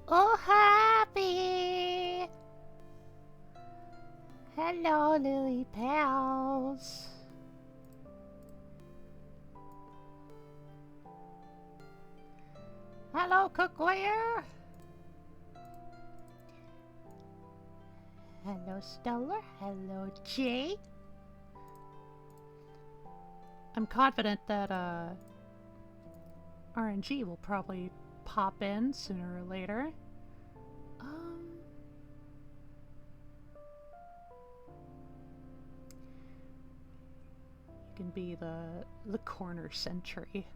Oh, happy! Hello, Lily pals. Hello, cookware. Hello, Stellar. Hello, Jay. I'm confident that RNG will probably pop in sooner or later. You can be the corner sentry.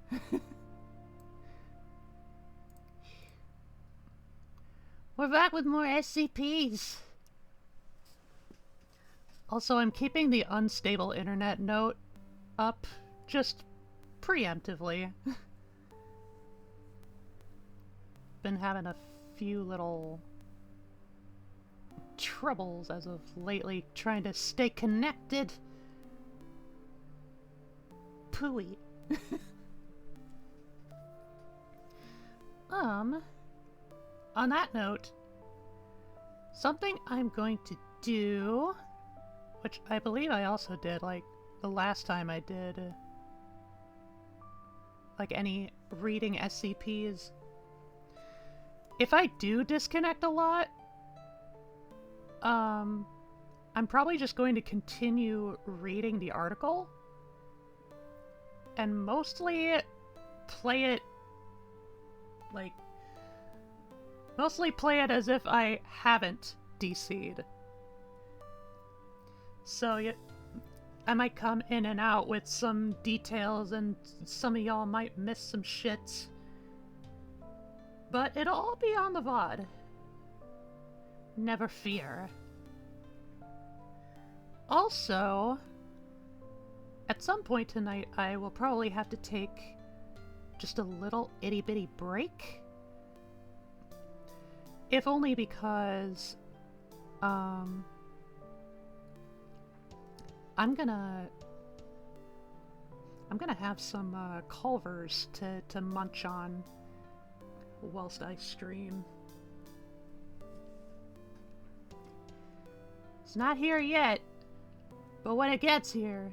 We're back with more SCPs. Also, I'm keeping the unstable internet note up just preemptively. Been having a few little troubles as of lately trying to stay connected. Pooey. On that note, something I'm going to do, which I believe I also did, like, the last time I did, like, any reading SCPs. If I do disconnect a lot, I'm probably just going to continue reading the article and mostly play it as if I haven't DC'd. So I might come in and out with some details and some of y'all might miss some shit. But it'll all be on the VOD. Never fear. Also, at some point tonight, I will probably have to take just a little itty-bitty break. If only because, I'm gonna have some, Culvers to munch on whilst I stream. It's not here yet, but when it gets here,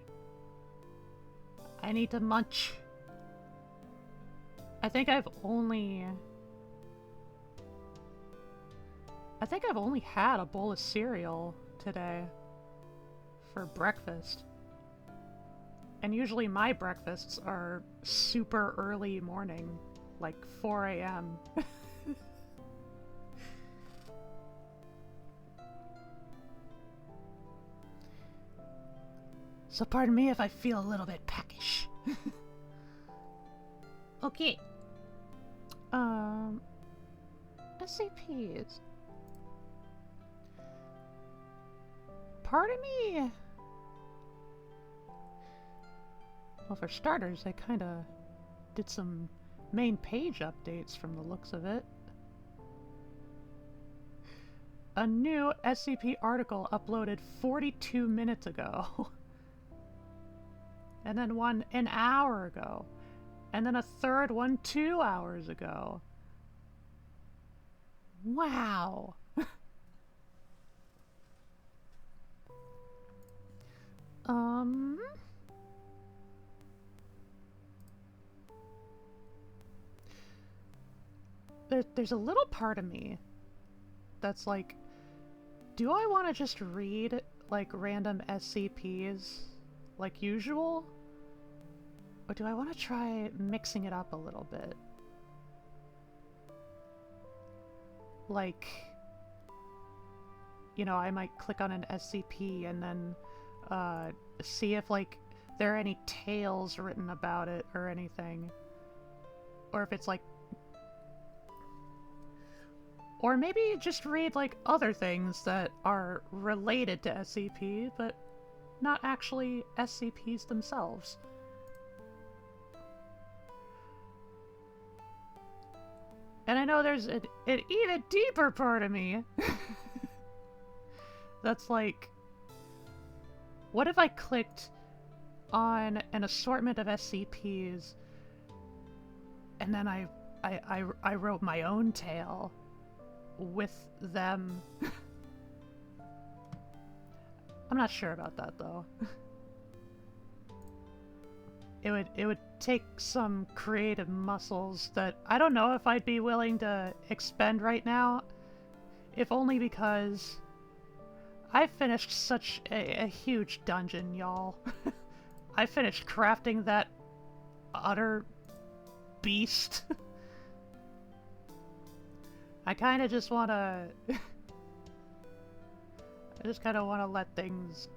I need to munch. I think I've only had a bowl of cereal today for breakfast. And usually my breakfasts are super early morning, like 4 a.m. So pardon me if I feel a little bit peckish. Okay. SCPs. Part of me... Well, for starters, I kinda did some main page updates from the looks of it. A new SCP article uploaded 42 minutes ago. And then one an hour ago. And then a third one 2 hours ago. Wow. There's a little part of me that's like, do I want to just read, like, random SCPs like usual? Or do I want to try mixing it up a little bit? Like, you know, I might click on an SCP and then see if, like, there are any tales written about it or anything. Or if it's like... Or maybe just read, like, other things that are related to SCP, but not actually SCPs themselves. And I know there's an even deeper part of me that's like, what if I clicked on an assortment of SCPs and then I wrote my own tale with them. I'm not sure about that though. It would take some creative muscles that I don't know if I'd be willing to expend right now, if only because I finished such a huge dungeon, y'all. I finished crafting that utter beast. I kind of just want to... I just kind of want to let things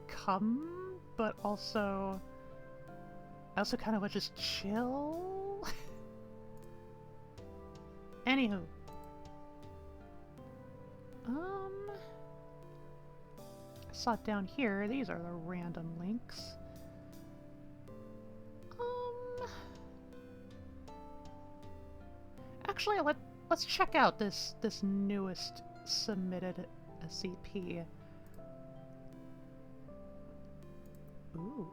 come, but also... I also kind of want to just chill. Anywho. I saw it down here. These are the random links. Actually, let's check out this newest submitted SCP. Ooh.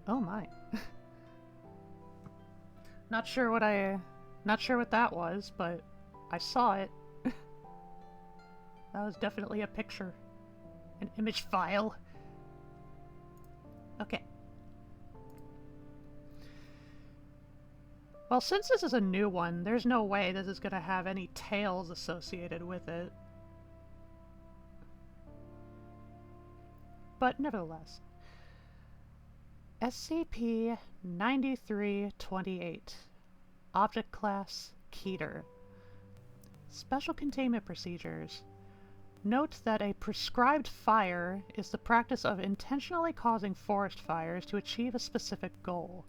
Oh my. Not sure what that was, but I saw it. That was definitely a picture. An image file. Okay. Well, since this is a new one, there's no way this is going to have any tales associated with it. But nevertheless. SCP-9328. Object Class Keter. Special Containment Procedures. Note that a prescribed fire is the practice of intentionally causing forest fires to achieve a specific goal.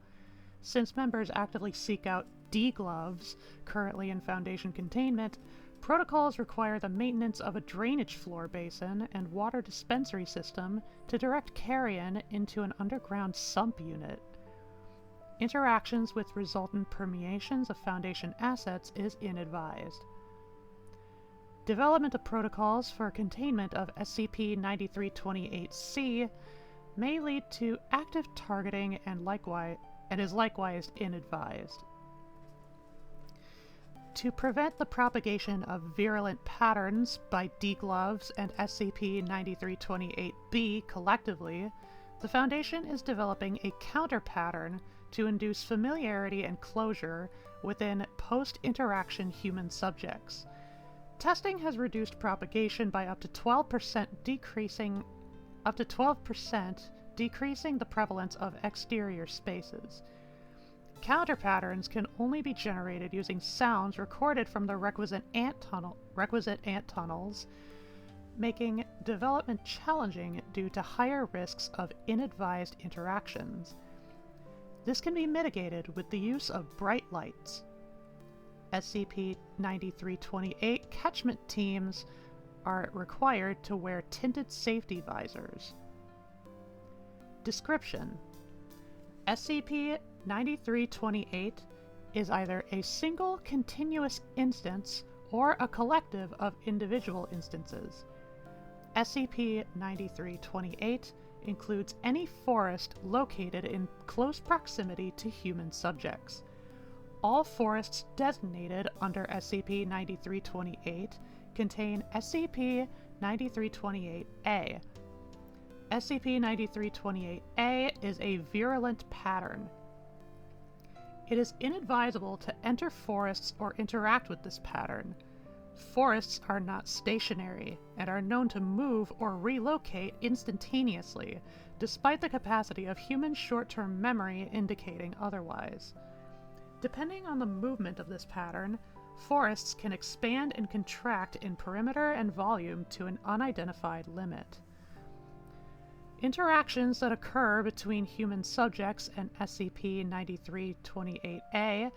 Since members actively seek out D-gloves, currently in Foundation containment, protocols require the maintenance of a drainage floor basin and water dispensary system to direct carrion into an underground sump unit. Interactions with resultant permeations of Foundation assets is inadvised. Development of protocols for containment of SCP-9328-C may lead to active targeting and is likewise inadvised. To prevent the propagation of virulent patterns by D-gloves and SCP-9328-B collectively, the Foundation is developing a counter-pattern to induce familiarity and closure within post-interaction human subjects. Testing has reduced propagation by up to 12%, decreasing the prevalence of exterior spaces. Counter-patterns can only be generated using sounds recorded from the requisite ant tunnels, making development challenging due to higher risks of inadvised interactions. This can be mitigated with the use of bright lights. SCP-9328 catchment teams are required to wear tinted safety visors. Description: SCP-9328 is either a single continuous instance or a collective of individual instances. SCP-9328 includes any forest located in close proximity to human subjects. All forests designated under SCP-9328 contain SCP-9328-A. SCP-9328-A is a virulent pattern. It is inadvisable to enter forests or interact with this pattern. Forests are not stationary and are known to move or relocate instantaneously, despite the capacity of human short-term memory indicating otherwise. Depending on the movement of this pattern, forests can expand and contract in perimeter and volume to an unidentified limit. Interactions that occur between human subjects and SCP-9328-A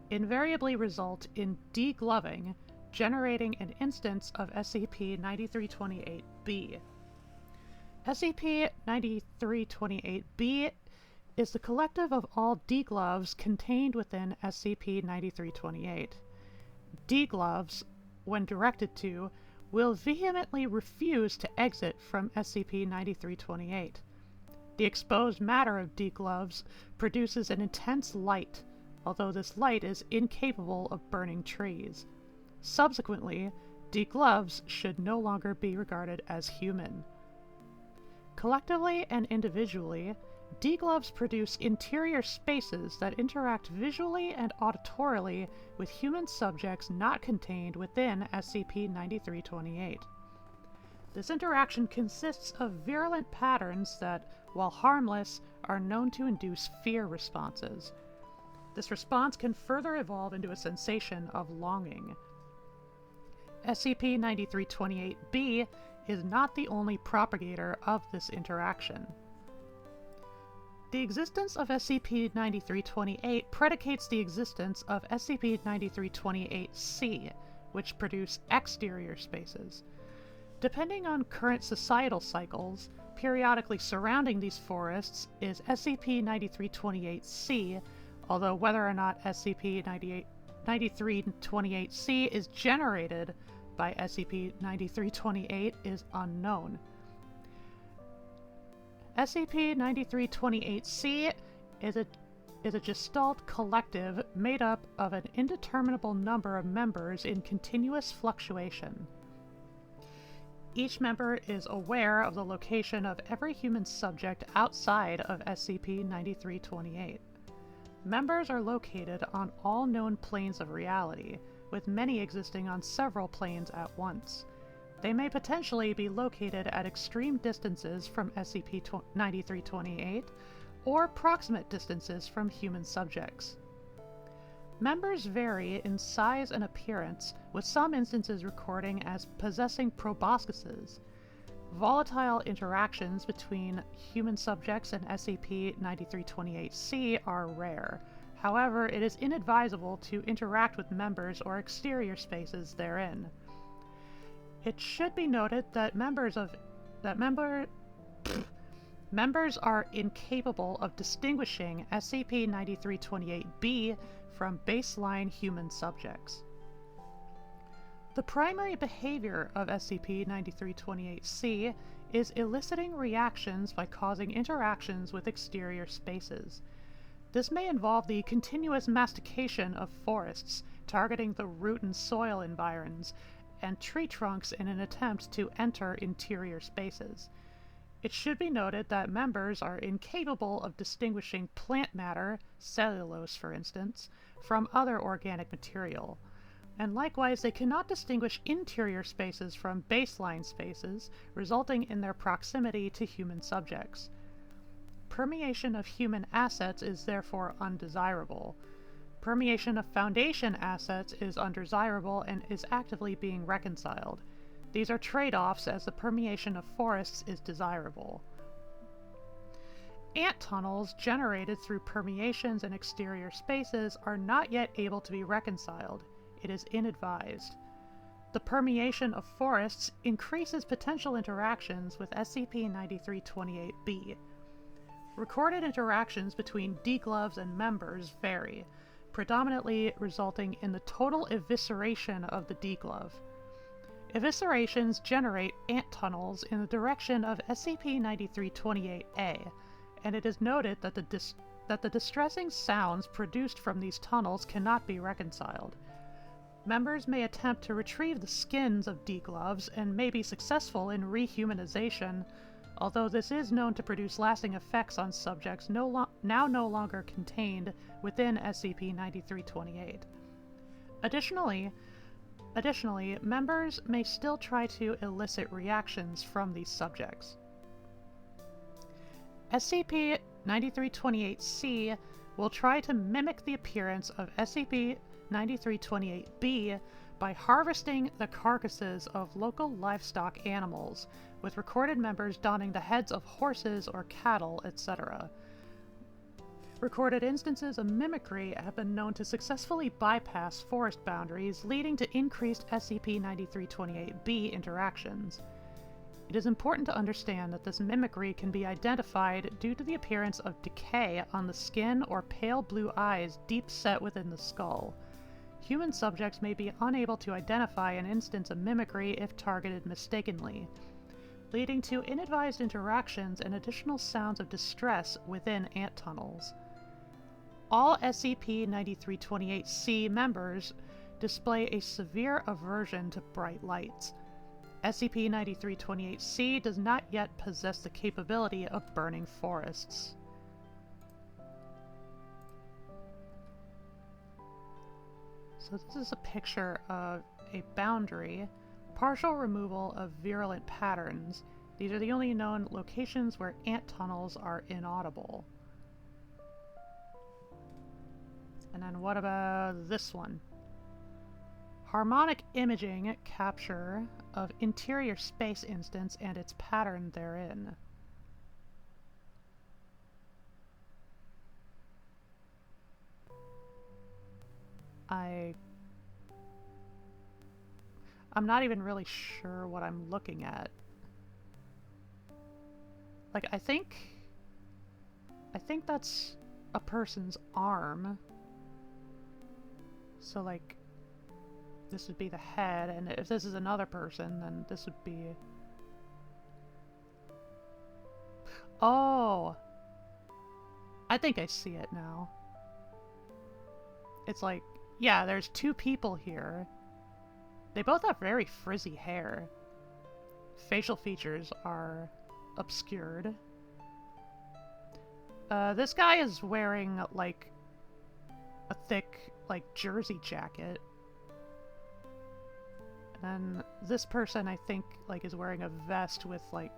invariably result in degloving, generating an instance of SCP-9328-B. SCP-9328-B is the collective of all D-gloves contained within SCP-9328. D-gloves, when directed to, will vehemently refuse to exit from SCP-9328. The exposed matter of D gloves produces an intense light, although this light is incapable of burning trees. Subsequently, D gloves should no longer be regarded as human. Collectively and individually, D gloves produce interior spaces that interact visually and auditorily with human subjects not contained within SCP-9328. This interaction consists of virulent patterns that, while harmless, are known to induce fear responses. This response can further evolve into a sensation of longing. SCP-9328-B is not the only propagator of this interaction. The existence of SCP-9328 predicates the existence of SCP-9328-C, which produce exterior spaces. Depending on current societal cycles, periodically surrounding these forests is SCP-9328-C, although whether or not SCP-9328-C is generated by SCP-9328 is unknown. SCP-9328-C is a Gestalt collective made up of an indeterminable number of members in continuous fluctuation. Each member is aware of the location of every human subject outside of SCP-9328. Members are located on all known planes of reality, with many existing on several planes at once. They may potentially be located at extreme distances from SCP-9328 or proximate distances from human subjects. Members vary in size and appearance, with some instances recording as possessing proboscises. Volatile interactions between human subjects and SCP-9328-C are rare. However, it is inadvisable to interact with members or exterior spaces therein. It should be noted that members are incapable of distinguishing SCP-9328-B from baseline human subjects. The primary behavior of SCP-9328-C is eliciting reactions by causing interactions with exterior spaces. This may involve the continuous mastication of forests, targeting the root and soil environs, and tree trunks in an attempt to enter interior spaces. It should be noted that members are incapable of distinguishing plant matter, cellulose for instance, from other organic material, and likewise they cannot distinguish interior spaces from baseline spaces, resulting in their proximity to human subjects. Permeation of human assets is therefore undesirable. Permeation of Foundation assets is undesirable and is actively being reconciled. These are trade-offs, as the permeation of forests is desirable. Ant tunnels generated through permeations in exterior spaces are not yet able to be reconciled. It is inadvised. The permeation of forests increases potential interactions with SCP-9328-B. Recorded interactions between D-gloves and members vary, predominantly resulting in the total evisceration of the D-glove. Eviscerations generate ant tunnels in the direction of SCP-9328-A, and it is noted that the distressing sounds produced from these tunnels cannot be reconciled. Members may attempt to retrieve the skins of D-gloves and may be successful in rehumanization, although this is known to produce lasting effects on subjects now no longer contained within SCP-9328. Additionally, members may still try to elicit reactions from these subjects. SCP-9328-C will try to mimic the appearance of SCP-9328-B by harvesting the carcasses of local livestock animals, with recorded members donning the heads of horses or cattle, etc. Recorded instances of mimicry have been known to successfully bypass forest boundaries, leading to increased SCP-9328-B interactions. It is important to understand that this mimicry can be identified due to the appearance of decay on the skin or pale blue eyes deep set within the skull. Human subjects may be unable to identify an instance of mimicry if targeted mistakenly. leading to inadvised interactions and additional sounds of distress within ant tunnels. All SCP-9328-C members display a severe aversion to bright lights. SCP-9328-C does not yet possess the capability of burning forests. So this is a picture of a boundary, partial removal of virulent patterns. These are the only known locations where ant tunnels are inaudible. And then what about this one? Harmonic imaging capture of interior space instance and its pattern therein. I'm not even really sure what I'm looking at. Like, I think that's a person's arm. So, like, this would be the head, and if this is another person, then this would be... Oh! I think I see it now. It's like, yeah, there's two people here. They both have very frizzy hair. Facial features are obscured. This guy is wearing, like, a thick, like, jersey jacket. And this person, I think, like, is wearing a vest with, like,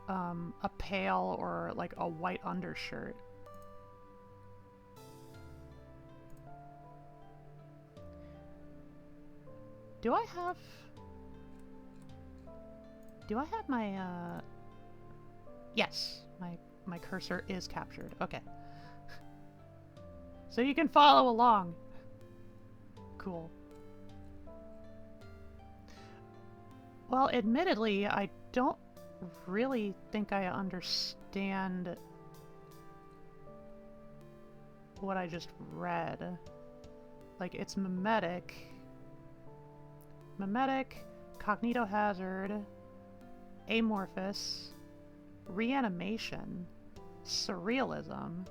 a pale or, like, a white undershirt. Do I have my, Yes, my cursor is captured. Okay. So you can follow along. Cool. Well, admittedly, I don't really think I understand what I just read. Like, it's mimetic, cognitohazard, amorphous, reanimation, surrealism,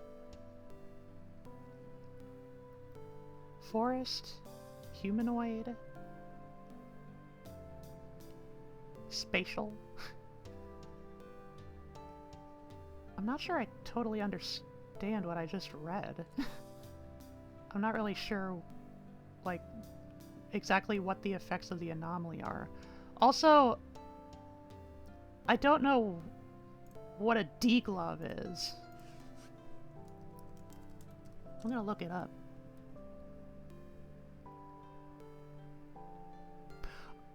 forest, humanoid, spatial. I'm not sure I totally understand what I just read. I'm not really sure, like, exactly what the effects of the anomaly are. Also, I don't know what a D-glove is. I'm gonna look it up.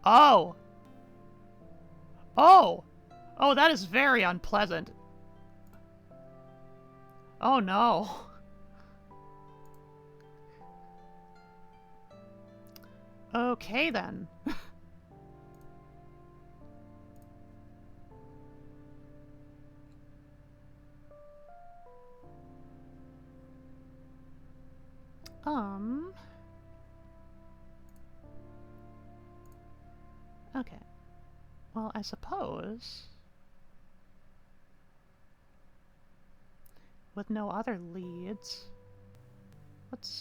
Oh! Oh! Oh, that is very unpleasant. Oh no. Okay then. Okay. Well, I suppose with no other leads,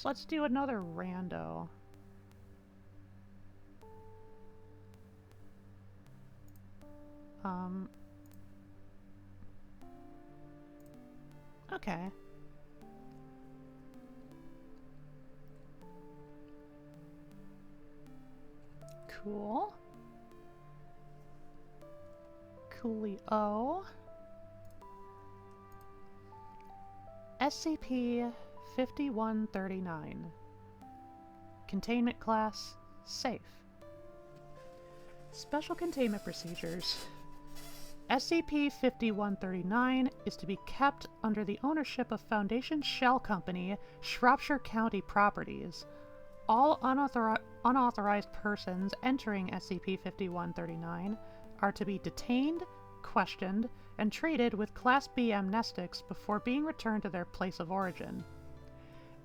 let's do another rando. Okay. Cool. Coolio. SCP-5139. Containment class, safe. Special containment procedures. SCP-5139 is to be kept under the ownership of Foundation Shell Company, Shropshire County Properties. All unauthorized persons entering SCP-5139 are to be detained, questioned, and treated with Class B amnestics before being returned to their place of origin.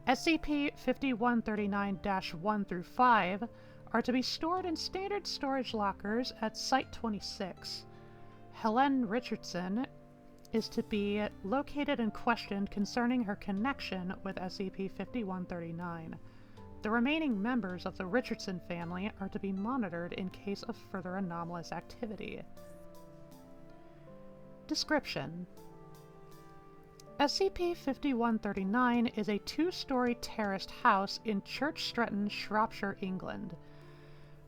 SCP-5139-1 through 5 are to be stored in standard storage lockers at Site-26. Helen Richardson is to be located and questioned concerning her connection with SCP-5139. The remaining members of the Richardson family are to be monitored in case of further anomalous activity. Description: SCP-5139 is a two-story terraced house in Church Stretton, Shropshire, England.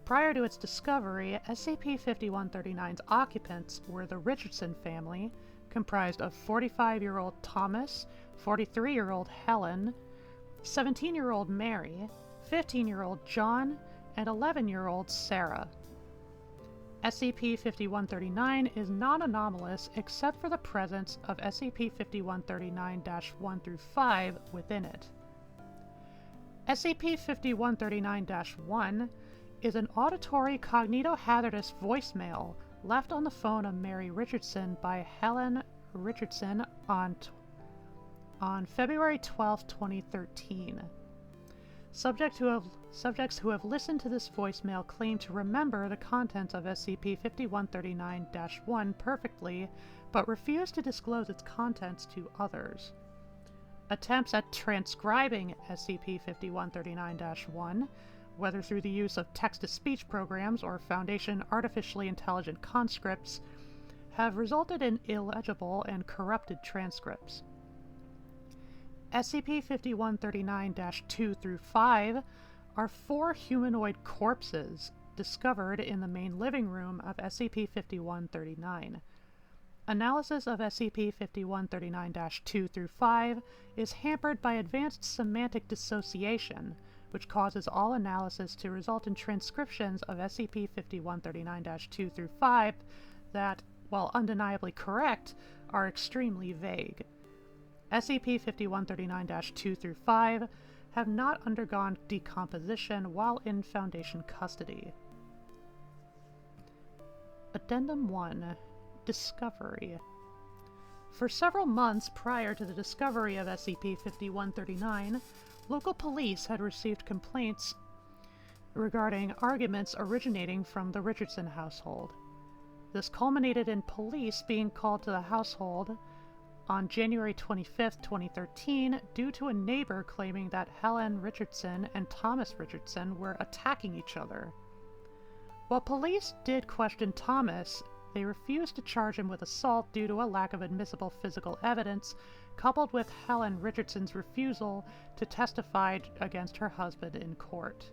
Prior to its discovery, SCP-5139's occupants were the Richardson family, comprised of 45-year-old Thomas, 43-year-old Helen, 17-year-old Mary, 15-year-old John, and 11-year-old Sarah. SCP-5139 is non-anomalous except for the presence of SCP-5139-1 through 5 within it. SCP-5139-1 is an auditory cognitohazardous voicemail left on the phone of Mary Richardson by Helen Richardson on February 12, 2013. Subjects who have listened to this voicemail claim to remember the contents of SCP-5139-1 perfectly, but refuse to disclose its contents to others. Attempts at transcribing SCP-5139-1, whether through the use of text-to-speech programs or Foundation artificially intelligent conscripts, have resulted in illegible and corrupted transcripts. SCP-5139-2 through 5 are 4 humanoid corpses discovered in the main living room of SCP-5139. Analysis of SCP-5139-2 through 5 is hampered by advanced semantic dissociation, which causes all analysis to result in transcriptions of SCP-5139-2 through 5 that, while undeniably correct, are extremely vague. SCP-5139-2 through 5 have not undergone decomposition while in Foundation custody. Addendum 1. Discovery. For several months prior to the discovery of SCP-5139, local police had received complaints regarding arguments originating from the Richardson household. This culminated in police being called to the household on January 25, 2013, due to a neighbor claiming that Helen Richardson and Thomas Richardson were attacking each other. While police did question Thomas, they refused to charge him with assault due to a lack of admissible physical evidence, coupled with Helen Richardson's refusal to testify against her husband in court.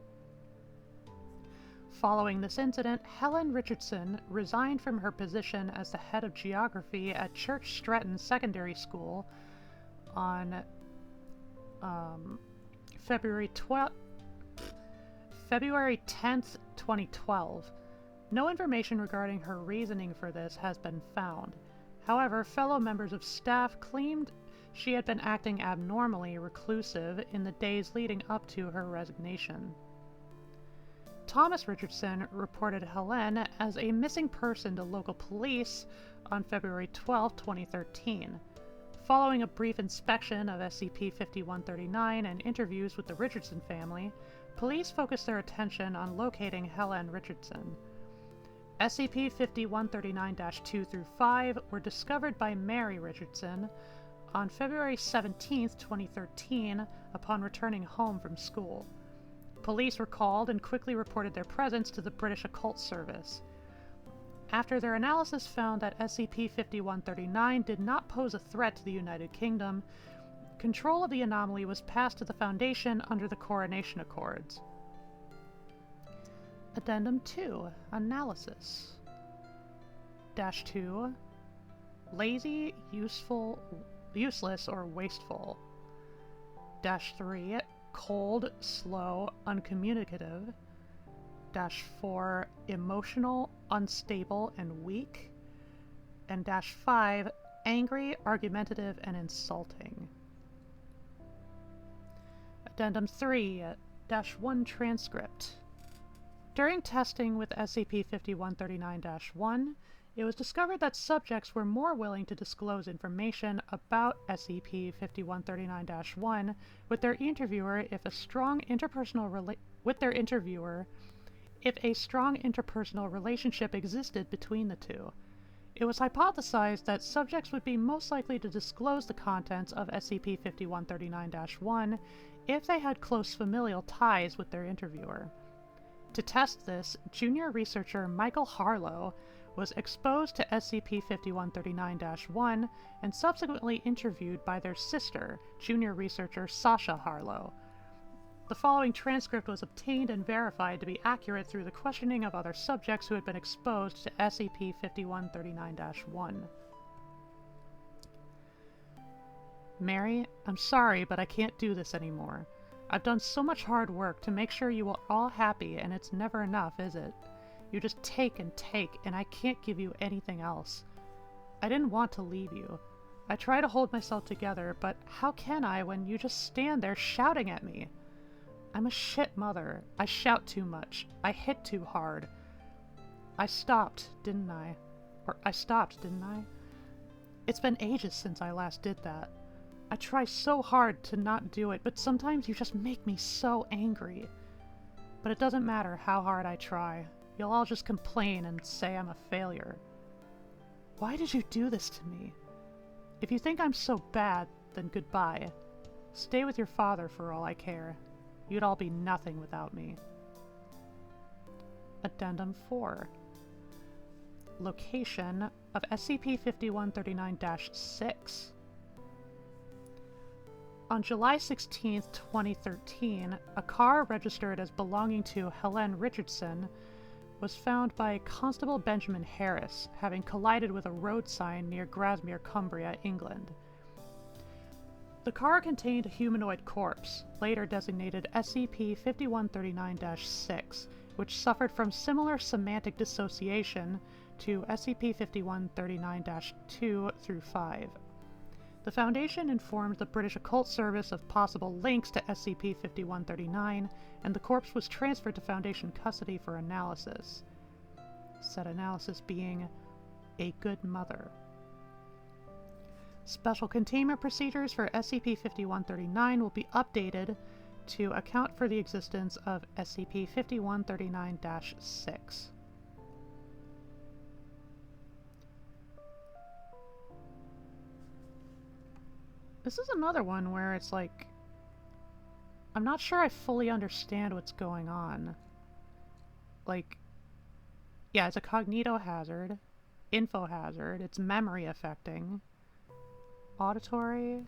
Following this incident, Helen Richardson resigned from her position as the head of geography at Church Stretton Secondary School on February 10th, 2012. No information regarding her reasoning for this has been found. However, fellow members of staff claimed she had been acting abnormally reclusive in the days leading up to her resignation. Thomas Richardson reported Helen as a missing person to local police on February 12, 2013. Following a brief inspection of SCP-5139 and interviews with the Richardson family, police focused their attention on locating Helen Richardson. SCP-5139-2 through 5 were discovered by Mary Richardson on February 17, 2013, upon returning home from school. Police were called and quickly reported their presence to the British Occult Service. After their analysis found that SCP-5139 did not pose a threat to the United Kingdom, control of the anomaly was passed to the Foundation under the Coronation Accords. Addendum 2. Analysis. -2. Lazy, useless, or wasteful. -3. Cold, slow, uncommunicative. -4. Emotional, unstable, and weak. And -5. Angry, argumentative, and insulting. Addendum 3. -1 Transcript. During testing with SCP-5139-1, it was discovered that subjects were more willing to disclose information about SCP-5139-1 with their interviewer if a strong interpersonal if a strong interpersonal relationship existed between the two. It was hypothesized that subjects would be most likely to disclose the contents of SCP-5139-1 if they had close familial ties with their interviewer. To test this, junior researcher Michael Harlow was exposed to SCP-5139-1 and subsequently interviewed by their sister, junior researcher Sasha Harlow. The following transcript was obtained and verified to be accurate through the questioning of other subjects who had been exposed to SCP-5139-1. Mary, I'm sorry, but I can't do this anymore. I've done so much hard work to make sure you are all happy, and it's never enough, is it? You just take, and I can't give you anything else. I didn't want to leave you. I try to hold myself together, but how can I when you just stand there shouting at me? I'm a shit mother. I shout too much. I hit too hard. I stopped, didn't I? It's been ages since I last did that. I try so hard to not do it, but sometimes you just make me so angry. But it doesn't matter how hard I try. You'll all just complain and say I'm a failure. Why did you do this to me? If you think I'm so bad, then goodbye. Stay with your father for all I care. You'd all be nothing without me. Addendum 4. Location of SCP-5139-6. On July 16, 2013, a car registered as belonging to Helen Richardson was found by Constable Benjamin Harris, having collided with a road sign near Grasmere, Cumbria, England. The car contained a humanoid corpse, later designated SCP-5139-6, which suffered from similar semantic dissociation to SCP-5139-2 through 5. The Foundation informed the British Occult Service of possible links to SCP-5139, and the corpse was transferred to Foundation custody for analysis. Said analysis being a good mother. Special containment procedures for SCP-5139 will be updated to account for the existence of SCP-5139-6. This is another one where it's like, I'm not sure I fully understand what's going on. Like, yeah, it's a cognito hazard, info hazard, it's memory affecting, auditory,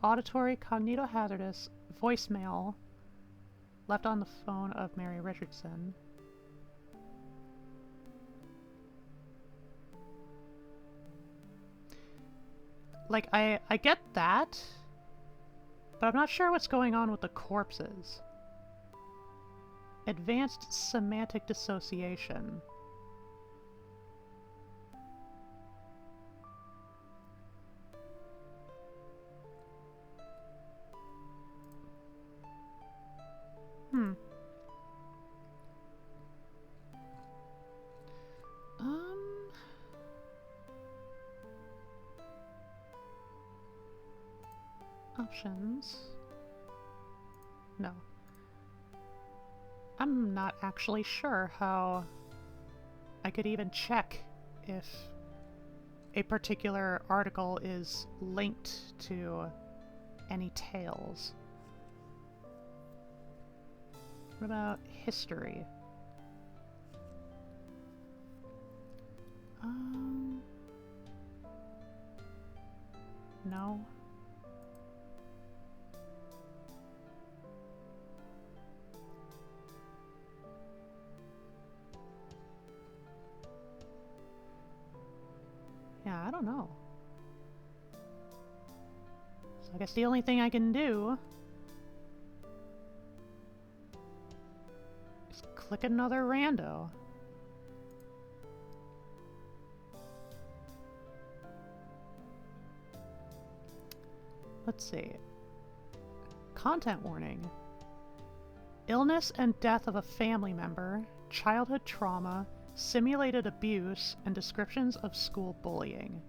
cognito hazardous, voicemail left on the phone of Mary Richardson. Like, I get that, but I'm not sure what's going on with the corpses. Advanced semantic dissociation. Options. No. I'm not actually sure how I could even check if a particular article is linked to any tales. What about history? No. Yeah, I don't know. So I guess the only thing I can do is click another rando. Let's see. Content warning. Illness and death of a family member, childhood trauma, simulated abuse, and descriptions of school bullying.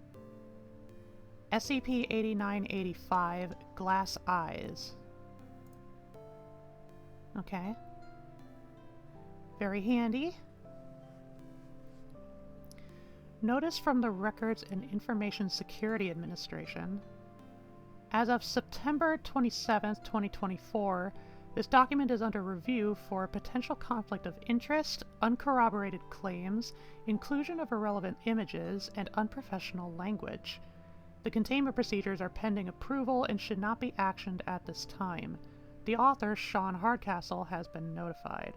SCP-8985 glass eyes. Okay. Very handy. Notice from the Records and Information Security Administration. As of September 27th, 2024, this document is under review for potential conflict of interest, uncorroborated claims, inclusion of irrelevant images, and unprofessional language. The containment procedures are pending approval and should not be actioned at this time. The author, Sean Hardcastle, has been notified.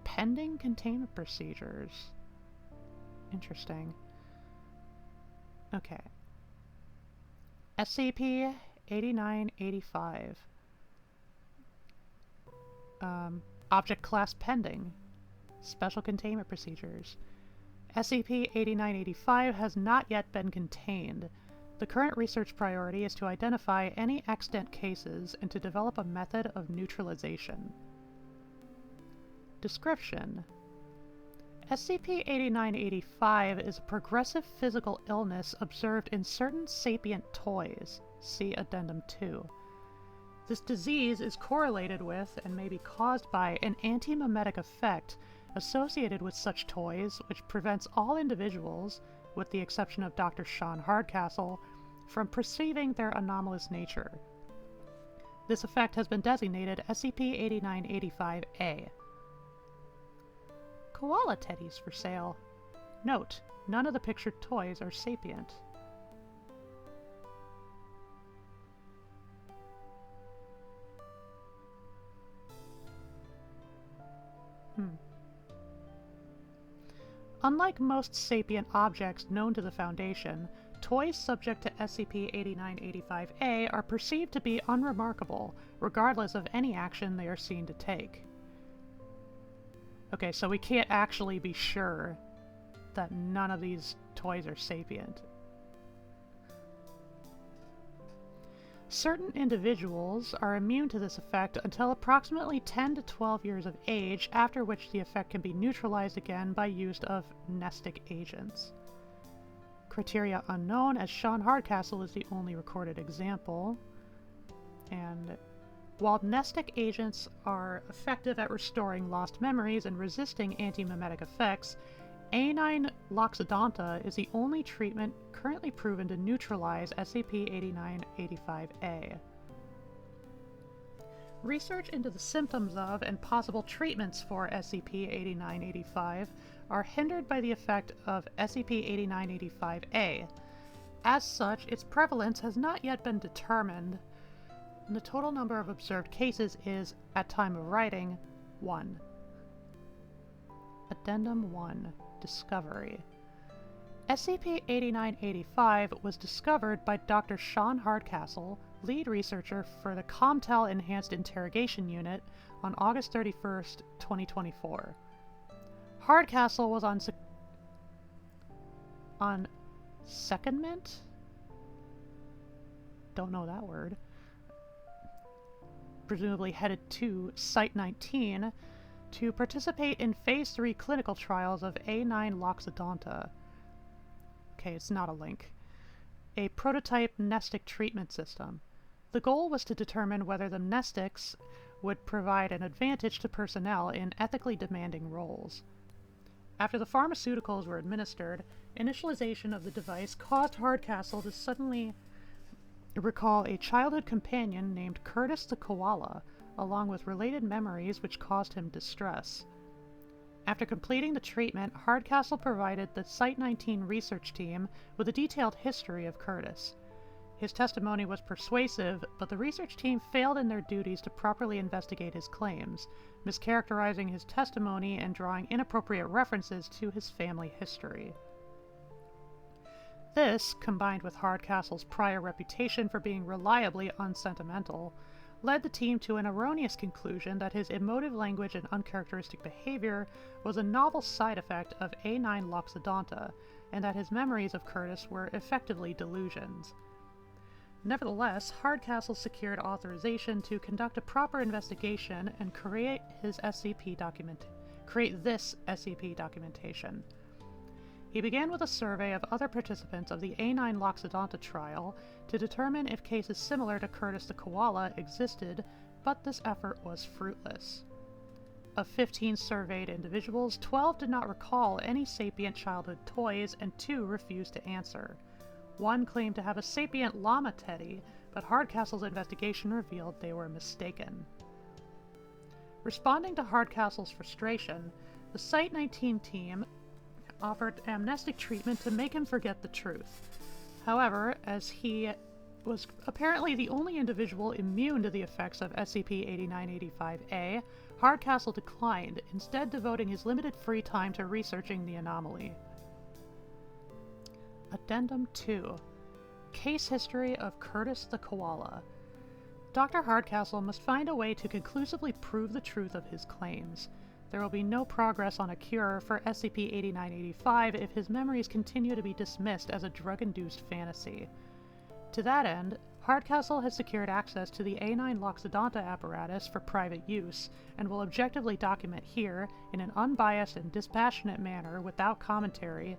Pending containment procedures. Interesting. Okay. SCP-8985. Object class pending. Special containment procedures. SCP-8985 has not yet been contained. The current research priority is to identify any extant cases and to develop a method of neutralization. Description: SCP-8985 is a progressive physical illness observed in certain sapient toys. See Addendum 2. This disease is correlated with and may be caused by an anti-memetic effect associated with such toys, which prevents all individuals, with the exception of Dr. Sean Hardcastle, from perceiving their anomalous nature. This effect has been designated SCP-8985-A. Koala teddies for sale. Note: none of the pictured toys are sapient. Unlike most sapient objects known to the Foundation, toys subject to SCP-8985-A are perceived to be unremarkable, regardless of any action they are seen to take. Okay, so we can't actually be sure that none of these toys are sapient. Certain individuals are immune to this effect until approximately 10 to 12 years of age, after which the effect can be neutralized again by use of mnestic agents. Criteria unknown, as Sean Hardcastle is the only recorded example. And while mnestic agents are effective at restoring lost memories and resisting anti-memetic effects, A9 Loxodonta is the only treatment currently proven to neutralize SCP-8985-A. Research into the symptoms of and possible treatments for SCP-8985 are hindered by the effect of SCP-8985-A. As such, its prevalence has not yet been determined, and the total number of observed cases is, at time of writing, 1. Addendum 1. Discovery. SCP-8985 was discovered by Dr. Sean Hardcastle, lead researcher for the Comtel Enhanced Interrogation Unit, on August 31st, 2024. Hardcastle was on secondment? Don't know that word. Presumably headed to Site-19 to participate in Phase 3 clinical trials of A9 Loxodonta. Okay, it's not a link. A prototype mnestic treatment system. The goal was to determine whether the mnestics would provide an advantage to personnel in ethically demanding roles. After the pharmaceuticals were administered, initialization of the device caused Hardcastle to suddenly recall a childhood companion named Curtis the Koala, along with related memories which caused him distress. After completing the treatment, Hardcastle provided the Site-19 research team with a detailed history of Curtis. His testimony was persuasive, but the research team failed in their duties to properly investigate his claims, mischaracterizing his testimony and drawing inappropriate references to his family history. This, combined with Hardcastle's prior reputation for being reliably unsentimental, led the team to an erroneous conclusion that his emotive language and uncharacteristic behavior was a novel side effect of A9 Loxodonta, and that his memories of Curtis were effectively delusions. Nevertheless, Hardcastle secured authorization to conduct a proper investigation and create this SCP documentation. He began with a survey of other participants of the A9 Loxodonta trial to determine if cases similar to Curtis the koala existed, but this effort was fruitless. Of 15 surveyed individuals, 12 did not recall any sapient childhood toys and 2 refused to answer. One claimed to have a sapient llama teddy, but Hardcastle's investigation revealed they were mistaken. Responding to Hardcastle's frustration, the Site-19 team offered amnestic treatment to make him forget the truth. However, as he was apparently the only individual immune to the effects of SCP-8985-A, Hardcastle declined, instead devoting his limited free time to researching the anomaly. Addendum 2. Case History of Curtis the Koala. Dr. Hardcastle must find a way to conclusively prove the truth of his claims. There will be no progress on a cure for SCP-8985 if his memories continue to be dismissed as a drug-induced fantasy. To that end, Hardcastle has secured access to the A9 Loxodonta apparatus for private use, and will objectively document here, in an unbiased and dispassionate manner without commentary,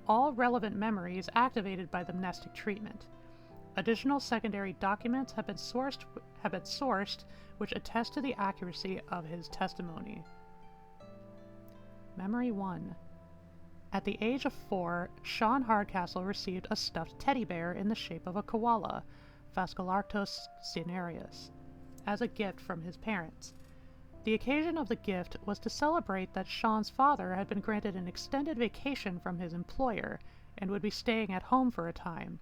all relevant memories activated by the amnestic treatment. Additional secondary documents have been sourced which attest to the accuracy of his testimony. Memory 1. At the age of 4, Sean Hardcastle received a stuffed teddy bear in the shape of a koala, Phascolarctos cinereus, as a gift from his parents. The occasion of the gift was to celebrate that Sean's father had been granted an extended vacation from his employer and would be staying at home for a time.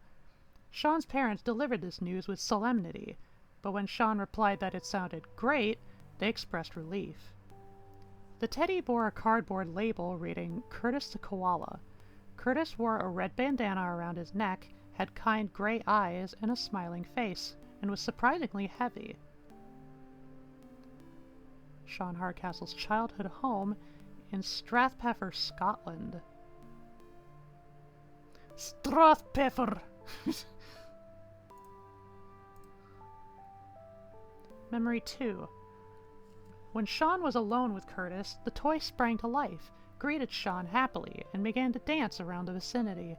Sean's parents delivered this news with solemnity, but when Sean replied that it sounded great, they expressed relief. The teddy bore a cardboard label reading Curtis the Koala. Curtis wore a red bandana around his neck, had kind gray eyes and a smiling face, and was surprisingly heavy. Sean Hardcastle's childhood home in Strathpeffer, Scotland. Strathpeffer! Memory 2. When Sean was alone with Curtis, the toy sprang to life, greeted Sean happily, and began to dance around the vicinity.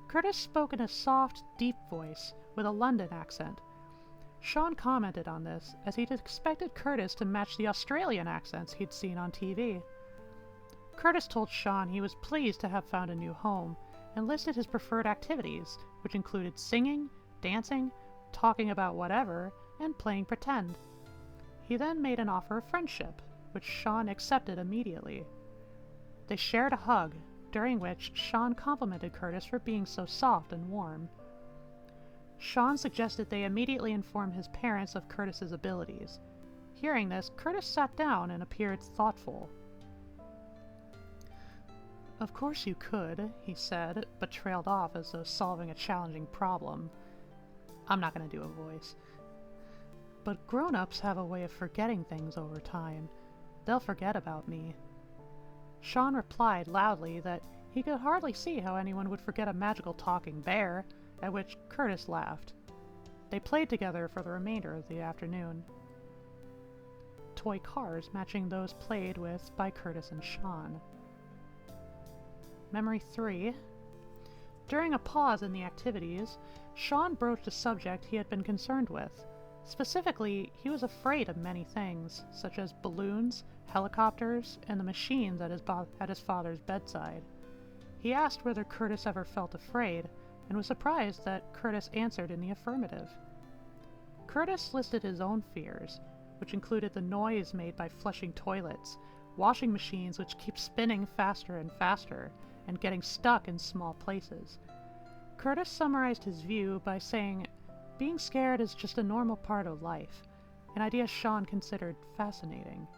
Curtis spoke in a soft, deep voice, with a London accent. Sean commented on this, as he'd expected Curtis to match the Australian accents he'd seen on TV. Curtis told Sean he was pleased to have found a new home, and listed his preferred activities, which included singing, dancing, talking about whatever, and playing pretend. He then made an offer of friendship, which Sean accepted immediately. They shared a hug, during which Sean complimented Curtis for being so soft and warm. Sean suggested they immediately inform his parents of Curtis's abilities. Hearing this, Curtis sat down and appeared thoughtful. "Of course you could," he said, but trailed off as though solving a challenging problem. I'm not going to do a voice. "But grown-ups have a way of forgetting things over time. They'll forget about me." Sean replied loudly that he could hardly see how anyone would forget a magical talking bear, at which Curtis laughed. They played together for the remainder of the afternoon. Toy cars matching those played with by Curtis and Sean. Memory 3. During a pause in the activities, Sean broached a subject he had been concerned with. Specifically, he was afraid of many things, such as balloons, helicopters, and the machines at his father's bedside. He asked whether Curtis ever felt afraid, and was surprised that Curtis answered in the affirmative. Curtis listed his own fears, which included the noise made by flushing toilets, washing machines which keep spinning faster and faster, and getting stuck in small places. Curtis summarized his view by saying, being scared is just a normal part of life, an idea Sean considered fascinating.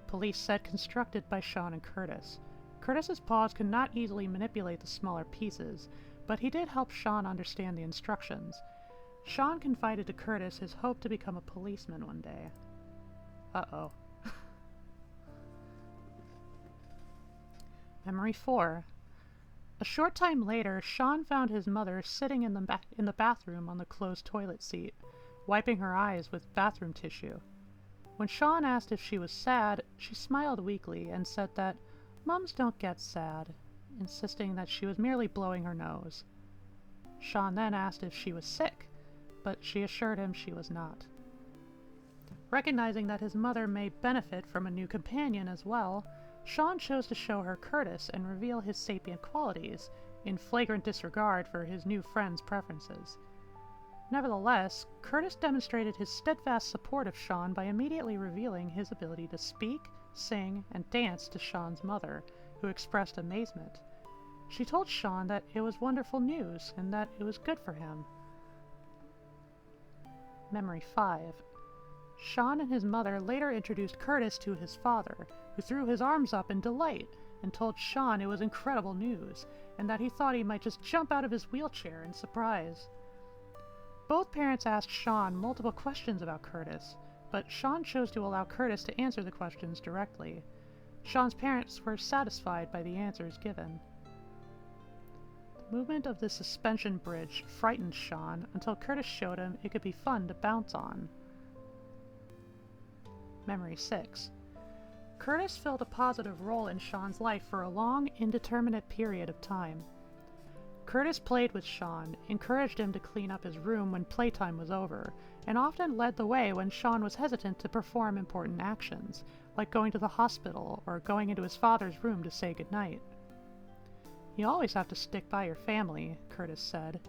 Police said constructed by Sean and Curtis. Curtis's paws could not easily manipulate the smaller pieces, but he did help Sean understand the instructions. Sean confided to Curtis his hope to become a policeman one day. Uh-oh. Memory 4. A short time later, Sean found his mother sitting in the bathroom on the closed toilet seat, wiping her eyes with bathroom tissue. When Sean asked if she was sad, she smiled weakly and said that moms don't get sad. insisting that she was merely blowing her nose. Sean then asked if she was sick, but she assured him she was not. Recognizing that his mother may benefit from a new companion as well, Sean chose to show her Curtis and reveal his sapient qualities, in flagrant disregard for his new friend's preferences. Nevertheless, Curtis demonstrated his steadfast support of Sean by immediately revealing his ability to speak, sing, and dance to Sean's mother, who expressed amazement. She told Sean that it was wonderful news and that it was good for him. Memory 5. Sean and his mother later introduced Curtis to his father, who threw his arms up in delight and told Sean it was incredible news, and that he thought he might just jump out of his wheelchair in surprise. Both parents asked Sean multiple questions about Curtis, but Sean chose to allow Curtis to answer the questions directly. Sean's parents were satisfied by the answers given. The movement of the suspension bridge frightened Sean until Curtis showed him it could be fun to bounce on. Memory 6. Curtis filled a positive role in Sean's life for a long, indeterminate period of time. Curtis played with Sean, encouraged him to clean up his room when playtime was over, and often led the way when Sean was hesitant to perform important actions, like going to the hospital or going into his father's room to say goodnight. "You always have to stick by your family," Curtis said,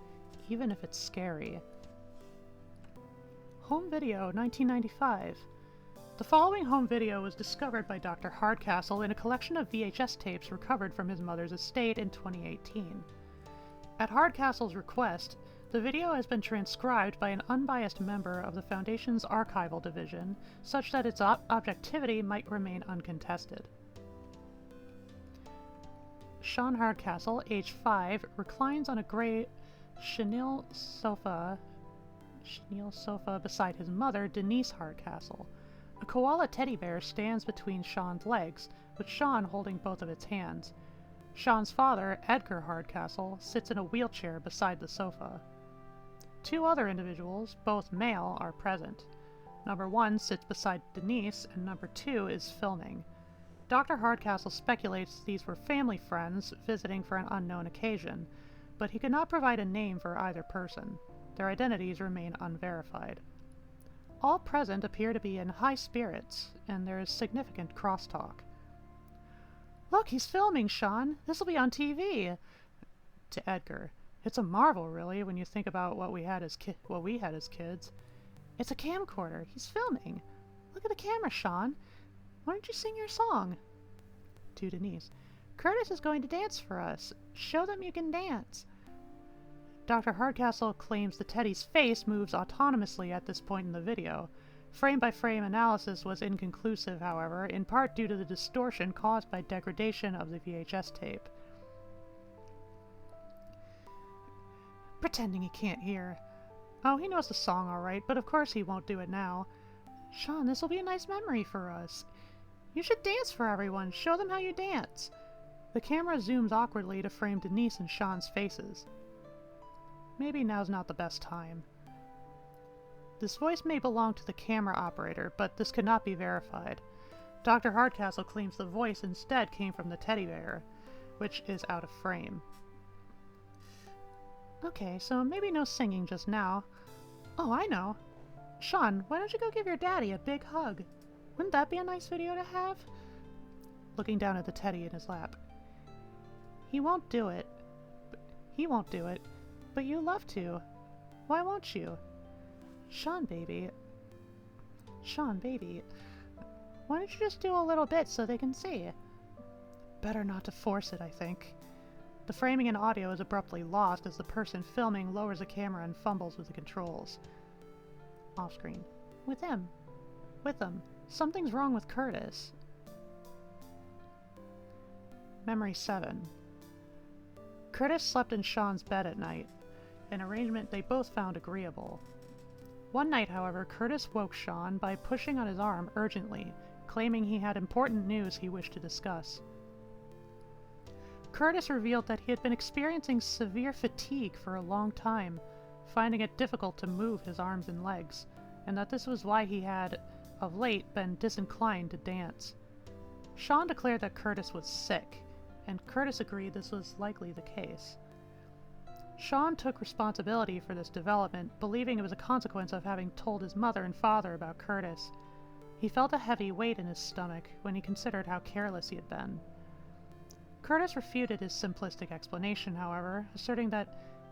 "even if it's scary." Home video 1995. The following home video was discovered by Dr. Hardcastle in a collection of VHS tapes recovered from his mother's estate in 2018. At Hardcastle's request, the video has been transcribed by an unbiased member of the Foundation's archival division, such that its objectivity might remain uncontested. Sean Hardcastle, age 5, reclines on a gray chenille sofa beside his mother, Denise Hardcastle. A koala teddy bear stands between Sean's legs, with Sean holding both of its hands. Sean's father, Edgar Hardcastle, sits in a wheelchair beside the sofa. Two other individuals, both male, are present. Number 1 sits beside Denise, and Number 2 is filming. Dr. Hardcastle speculates these were family friends visiting for an unknown occasion, but he could not provide a name for either person. Their identities remain unverified. All present appear to be in high spirits, and there is significant crosstalk. "Look, he's filming, Sean! This'll be on TV!" To Edgar. "It's a marvel, really, when you think about what we had as kids. It's a camcorder. He's filming. Look at the camera, Sean. Why don't you sing your song?" To Denise. "Curtis is going to dance for us. Show them you can dance." Dr. Hardcastle claims the teddy's face moves autonomously at this point in the video. Frame-by-frame analysis was inconclusive, however, in part due to the distortion caused by degradation of the VHS tape. Pretending he can't hear. Oh, he knows the song all right, but of course he won't do it now. "Sean, this'll be a nice memory for us. You should dance for everyone. Show them how you dance." The camera zooms awkwardly to frame Denise and Sean's faces. Maybe now's not the best time. This voice may belong to the camera operator, but this could not be verified. Dr. Hardcastle claims the voice instead came from the teddy bear, which is out of frame. Okay, so maybe no singing just now. Oh, I know. Sean, why don't you go give your daddy a big hug? Wouldn't that be a nice video to have? Looking down at the teddy in his lap. He won't do it. But you love to. Why won't you? Sean, baby. Why don't you just do a little bit so they can see? Better not to force it, I think. The framing and audio is abruptly lost as the person filming lowers the camera and fumbles with the controls. Off screen. With him. Something's wrong with Curtis. Memory 7. Curtis slept in Sean's bed at night, an arrangement they both found agreeable. One night, however, Curtis woke Sean by pushing on his arm urgently, claiming he had important news he wished to discuss. Curtis revealed that he had been experiencing severe fatigue for a long time, finding it difficult to move his arms and legs, and that this was why he had, of late, been disinclined to dance. Sean declared that Curtis was sick, and Curtis agreed this was likely the case. Sean took responsibility for this development, believing it was a consequence of having told his mother and father about Curtis. He felt a heavy weight in his stomach when he considered how careless he had been. Curtis refuted his simplistic explanation, however, asserting that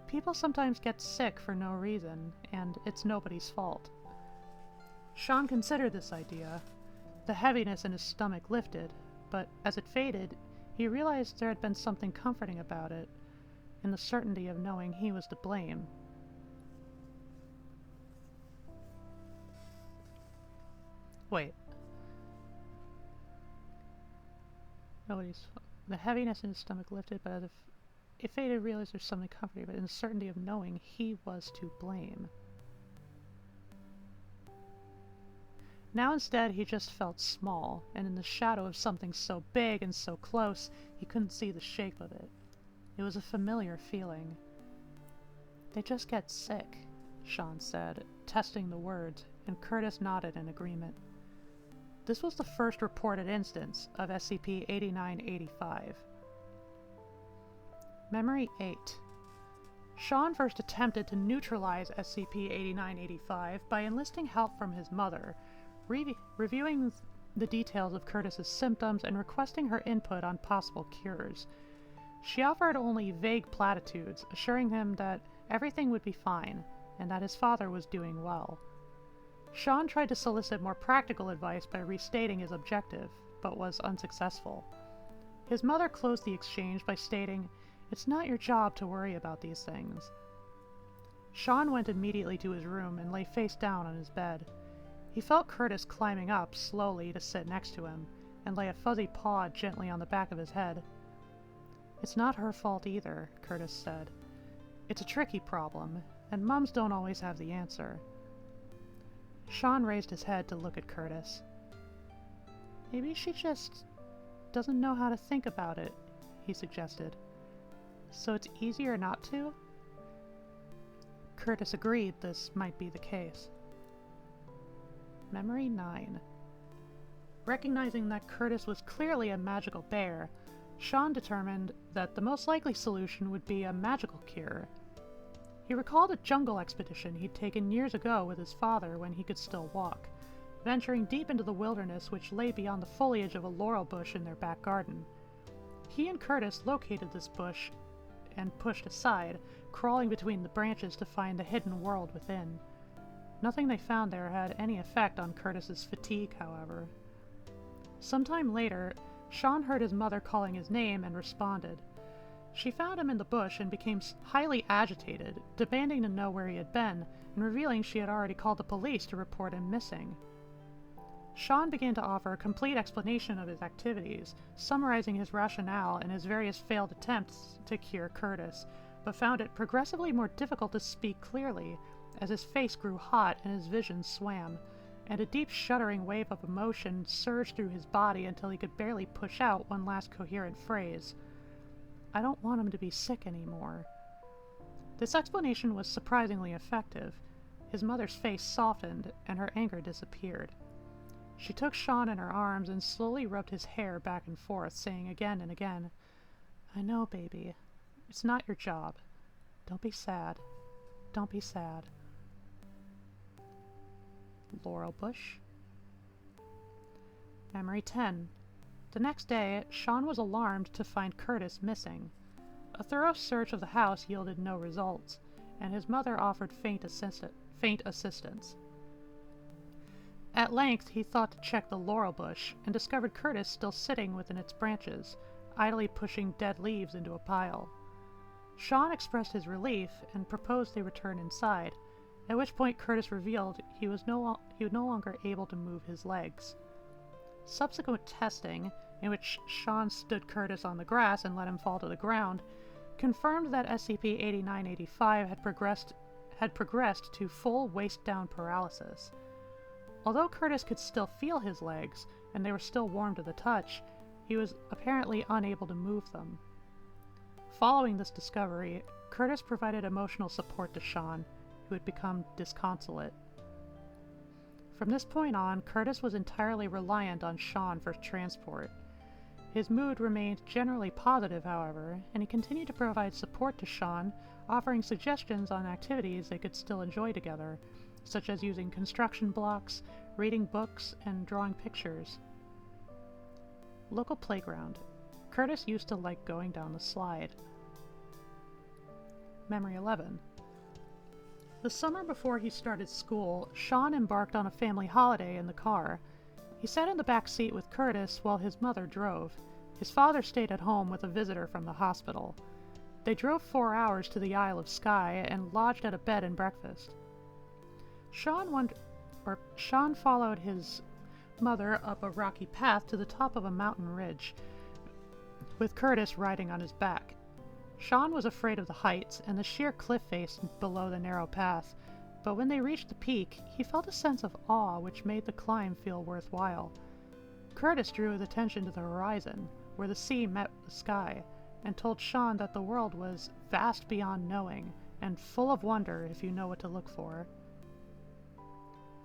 people sometimes get sick for no reason, and it's nobody's fault. Sean considered this idea. The heaviness in his stomach lifted, but as it faded, he realized there had been something comforting about it, in the certainty of knowing he was to blame. Wait. The heaviness in his stomach lifted, but as it faded, realized there's something comforting, but in the certainty of knowing he was to blame. Now instead, he just felt small, and in the shadow of something so big and so close, he couldn't see the shape of it. It was a familiar feeling. They just get sick, Sean said, testing the words, and Curtis nodded in agreement. This was the first reported instance of SCP-8985. Memory 8. Sean first attempted to neutralize SCP-8985 by enlisting help from his mother, reviewing the details of Curtis's symptoms and requesting her input on possible cures. She offered only vague platitudes, assuring him that everything would be fine, and that his father was doing well. Sean tried to solicit more practical advice by restating his objective, but was unsuccessful. His mother closed the exchange by stating, "It's not your job to worry about these things." Sean went immediately to his room and lay face down on his bed. He felt Curtis climbing up slowly to sit next to him, and lay a fuzzy paw gently on the back of his head. "It's not her fault either," Curtis said. "It's a tricky problem, and mums don't always have the answer." Sean raised his head to look at Curtis. "Maybe she just doesn't know how to think about it," he suggested. "So it's easier not to?" Curtis agreed this might be the case. Memory 9. Recognizing that Curtis was clearly a magical bear, Sean determined that the most likely solution would be a magical cure. He recalled a jungle expedition he'd taken years ago with his father when he could still walk, venturing deep into the wilderness which lay beyond the foliage of a laurel bush in their back garden. He and Curtis located this bush and pushed aside, crawling between the branches to find the hidden world within. Nothing they found there had any effect on Curtis's fatigue, however. Sometime later, Sean heard his mother calling his name and responded. She found him in the bush and became highly agitated, demanding to know where he had been, and revealing she had already called the police to report him missing. Sean began to offer a complete explanation of his activities, summarizing his rationale and his various failed attempts to cure Curtis, but found it progressively more difficult to speak clearly, as his face grew hot and his vision swam, and a deep shuddering wave of emotion surged through his body until he could barely push out one last coherent phrase. "I don't want him to be sick anymore." This explanation was surprisingly effective. His mother's face softened, and her anger disappeared. She took Sean in her arms and slowly rubbed his hair back and forth, saying again and again, "I know, baby. It's not your job. Don't be sad. Don't be sad." Laurel bush. Memory 10. The next day, Sean was alarmed to find Curtis missing. A thorough search of the house yielded no results, and his mother offered faint assistance. At length, he thought to check the laurel bush, and discovered Curtis still sitting within its branches, idly pushing dead leaves into a pile. Sean expressed his relief and proposed they return inside, at which point Curtis revealed he was no longer able to move his legs. Subsequent testing, in which Sean stood Curtis on the grass and let him fall to the ground, confirmed that SCP-8985 had progressed to full waist-down paralysis. Although Curtis could still feel his legs, and they were still warm to the touch, he was apparently unable to move them. Following this discovery, Curtis provided emotional support to Sean, who had become disconsolate. From this point on, Curtis was entirely reliant on Sean for transport. His mood remained generally positive, however, and he continued to provide support to Sean, offering suggestions on activities they could still enjoy together, such as using construction blocks, reading books, and drawing pictures. Local playground. Curtis used to like going down the slide. Memory 11. The summer before he started school, Sean embarked on a family holiday in the car. He sat in the back seat with Curtis while his mother drove. His father stayed at home with a visitor from the hospital. They drove 4 hours to the Isle of Skye and lodged at a bed and breakfast. Sean followed his mother up a rocky path to the top of a mountain ridge, with Curtis riding on his back. Sean was afraid of the heights and the sheer cliff face below the narrow path, but when they reached the peak, he felt a sense of awe which made the climb feel worthwhile. Curtis drew his attention to the horizon, where the sea met the sky, and told Sean that the world was vast beyond knowing, and full of wonder if you know what to look for.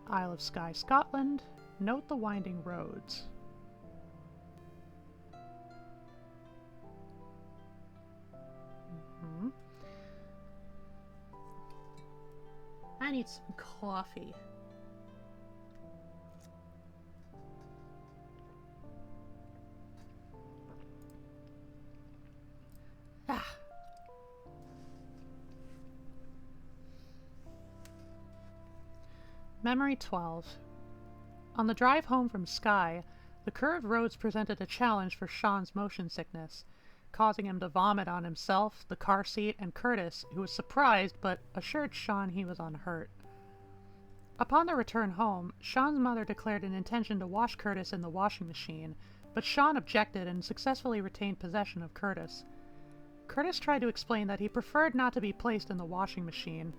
Isle of Skye, Scotland. Note the winding roads. I need some coffee. Memory 12. On the drive home from Skye, the curved roads presented a challenge for Sean's motion sickness, causing him to vomit on himself, the car seat, and Curtis, who was surprised but assured Sean he was unhurt. Upon their return home, Sean's mother declared an intention to wash Curtis in the washing machine, but Sean objected and successfully retained possession of Curtis. Curtis tried to explain that he preferred not to be placed in the washing machine,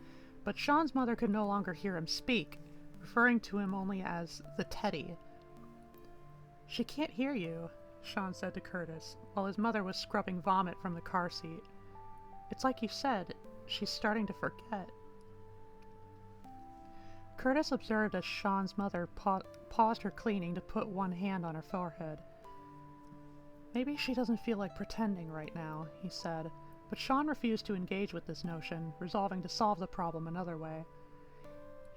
but Sean's mother could no longer hear him speak, referring to him only as the Teddy. "She can't hear you," Sean said to Curtis, while his mother was scrubbing vomit from the car seat. "It's like you said, she's starting to forget." Curtis observed as Sean's mother paused her cleaning to put one hand on her forehead. "Maybe she doesn't feel like pretending right now," he said, but Sean refused to engage with this notion, resolving to solve the problem another way.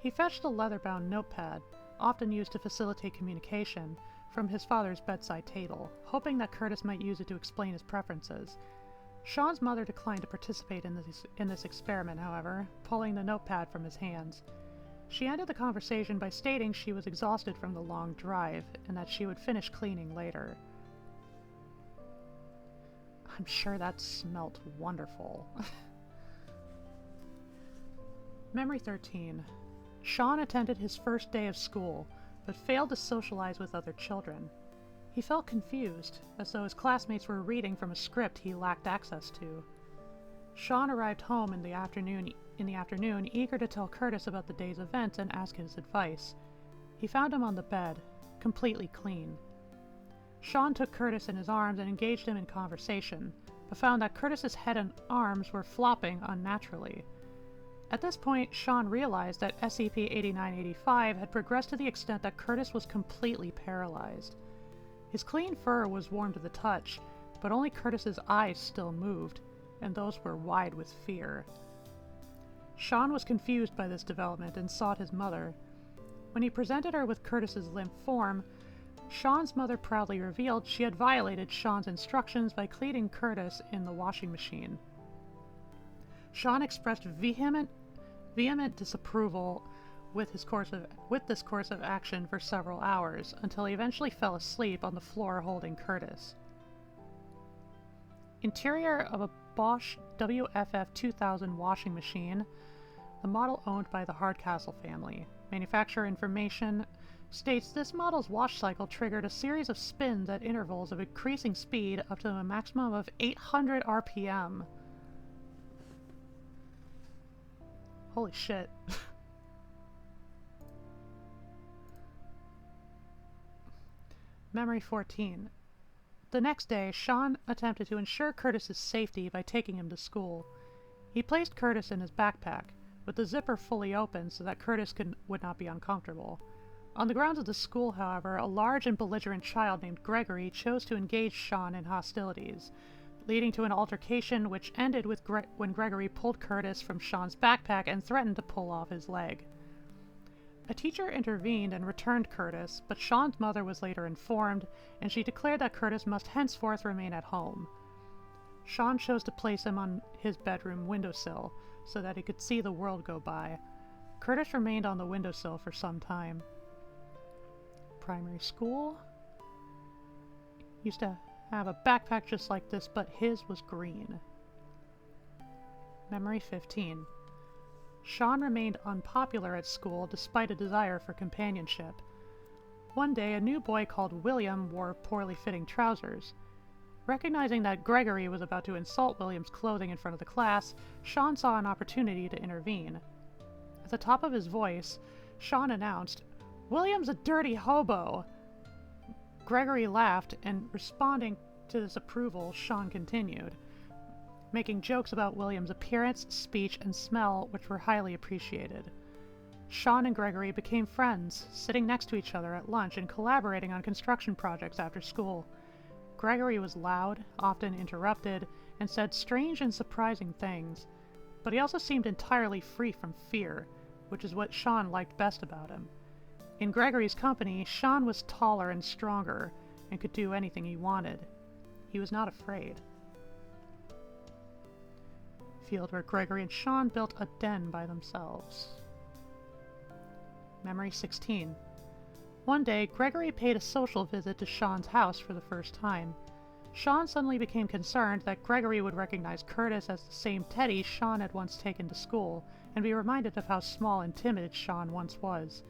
He fetched a leather-bound notepad, often used to facilitate communication, from his father's bedside table, hoping that Curtis might use it to explain his preferences. Sean's mother declined to participate in this experiment, however, pulling the notepad from his hands. She ended the conversation by stating she was exhausted from the long drive, and that she would finish cleaning later. I'm sure that smelt wonderful. Memory 13. Sean attended his first day of school, but failed to socialize with other children. He felt confused, as though his classmates were reading from a script he lacked access to. Sean arrived home in the afternoon, eager to tell Curtis about the day's events and ask his advice. He found him on the bed, completely clean. Sean took Curtis in his arms and engaged him in conversation, but found that Curtis's head and arms were flopping unnaturally. At this point, Sean realized that SCP-8985 had progressed to the extent that Curtis was completely paralyzed. His clean fur was warm to the touch, but only Curtis's eyes still moved, and those were wide with fear. Sean was confused by this development and sought his mother. When he presented her with Curtis's limp form, Sean's mother proudly revealed she had violated Sean's instructions by cleaning Curtis in the washing machine. Sean expressed vehement disapproval with this course of action for several hours, until he eventually fell asleep on the floor holding Curtis. Interior of a Bosch WFF 2000 washing machine, the model owned by the Hardcastle family. Manufacturer information states this model's wash cycle triggered a series of spins at intervals of increasing speed up to a maximum of 800 RPM. Holy shit. Memory 14. The next day, Sean attempted to ensure Curtis's safety by taking him to school. He placed Curtis in his backpack, with the zipper fully open so that Curtis would not be uncomfortable. On the grounds of the school, however, a large and belligerent child named Gregory chose to engage Sean in hostilities, leading to an altercation which ended with when Gregory pulled Curtis from Sean's backpack and threatened to pull off his leg. A teacher intervened and returned Curtis, but Sean's mother was later informed, and she declared that Curtis must henceforth remain at home. Sean chose to place him on his bedroom windowsill so that he could see the world go by. Curtis remained on the windowsill for some time. Primary school. Used to have a backpack just like this, but his was green. Memory 15. Sean remained unpopular at school despite a desire for companionship. One day, a new boy called William wore poorly fitting trousers. Recognizing that Gregory was about to insult William's clothing in front of the class, Sean saw an opportunity to intervene. At the top of his voice, Sean announced, "William's a dirty hobo!" Gregory laughed, and responding to this approval, Sean continued, making jokes about William's appearance, speech, and smell, which were highly appreciated. Sean and Gregory became friends, sitting next to each other at lunch and collaborating on construction projects after school. Gregory was loud, often interrupted, and said strange and surprising things, but he also seemed entirely free from fear, which is what Sean liked best about him. In Gregory's company, Sean was taller and stronger, and could do anything he wanted. He was not afraid. Field where Gregory and Sean built a den by themselves. Memory 16. One day, Gregory paid a social visit to Sean's house for the first time. Sean suddenly became concerned that Gregory would recognize Curtis as the same Teddy Sean had once taken to school, and be reminded of how small and timid Sean once was.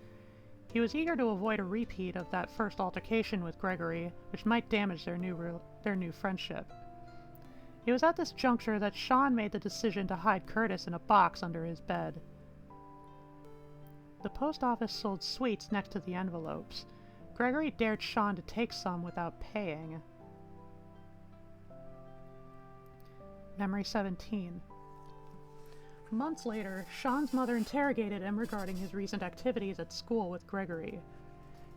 He was eager to avoid a repeat of that first altercation with Gregory, which might damage their new friendship. It was at this juncture that Sean made the decision to hide Curtis in a box under his bed. The post office sold sweets next to the envelopes. Gregory dared Sean to take some without paying. Memory 17. Months later, Sean's mother interrogated him regarding his recent activities at school with Gregory.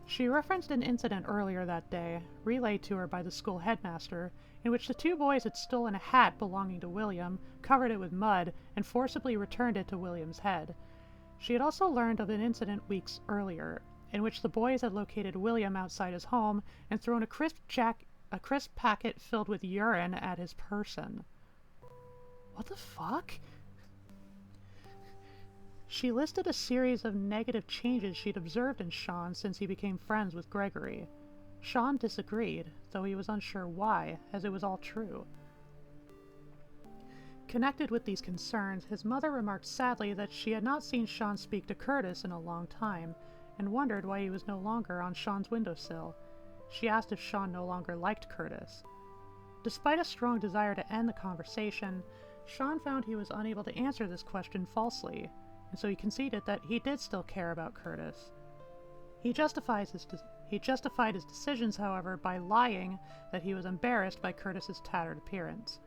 She referenced an incident earlier that day, relayed to her by the school headmaster, in which the two boys had stolen a hat belonging to William, covered it with mud, and forcibly returned it to William's head. She had also learned of an incident weeks earlier, in which the boys had located William outside his home and thrown a crisp packet filled with urine at his person. What the fuck? She listed a series of negative changes she'd observed in Sean since he became friends with Gregory. Sean disagreed, though he was unsure why, as it was all true. Connected with these concerns, his mother remarked sadly that she had not seen Sean speak to Curtis in a long time, and wondered why he was no longer on Sean's windowsill. She asked if Sean no longer liked Curtis. Despite a strong desire to end the conversation, Sean found he was unable to answer this question falsely, and so he conceded that he did still care about Curtis. He justified his decisions, however, by lying that he was embarrassed by Curtis's tattered appearance.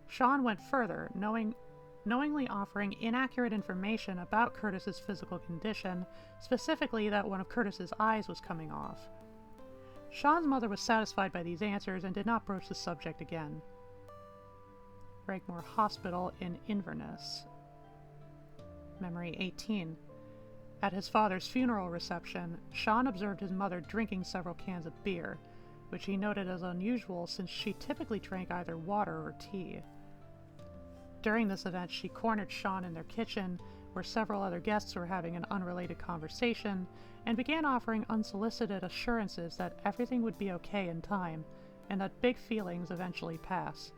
Sean went further, knowingly offering inaccurate information about Curtis's physical condition, specifically that one of Curtis's eyes was coming off. Sean's mother was satisfied by these answers and did not broach the subject again. Regmore Hospital in Inverness. Memory 18. At his father's funeral reception, Sean observed his mother drinking several cans of beer, which he noted as unusual since she typically drank either water or tea. During this event, she cornered Sean in their kitchen, where several other guests were having an unrelated conversation, and began offering unsolicited assurances that everything would be okay in time, and that big feelings eventually pass.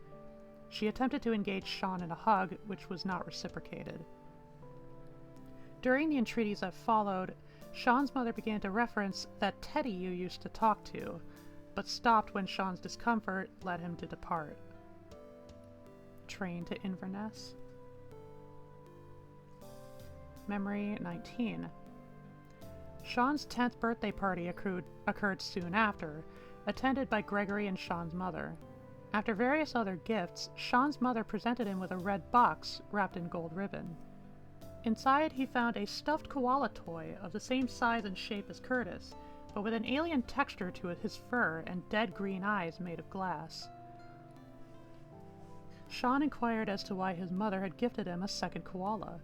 She attempted to engage Sean in a hug, which was not reciprocated. During the entreaties that followed, Sean's mother began to reference that Teddy you used to talk to, but stopped when Sean's discomfort led him to depart. Train to Inverness. Memory 19. Sean's 10th birthday party occurred soon after, attended by Gregory and Sean's mother. After various other gifts, Sean's mother presented him with a red box wrapped in gold ribbon. Inside, he found a stuffed koala toy of the same size and shape as Curtis, but with an alien texture to his fur and dead green eyes made of glass. Sean inquired as to why his mother had gifted him a second koala.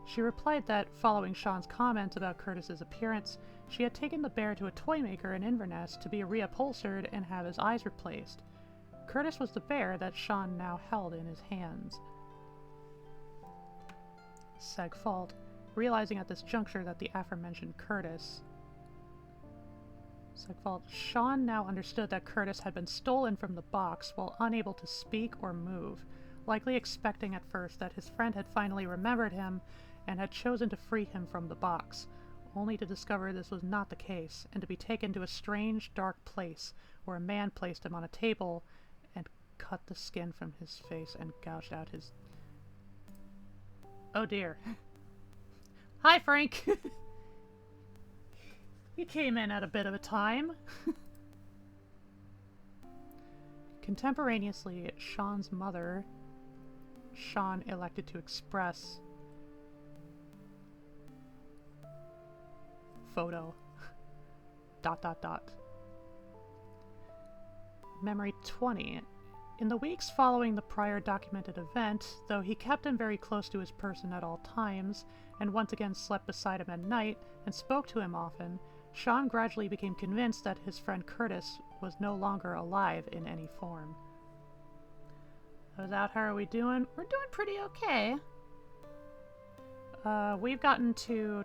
She replied that, following Sean's comments about Curtis's appearance, she had taken the bear to a toy maker in Inverness to be reupholstered and have his eyes replaced. Curtis was the bear that Sean now held in his hands. Segfault, realizing at this juncture that the aforementioned Curtis... Segfault, Sean now understood that Curtis had been stolen from the box while unable to speak or move, likely expecting at first that his friend had finally remembered him and had chosen to free him from the box, only to discover this was not the case, and to be taken to a strange, dark place where a man placed him on a table and cut the skin from his face and gouged out his... Oh dear. Hi, Frank! You came in at a bit of a time. Contemporaneously, Sean's mother... Sean elected to express... Photo. ... Memory 20. In the weeks following the prior documented event, though he kept him very close to his person at all times, and once again slept beside him at night and spoke to him often, Sean gradually became convinced that his friend Curtis was no longer alive in any form. How's that? How are we doing? We're doing pretty okay. We've gotten to...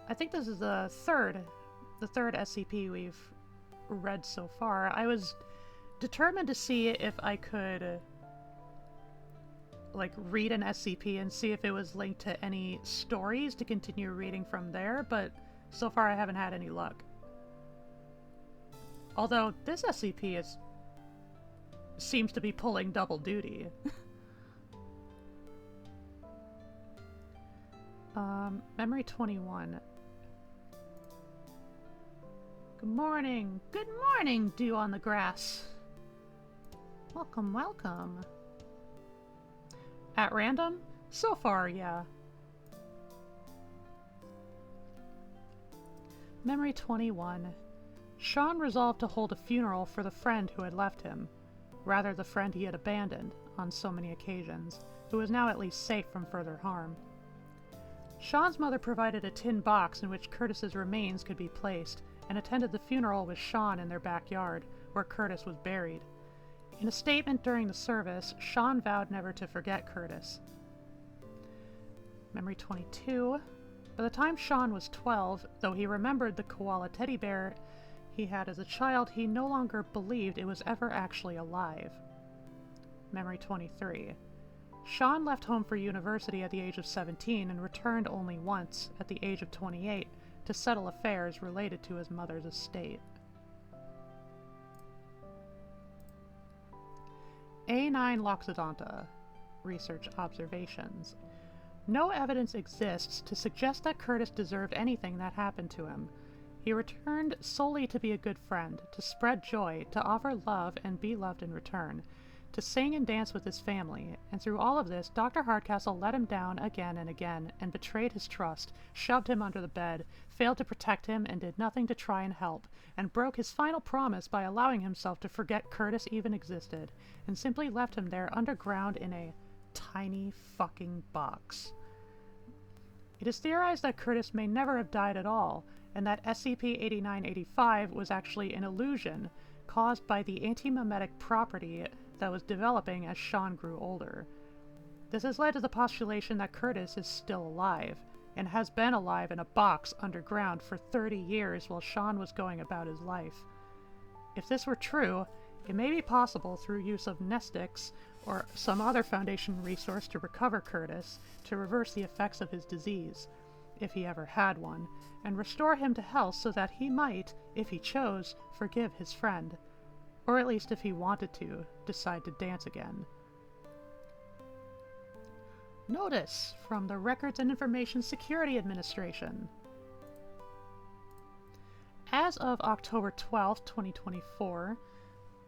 I think this is the third SCP we've read so far. I was determined to see if I could like read an SCP and see if it was linked to any stories to continue reading from there, but so far I haven't had any luck. Although this SCP seems to be pulling double duty. Memory 21. Good morning! Good morning, dew on the grass! Welcome, welcome. At random? So far, yeah. Memory 21. Sean resolved to hold a funeral for the friend who had left him. Rather, the friend he had abandoned, on so many occasions, who was now at least safe from further harm. Sean's mother provided a tin box in which Curtis's remains could be placed, and attended the funeral with Sean in their backyard, where Curtis was buried. In a statement during the service, Sean vowed never to forget Curtis. Memory 22. By the time Sean was 12, though he remembered the koala teddy bear he had as a child, he no longer believed it was ever actually alive. Memory 23. Sean left home for university at the age of 17 and returned only once, at the age of 28, to settle affairs related to his mother's estate. A9 Loxodonta. Research observations. No evidence exists to suggest that Curtis deserved anything that happened to him. He returned solely to be a good friend, to spread joy, to offer love and be loved in return, to sing and dance with his family, and through all of this, Dr. Hardcastle let him down again and again, and betrayed his trust, shoved him under the bed, failed to protect him, and did nothing to try and help, and broke his final promise by allowing himself to forget Curtis even existed, and simply left him there underground in a tiny fucking box. It is theorized that Curtis may never have died at all, and that SCP-8985 was actually an illusion caused by the antimemetic property that was developing as Sean grew older. This has led to the postulation that Curtis is still alive, and has been alive in a box underground for 30 years while Sean was going about his life. If this were true, it may be possible through use of Nestix or some other Foundation resource to recover Curtis, to reverse the effects of his disease, if he ever had one, and restore him to health so that he might, if he chose, forgive his friend. Or at least if he wanted to, decide to dance again. Notice from the Records and Information Security Administration. As of October 12, 2024,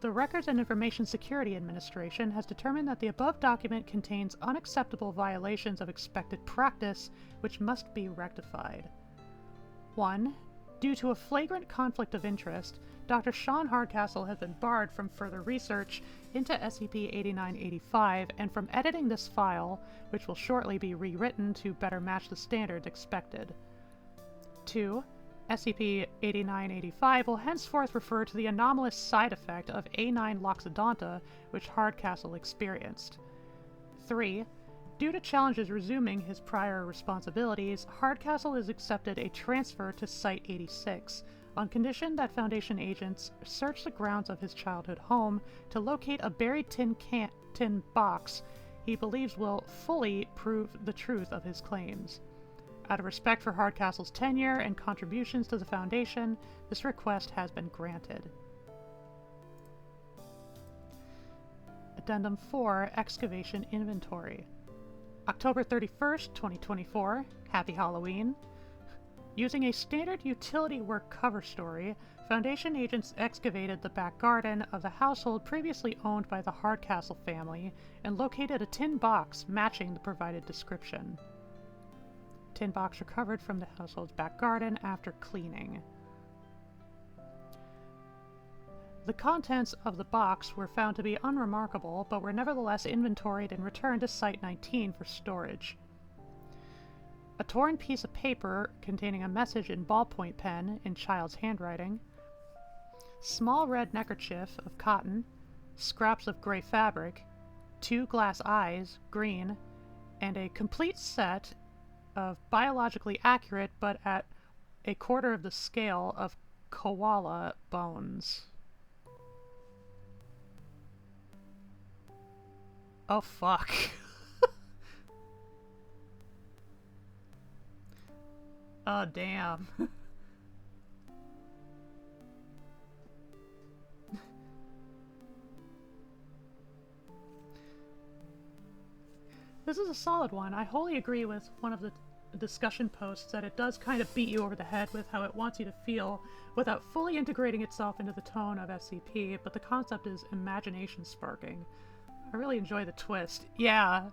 The Records and Information Security Administration has determined that the above document contains unacceptable violations of expected practice, which must be rectified. 1. Due to a flagrant conflict of interest, Dr. Sean Hardcastle has been barred from further research into SCP-8985 and from editing this file, which will shortly be rewritten to better match the standards expected. 2. SCP-8985 will henceforth refer to the anomalous side effect of A9 Loxodonta, which Hardcastle experienced. 3. Due to challenges resuming his prior responsibilities, Hardcastle has accepted a transfer to Site-86, on condition that Foundation agents search the grounds of his childhood home to locate a buried tin box he believes will fully prove the truth of his claims. Out of respect for Hardcastle's tenure and contributions to the Foundation, this request has been granted. Addendum 4, Excavation Inventory. October 31st, 2024. Happy Halloween. Using a standard utility work cover story, Foundation agents excavated the back garden of the household previously owned by the Hardcastle family and located a tin box matching the provided description. Tin box recovered from the household's back garden after cleaning. The contents of the box were found to be unremarkable, but were nevertheless inventoried and returned to Site-19 for storage. A torn piece of paper containing a message in ballpoint pen in child's handwriting, small red neckerchief of cotton, scraps of gray fabric, 2 glass eyes, green, and a complete set of biologically accurate but at a quarter of the scale of koala bones. Oh fuck. Oh damn. This is a solid one. I wholly agree with one of the discussion posts that it does kind of beat you over the head with how it wants you to feel without fully integrating itself into the tone of SCP, but the concept is imagination sparking. I really enjoy the twist. Yeah.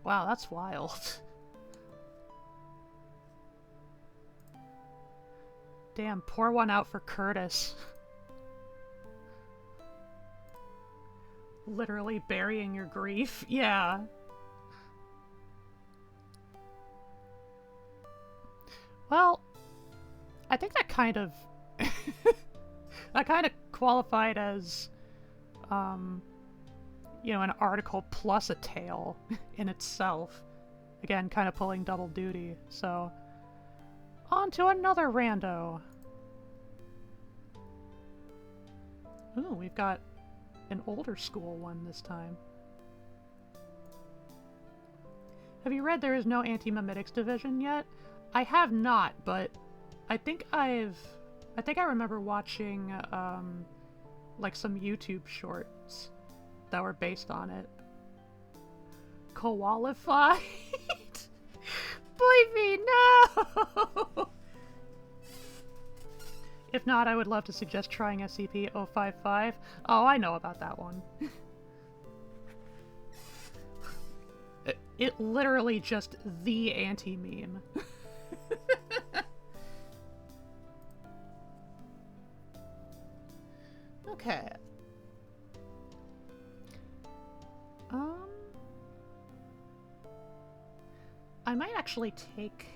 Wow, that's wild. Damn, pour one out for Curtis. Literally burying your grief. Yeah. Well, I think that kind of that kind of qualified as you know, an article plus a tale in itself. Again, kind of pulling double duty. So, on to another rando. Ooh, we've got an older school one this time. Have you read There Is No Anti-Memetics Division yet? I have not, but I think I remember watching like some YouTube shorts that were based on it. Qualified? Believe me, no! If not, I would love to suggest trying SCP-055. Oh, I know about that one. It literally just the anti-meme. Okay. I might actually take...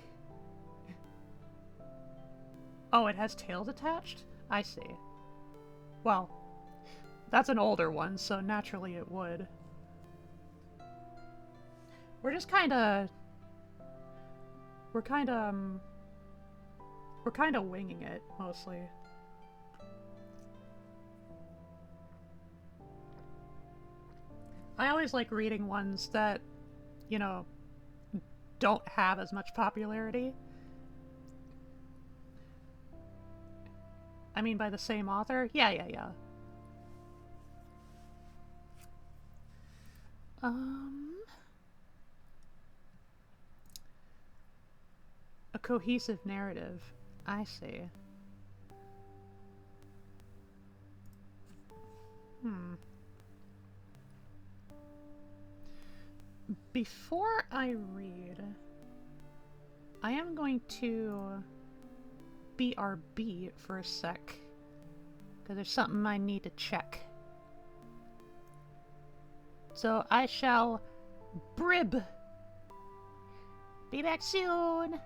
Oh, it has tails attached? I see. Well, that's an older one, so naturally it would. We're just kinda... We're kinda winging it, mostly. I always like reading ones that, you know, don't have as much popularity. I mean, by the same author? Yeah. A cohesive narrative. I see. Before I read, I am going to BRB for a sec, because there's something I need to check. So I shall brib. Be back soon!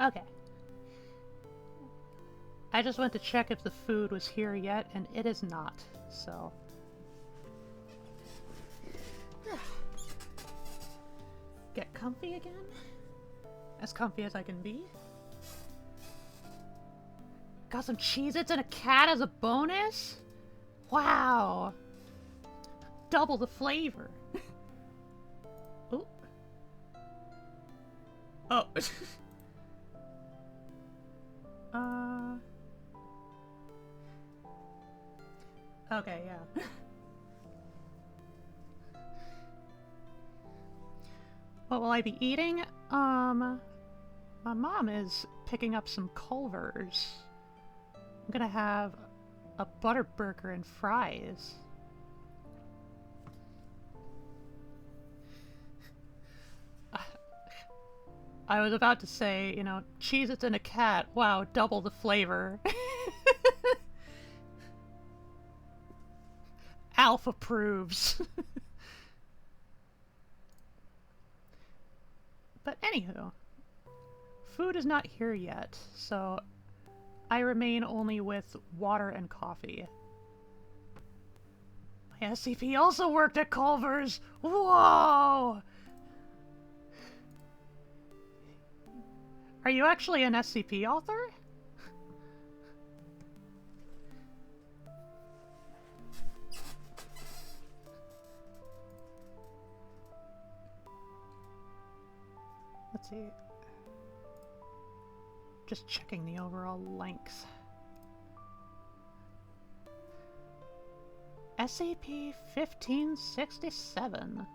Okay. I just went to check if the food was here yet, and it is not, so... Get comfy again? As comfy as I can be? Got some Cheez-Its and a cat as a bonus? Wow! Double the flavor! Ooh. Oh. Okay, yeah. What will I be eating? My mom is picking up some Culvers. I'm gonna have a butter burger and fries. I was about to say, you know, Cheez-Its and a cat. Wow, double the flavor. Alf approves. But anywho, food is not here yet, so I remain only with water and coffee. My SCP also worked at Culver's! Whoa! Are you actually an SCP author? Let's see. Just checking the overall length. SCP-1567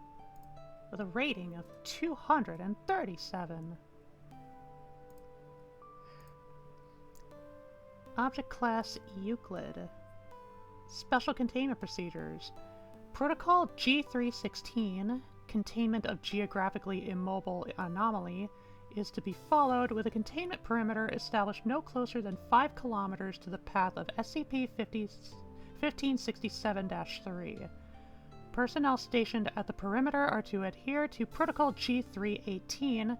with a rating of 237. Object Class Euclid. Special Containment Procedures. Protocol G316, Containment of Geographically Immobile Anomaly, is to be followed with a containment perimeter established no closer than 5 kilometers to the path of SCP-1567-3. Personnel stationed at the perimeter are to adhere to Protocol G318,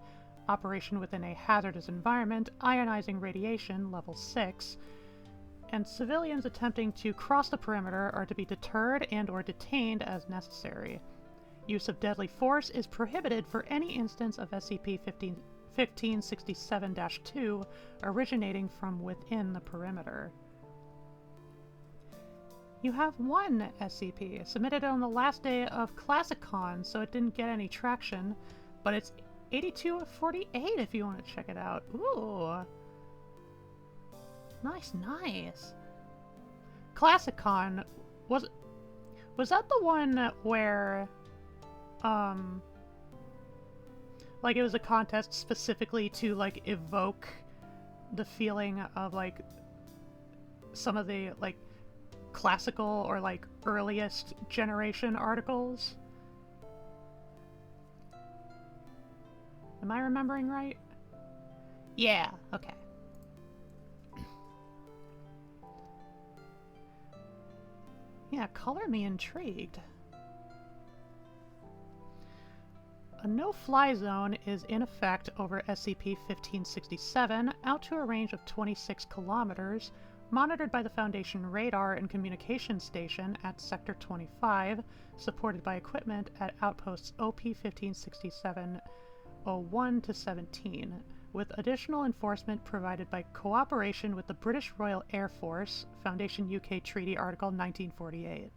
Operation within a hazardous environment, ionizing radiation, level 6, and civilians attempting to cross the perimeter are to be deterred and or detained as necessary. Use of deadly force is prohibited for any instance of SCP-1567-2 originating from within the perimeter. You have one SCP, submitted on the last day of ClassicCon, so it didn't get any traction, but it's 8248 if you want to check it out. Ooh. Nice, nice. ClassicCon, was that the one where, like it was a contest specifically to, like, evoke, the feeling of like some of the like classical or like earliest generation articles. Am I remembering right? Yeah, okay. Yeah, color me intrigued. A no-fly zone is in effect over SCP-1567 out to a range of 26 kilometers, monitored by the Foundation Radar and Communications Station at Sector 25, supported by equipment at outposts OP-1567-01-17, with additional enforcement provided by cooperation with the British Royal Air Force, Foundation UK Treaty Article 1948.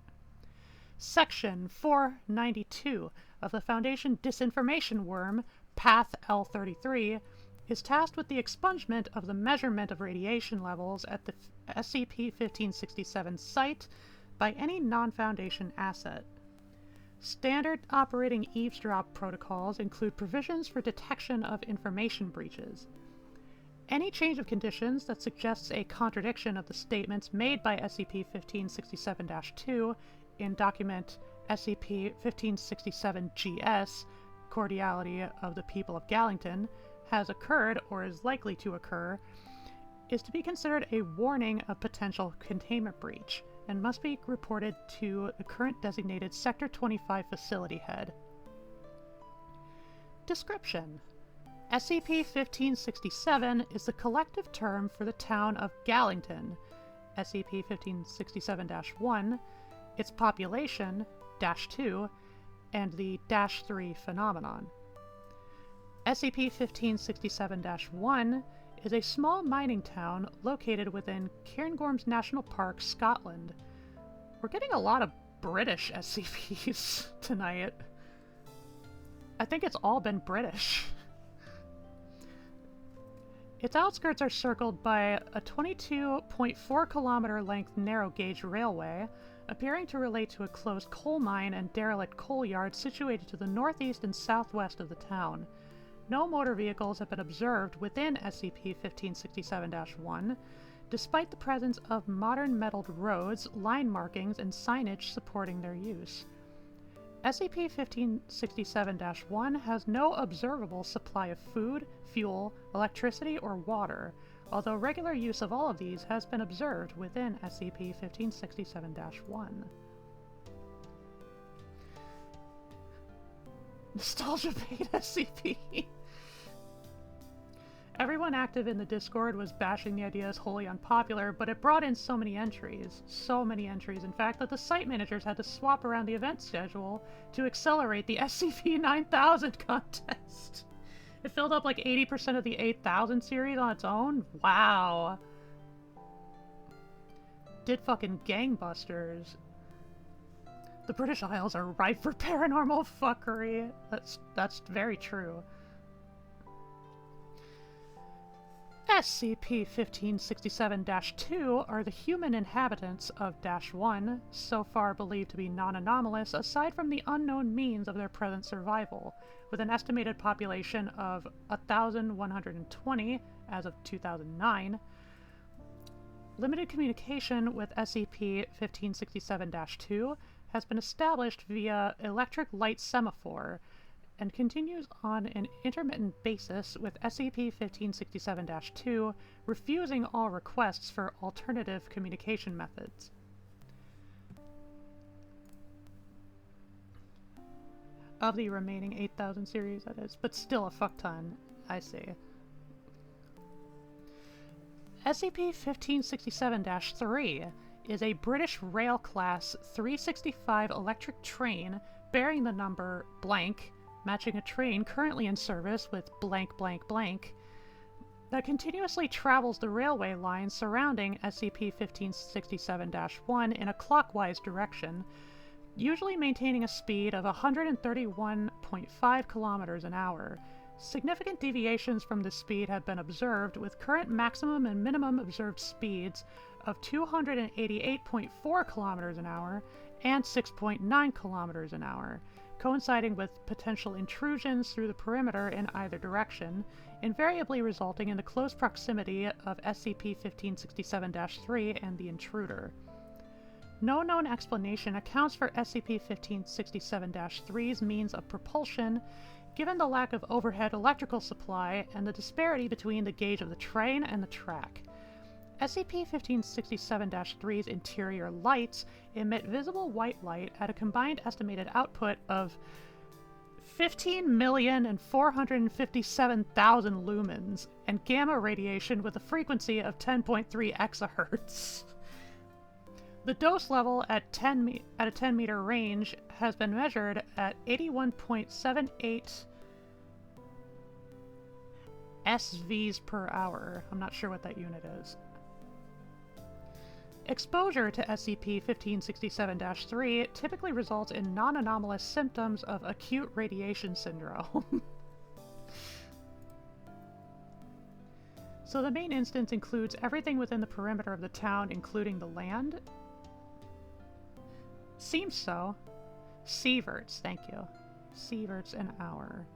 Section 492 of the Foundation Disinformation Worm, Path L33, is tasked with the expungement of the measurement of radiation levels at the SCP-1567 site by any non-Foundation asset. Standard operating eavesdrop protocols include provisions for detection of information breaches. Any change of conditions that suggests a contradiction of the statements made by SCP-1567-2 in document SCP-1567-GS, Cordiality of the People of Gallington, has occurred or is likely to occur, is to be considered a warning of potential containment breach, and must be reported to the current designated Sector 25 facility head. Description: SCP-1567 is the collective term for the town of Gallington, SCP-1567-1, its population, -2, and the -3 phenomenon. SCP-1567-1 is a small mining town located within Cairngorms National Park, Scotland. We're getting a lot of British SCPs tonight. I think it's all been British. Its outskirts are circled by a 22.4 kilometer length narrow gauge railway, appearing to relate to a closed coal mine and derelict coal yard situated to the northeast and southwest of the town. No motor vehicles have been observed within SCP-1567-1, despite the presence of modern metalled roads, line markings, and signage supporting their use. SCP-1567-1 has no observable supply of food, fuel, electricity, or water, although regular use of all of these has been observed within SCP-1567-1. Nostalgia Bait SCP. Everyone active in the Discord was bashing the idea as wholly unpopular, but it brought in so many entries, in fact, that the site managers had to swap around the event schedule to accelerate the SCP-9000 contest. It filled up like 80% of the 8000 series on its own? Wow. Did fucking gangbusters. The British Isles are ripe for paranormal fuckery. That's very true. SCP-1567-2 are the human inhabitants of -1, so far believed to be non-anomalous aside from the unknown means of their present survival, with an estimated population of 1,120 as of 2009. Limited communication with SCP-1567-2 has been established via electric light semaphore, and continues on an intermittent basis, with SCP-1567-2 refusing all requests for alternative communication methods. Of the remaining 8000 series, that is, but still a fuck ton, I see. SCP-1567-3 is a British Rail Class 365 electric train bearing the number blank, matching a train currently in service with blank blank blank, that continuously travels the railway line surrounding SCP-1567-1 in a clockwise direction, usually maintaining a speed of 131.5 kilometers an hour. Significant deviations from this speed have been observed, with current maximum and minimum observed speeds of 288.4 kilometers an hour and 6.9 kilometers an hour. coinciding with potential intrusions through the perimeter in either direction, invariably resulting in the close proximity of SCP-1567-3 and the intruder. No known explanation accounts for SCP-1567-3's means of propulsion, given the lack of overhead electrical supply and the disparity between the gauge of the train and the track. SCP-1567-3's interior lights emit visible white light at a combined estimated output of 15,457,000 lumens and gamma radiation with a frequency of 10.3 exahertz. The dose level at a 10-meter range has been measured at 81.78 SVs per hour. I'm not sure what that unit is. Exposure to SCP-1567-3 typically results in non-anomalous symptoms of acute radiation syndrome. So the main instance includes everything within the perimeter of the town, including the land. Seems so. Sieverts, thank you. Sieverts an hour.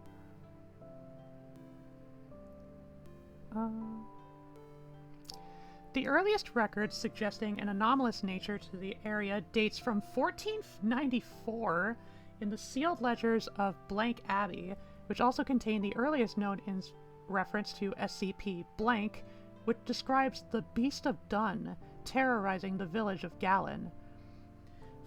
The earliest records suggesting an anomalous nature to the area dates from 1494 in the sealed ledgers of Blank Abbey, which also contain the earliest known reference to SCP Blank, which describes the Beast of Dun terrorizing the village of Gallon.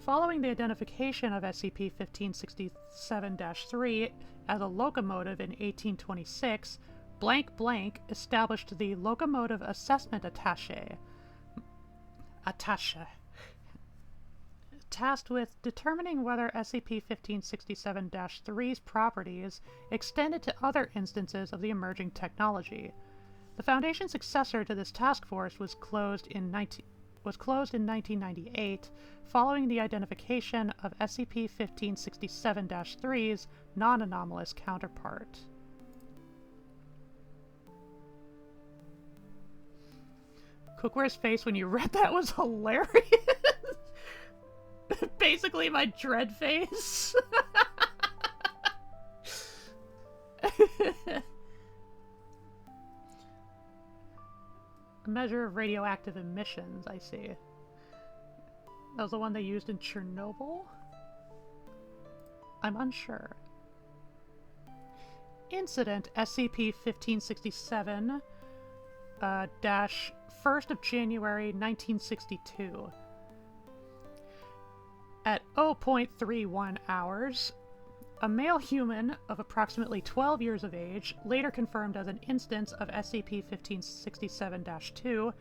Following the identification of SCP-1567-3 as a locomotive in 1826, Blank Blank established the Locomotive Assessment Attaché, tasked with determining whether SCP-1567-3's properties extended to other instances of the emerging technology. The Foundation's successor to this task force was closed in 1998, following the identification of SCP-1567-3's non-anomalous counterpart. Cookware's face when you read that was hilarious. Basically my dread face. A measure of radioactive emissions, I see. That was the one they used in Chernobyl? I'm unsure. Incident SCP-1567 dash 1st of January 1962. At 0.31 hours, a male human of approximately 12 years of age, later confirmed as an instance of SCP-1567-2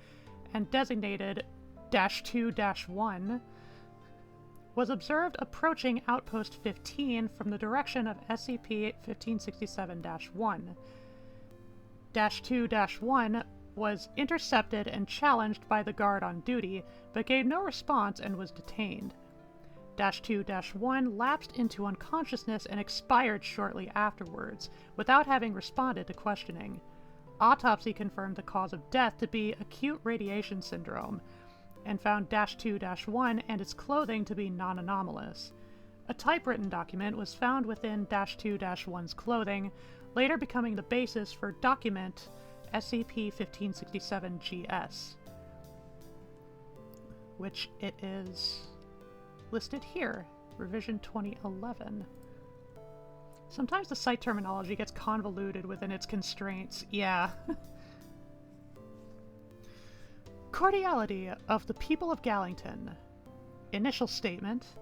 and designated -2-1, was observed approaching Outpost 15 from the direction of SCP-1567-1. -2-1 was intercepted and challenged by the guard on duty, but gave no response and was detained. -2-1 lapsed into unconsciousness and expired shortly afterwards, without having responded to questioning. Autopsy confirmed the cause of death to be acute radiation syndrome, and found -2-1 and its clothing to be non-anomalous. A typewritten document was found within -2-1's clothing, later becoming the basis for document SCP-1567-GS, which it is listed here, revision 2011. Sometimes the site terminology gets convoluted within its constraints, yeah. Cordiality of the people of Gallington. Initial statement.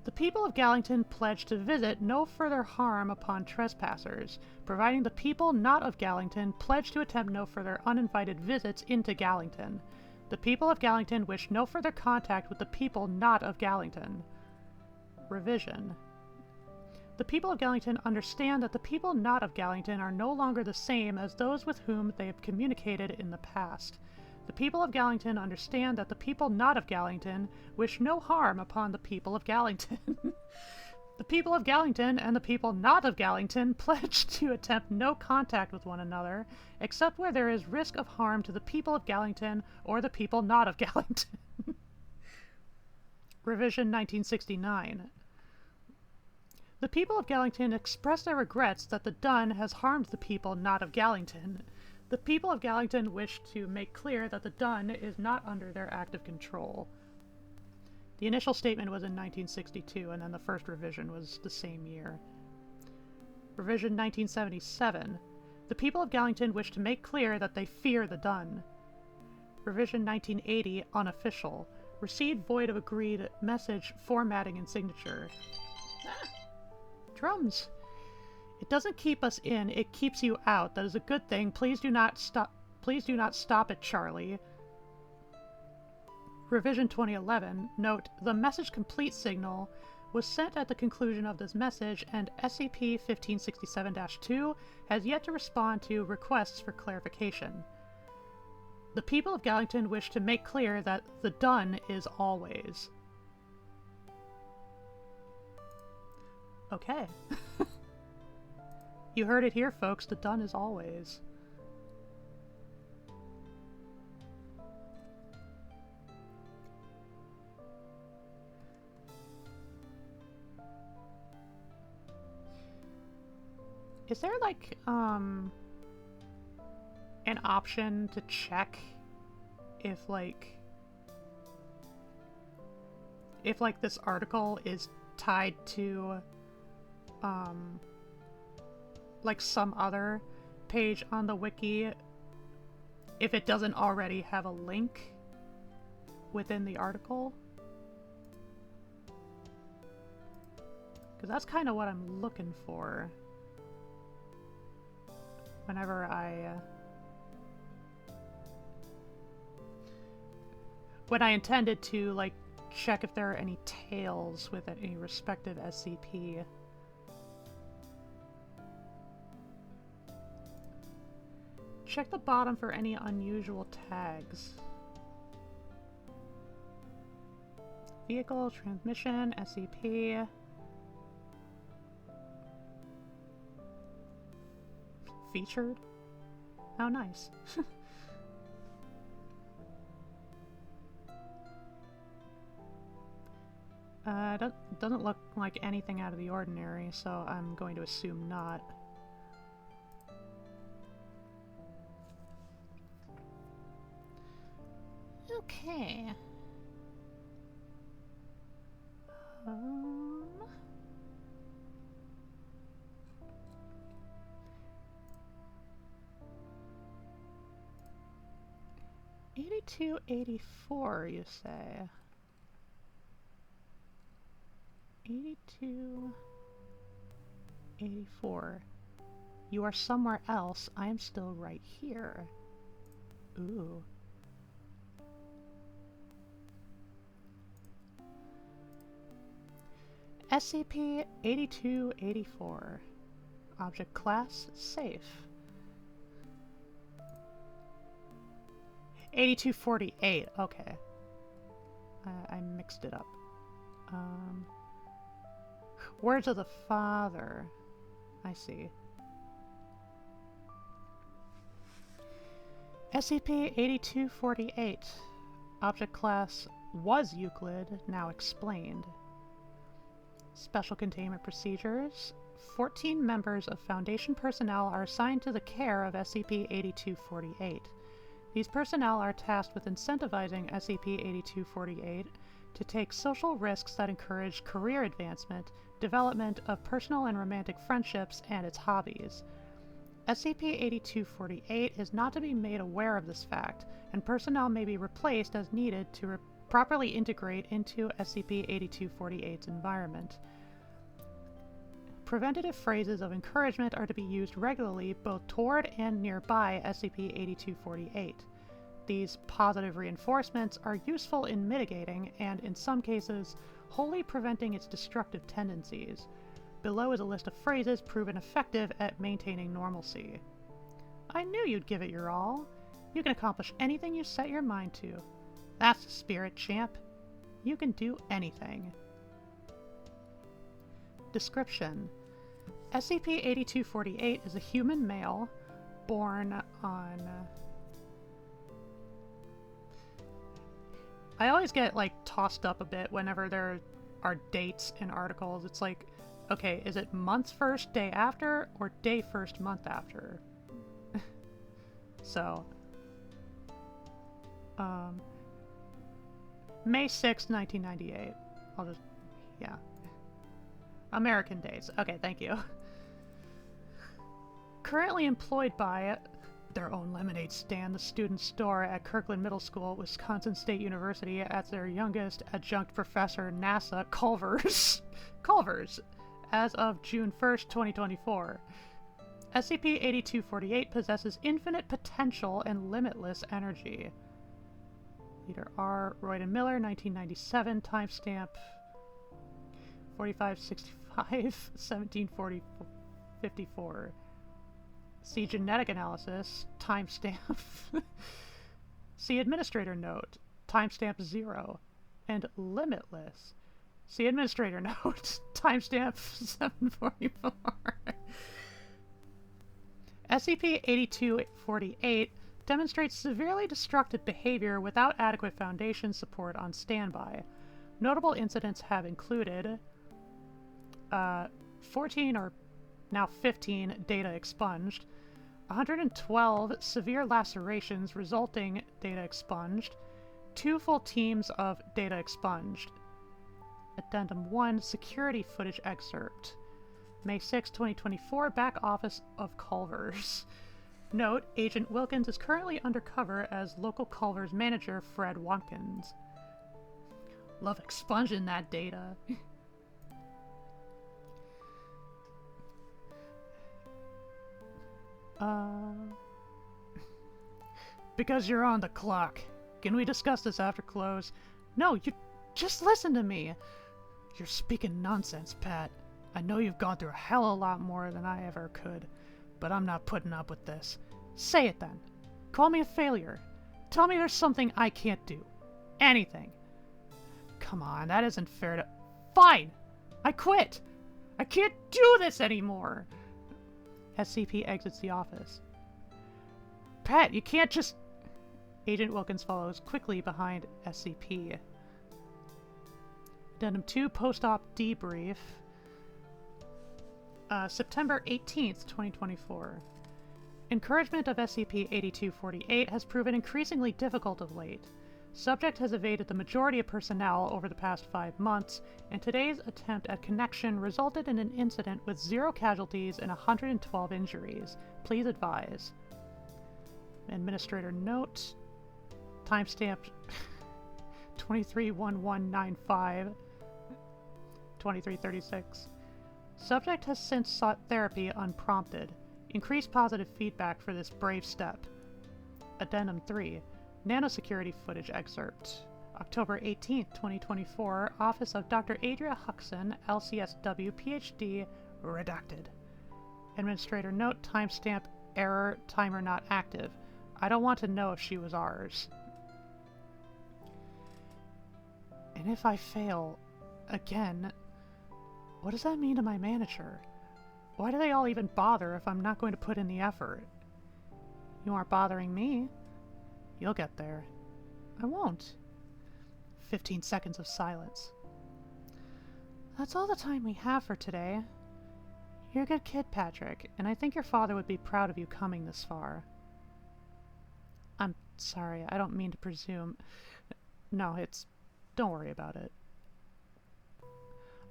The people of Gallington pledge to visit no further harm upon trespassers, providing the people not of Gallington pledge to attempt no further uninvited visits into Gallington. The people of Gallington wish no further contact with the people not of Gallington. Revision. The people of Gallington understand that the people not of Gallington are no longer the same as those with whom they have communicated in the past. The people of Gallington understand that the people not of Gallington wish no harm upon the people of Gallington. The people of Gallington and the people not of Gallington pledge to attempt no contact with one another, except where there is risk of harm to the people of Gallington or the people not of Gallington. Revision 1969. The people of Gallington express their regrets that the Dun has harmed the people not of Gallington. The people of Gallington wish to make clear that the Dun is not under their active control. The initial statement was in 1962, and then the first revision was the same year. Revision 1977. The people of Gallington wish to make clear that they fear the Dun. Revision 1980, unofficial. Received void of agreed message, formatting, and signature. Ah, drums! It doesn't keep us in, it keeps you out. That is a good thing. Please do not stop. Please do not stop it, Charlie. Revision 2011. Note, the message complete signal was sent at the conclusion of this message, and SCP-1567-2 has yet to respond to requests for clarification. The people of Gallington wish to make clear that the Dun is always. Okay. You heard it here, folks. The Dun is always. Is there, like, an option to check if, like, this article is tied to, like, some other page on the wiki, if it doesn't already have a link within the article? Because that's kind of what I'm looking for whenever when I intended to, like, check if there are any tails with any respective SCP. Check the bottom for any unusual tags. Vehicle, transmission, SCP. Featured? How nice. Doesn't look like anything out of the ordinary, so I'm going to assume not. Okay. 8284, you say? 8284. You are somewhere else. I am still right here. Ooh. SCP-8284. Object class, safe. 8248, okay. I mixed it up. Words of the Father. I see. SCP-8248. Object class was Euclid, now explained. Special containment procedures. 14 members of Foundation personnel are assigned to the care of SCP-8248. These personnel are tasked with incentivizing SCP-8248 to take social risks that encourage career advancement, development of personal and romantic friendships, and its hobbies. SCP-8248 is not to be made aware of this fact, and personnel may be replaced as needed to properly integrate into SCP-8248's environment. Preventative phrases of encouragement are to be used regularly both toward and nearby SCP-8248. These positive reinforcements are useful in mitigating, and in some cases, wholly preventing its destructive tendencies. Below is a list of phrases proven effective at maintaining normalcy. I knew you'd give it your all. You can accomplish anything you set your mind to. That's the spirit, champ. You can do anything. Description. SCP-8248 is a human male, born on... I always get, like, tossed up a bit whenever there are dates in articles. It's like, Okay, is it month first, day after, or day first, month after? So, May 6th, 1998. I'll just, yeah. American dates. Okay, thank you. Currently employed by their own lemonade stand, the student store at Kirkland Middle School, Wisconsin State University, as their youngest adjunct professor, NASA, Culver's. Culver's, as of June 1st, 2024. SCP-8248 possesses infinite potential and limitless energy. Leader R. Royden Miller, 1997, timestamp 4565, 1754. See genetic analysis, timestamp. See administrator note, timestamp 0. And limitless. See administrator note, timestamp 744. SCP-8248 demonstrates severely destructive behavior without adequate Foundation support on standby. Notable incidents have included 14 or now 15 data expunged, 112 severe lacerations resulting data expunged, 2 full teams of data expunged. Addendum 1 Security Footage Excerpt. May 6, 2024, Back Office of Culver's. Note, Agent Wilkins is currently undercover as local Culver's manager Fred Watkins. Love expunging that data. Because you're on the clock. Can we discuss this after close? No, you just listen to me. You're speaking nonsense, Pat. I know you've gone through a hell of a lot more than I ever could, but I'm not putting up with this. Say it then. Call me a failure. Tell me there's something I can't do. Anything. Come on, that isn't fair to... Fine! I quit! I can't do this anymore! SCP exits the office. Pat, you can't just... Agent Wilkins follows quickly behind SCP. Addendum 2 Post-Op Debrief. September 18th, 2024. Encouragement of SCP-8248 has proven increasingly difficult of late. Subject has evaded the majority of personnel over the past 5 months, and today's attempt at connection resulted in an incident with 0 casualties and 112 injuries. Please advise. Administrator note. Timestamp 231195 2336. Subject has since sought therapy unprompted. Increase positive feedback for this brave step. Addendum 3. Nanosecurity Footage Excerpt. October 18th, 2024. Office of Dr. Adria Huxon, LCSW, PhD, redacted. Administrator note, timestamp, error, timer not active. I don't want to know if she was ours. And if I fail, again, what does that mean to my manager? Why do they all even bother if I'm not going to put in the effort? You aren't bothering me. You'll get there. I won't. 15 seconds of silence. That's all the time we have for today. You're a good kid, Patrick, and I think your father would be proud of you coming this far. I'm sorry, I don't mean to presume. No, don't worry about it.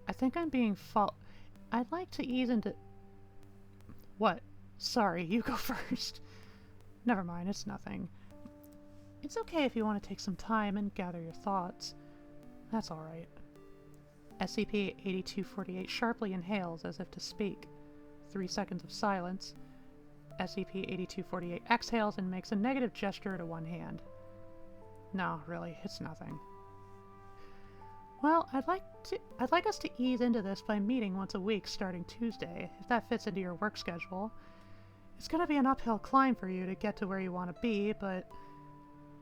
I think I'm being I'd like to ease into... What? Sorry, you go first. Never mind, it's nothing. It's okay if you want to take some time and gather your thoughts. That's alright. SCP-8248 sharply inhales as if to speak. 3 seconds of silence. SCP-8248 exhales and makes a negative gesture to one hand. No, really, it's nothing. Well, I'd like us to ease into this by meeting once a week starting Tuesday, if that fits into your work schedule. It's gonna be an uphill climb for you to get to where you want to be, but...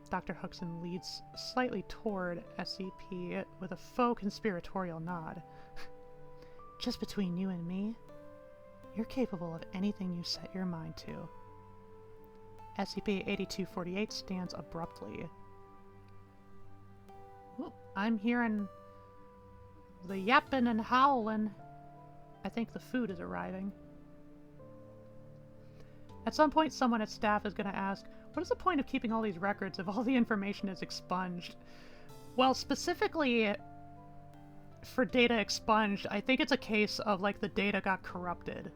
Dr. Huxon leads slightly toward SCP with a faux conspiratorial nod. Just between you and me, you're capable of anything you set your mind to. SCP-8248 stands abruptly. Ooh, I'm hearing the yapping and howling. I think the food is arriving. At some point, someone at staff is going to ask, what is the point of keeping all these records if all the information is expunged? Well, specifically for data expunged, I think it's a case of, like, the data got corrupted.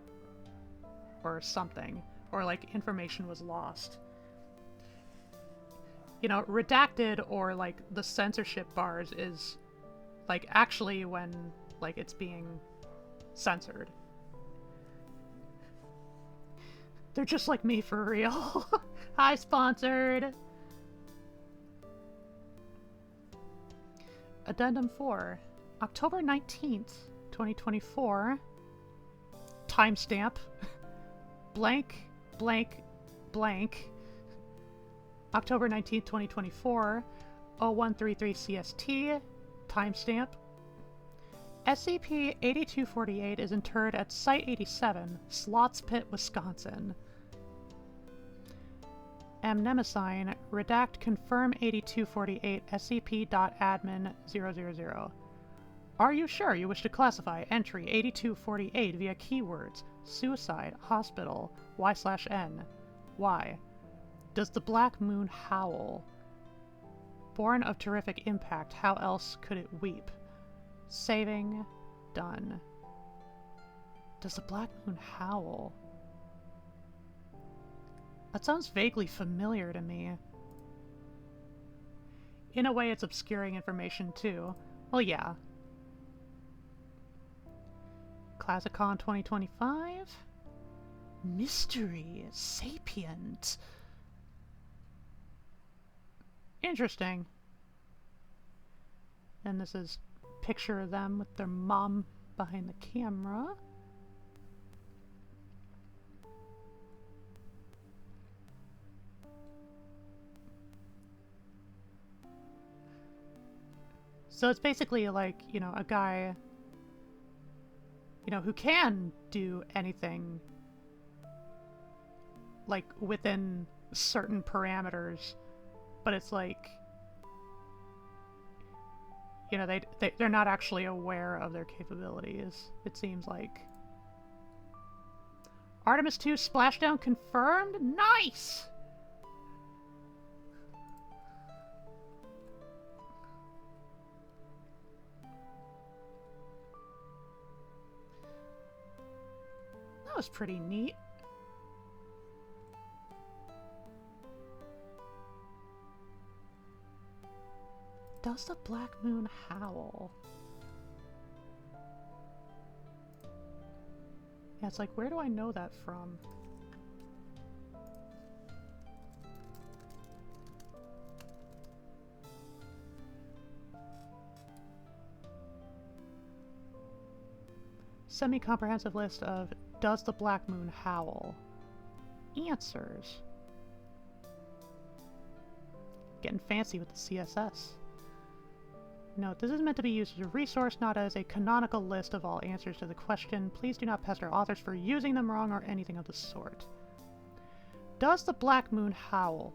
Or something. Or, like, information was lost. You know, redacted or, like, the censorship bars is, like, actually when, like, it's being censored. They're just like me for real. Hi, sponsored! Addendum 4. October 19th, 2024. Timestamp. Blank, blank, blank. October 19th, 2024. 0133 CST. Timestamp. SCP-8248 is interred at Site-87, Slots Pit, Wisconsin. Amnemocine, redact confirm 8248 SCP.admin 000. Are you sure you wish to classify entry 8248 via keywords suicide, hospital, y/n? Why? Does the Black Moon howl? Born of terrific impact, how else could it weep? Saving. Done. Does the Black Moon howl? That sounds vaguely familiar to me. In a way, it's obscuring information, too. Well, yeah. Classicon 2025? Mystery. Sapient. Interesting. And this is a picture of them with their mom behind the camera. So it's basically like, you know, a guy, you know, who can do anything, like, within certain parameters, but it's like, you know, they're not actually aware of their capabilities, it seems like. Artemis 2 splashdown confirmed? Nice! That was pretty neat. Does the Black Moon howl? Yeah, it's like, where do I know that from? Semi-comprehensive list of does the Black Moon howl? Answers. Getting fancy with the CSS. Note, this is meant to be used as a resource, not as a canonical list of all answers to the question. Please do not pester authors for using them wrong or anything of the sort. Does the Black Moon howl?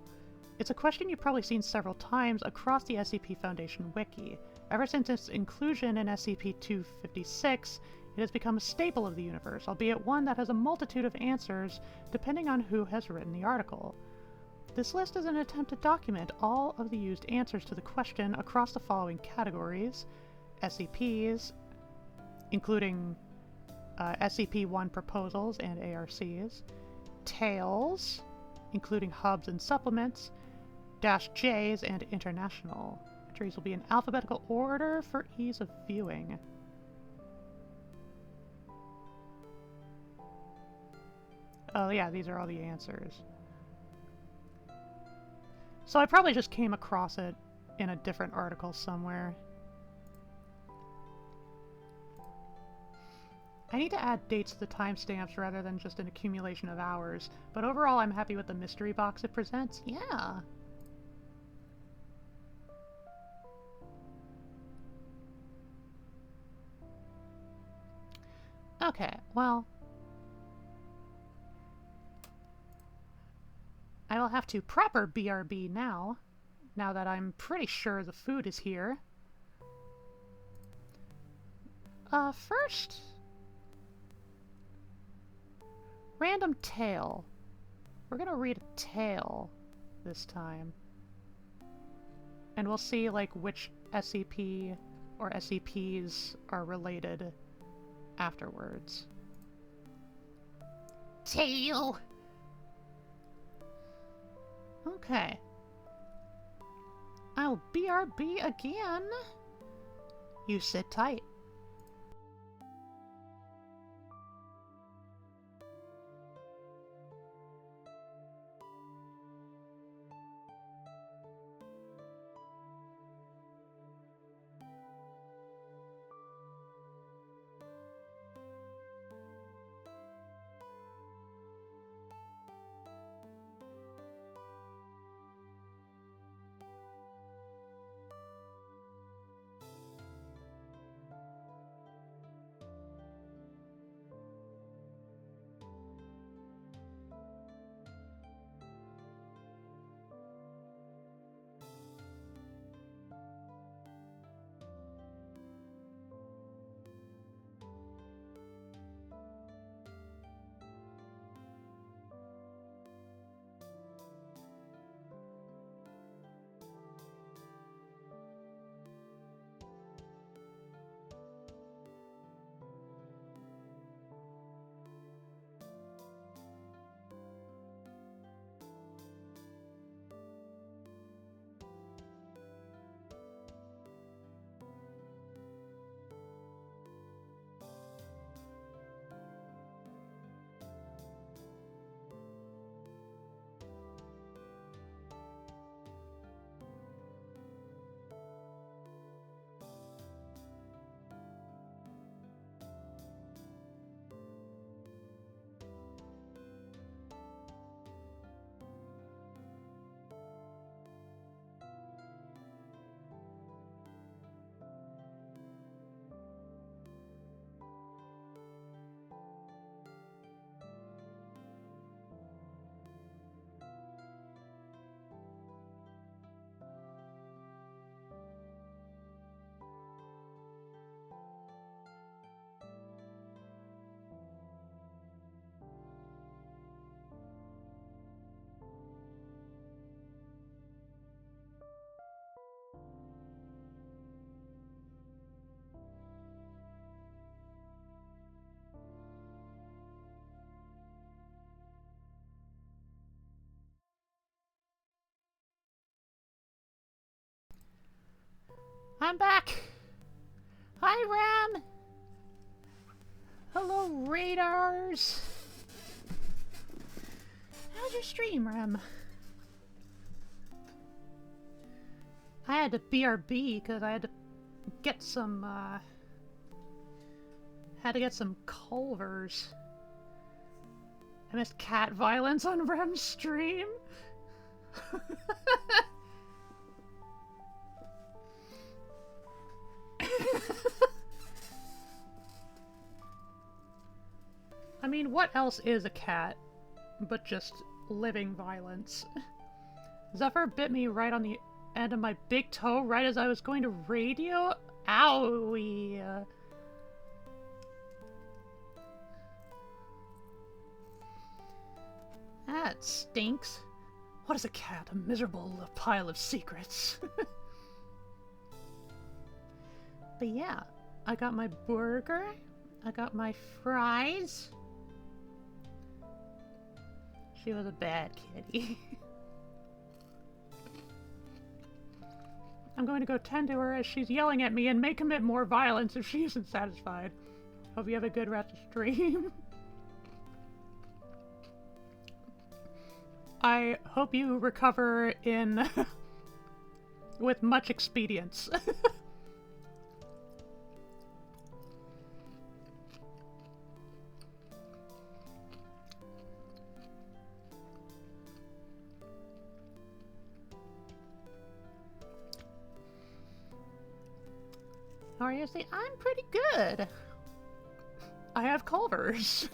It's a question you've probably seen several times across the SCP Foundation wiki. Ever since its inclusion in SCP-256, it has become a staple of the universe, albeit one that has a multitude of answers depending on who has written the article. This list is an attempt to document all of the used answers to the question across the following categories: SCPs, including SCP-1 proposals and ARCs, tales, including hubs and supplements, -Js, and international. Entries will be in alphabetical order for ease of viewing. Oh yeah, these are all the answers. So I probably just came across it in a different article somewhere. I need to add dates to the timestamps rather than just an accumulation of hours, but overall I'm happy with the mystery box it presents. Yeah! Okay, well, I will have to proper BRB now that I'm pretty sure the food is here. First, Random tale. We're gonna read a tale this time. And we'll see, like, which SCP or SCPs are related afterwards. Tale! Okay. I'll BRB again. You sit tight. I'm back! Hi, Ram! Hello, radars! How's your stream, Ram? I had to BRB because I had to get some, had to get some Culvers. I missed cat violence on Rem's stream? I mean, what else is a cat but just living violence? Zephyr bit me right on the end of my big toe right as I was going to radio? Owie! That stinks. What is a cat? A miserable pile of secrets. But yeah, I got my burger. I got my fries. She was a bad kitty. I'm going to go tend to her as she's yelling at me and may commit more violence if she isn't satisfied. Hope you have a good rest of stream. I hope you recover in with much expedience. How are you? Say, I'm pretty good. I have Culvers.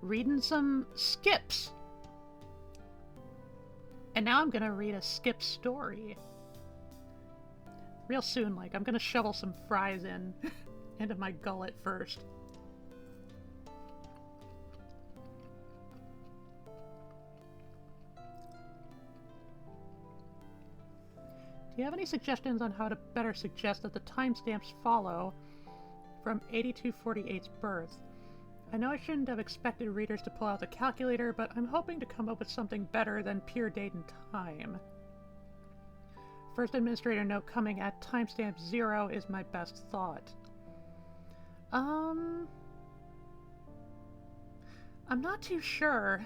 Reading some skips. And now I'm gonna read a skip story. Real soon, like, I'm gonna shovel some fries in into my gullet first. you have any suggestions on how to better suggest that the timestamps follow from 8248's birth? I know I shouldn't have expected readers to pull out the calculator, but I'm hoping to come up with something better than pure date and time. First administrator note coming at timestamp 0 is my best thought. I'm not too sure.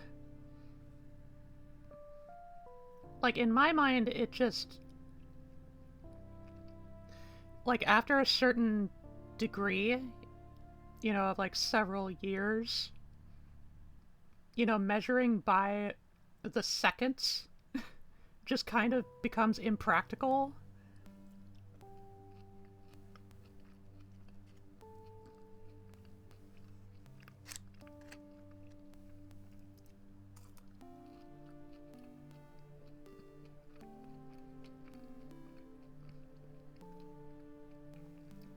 Like, in my mind, it just... like, after a certain degree, you know, of like several years, you know, measuring by the seconds just kind of becomes impractical.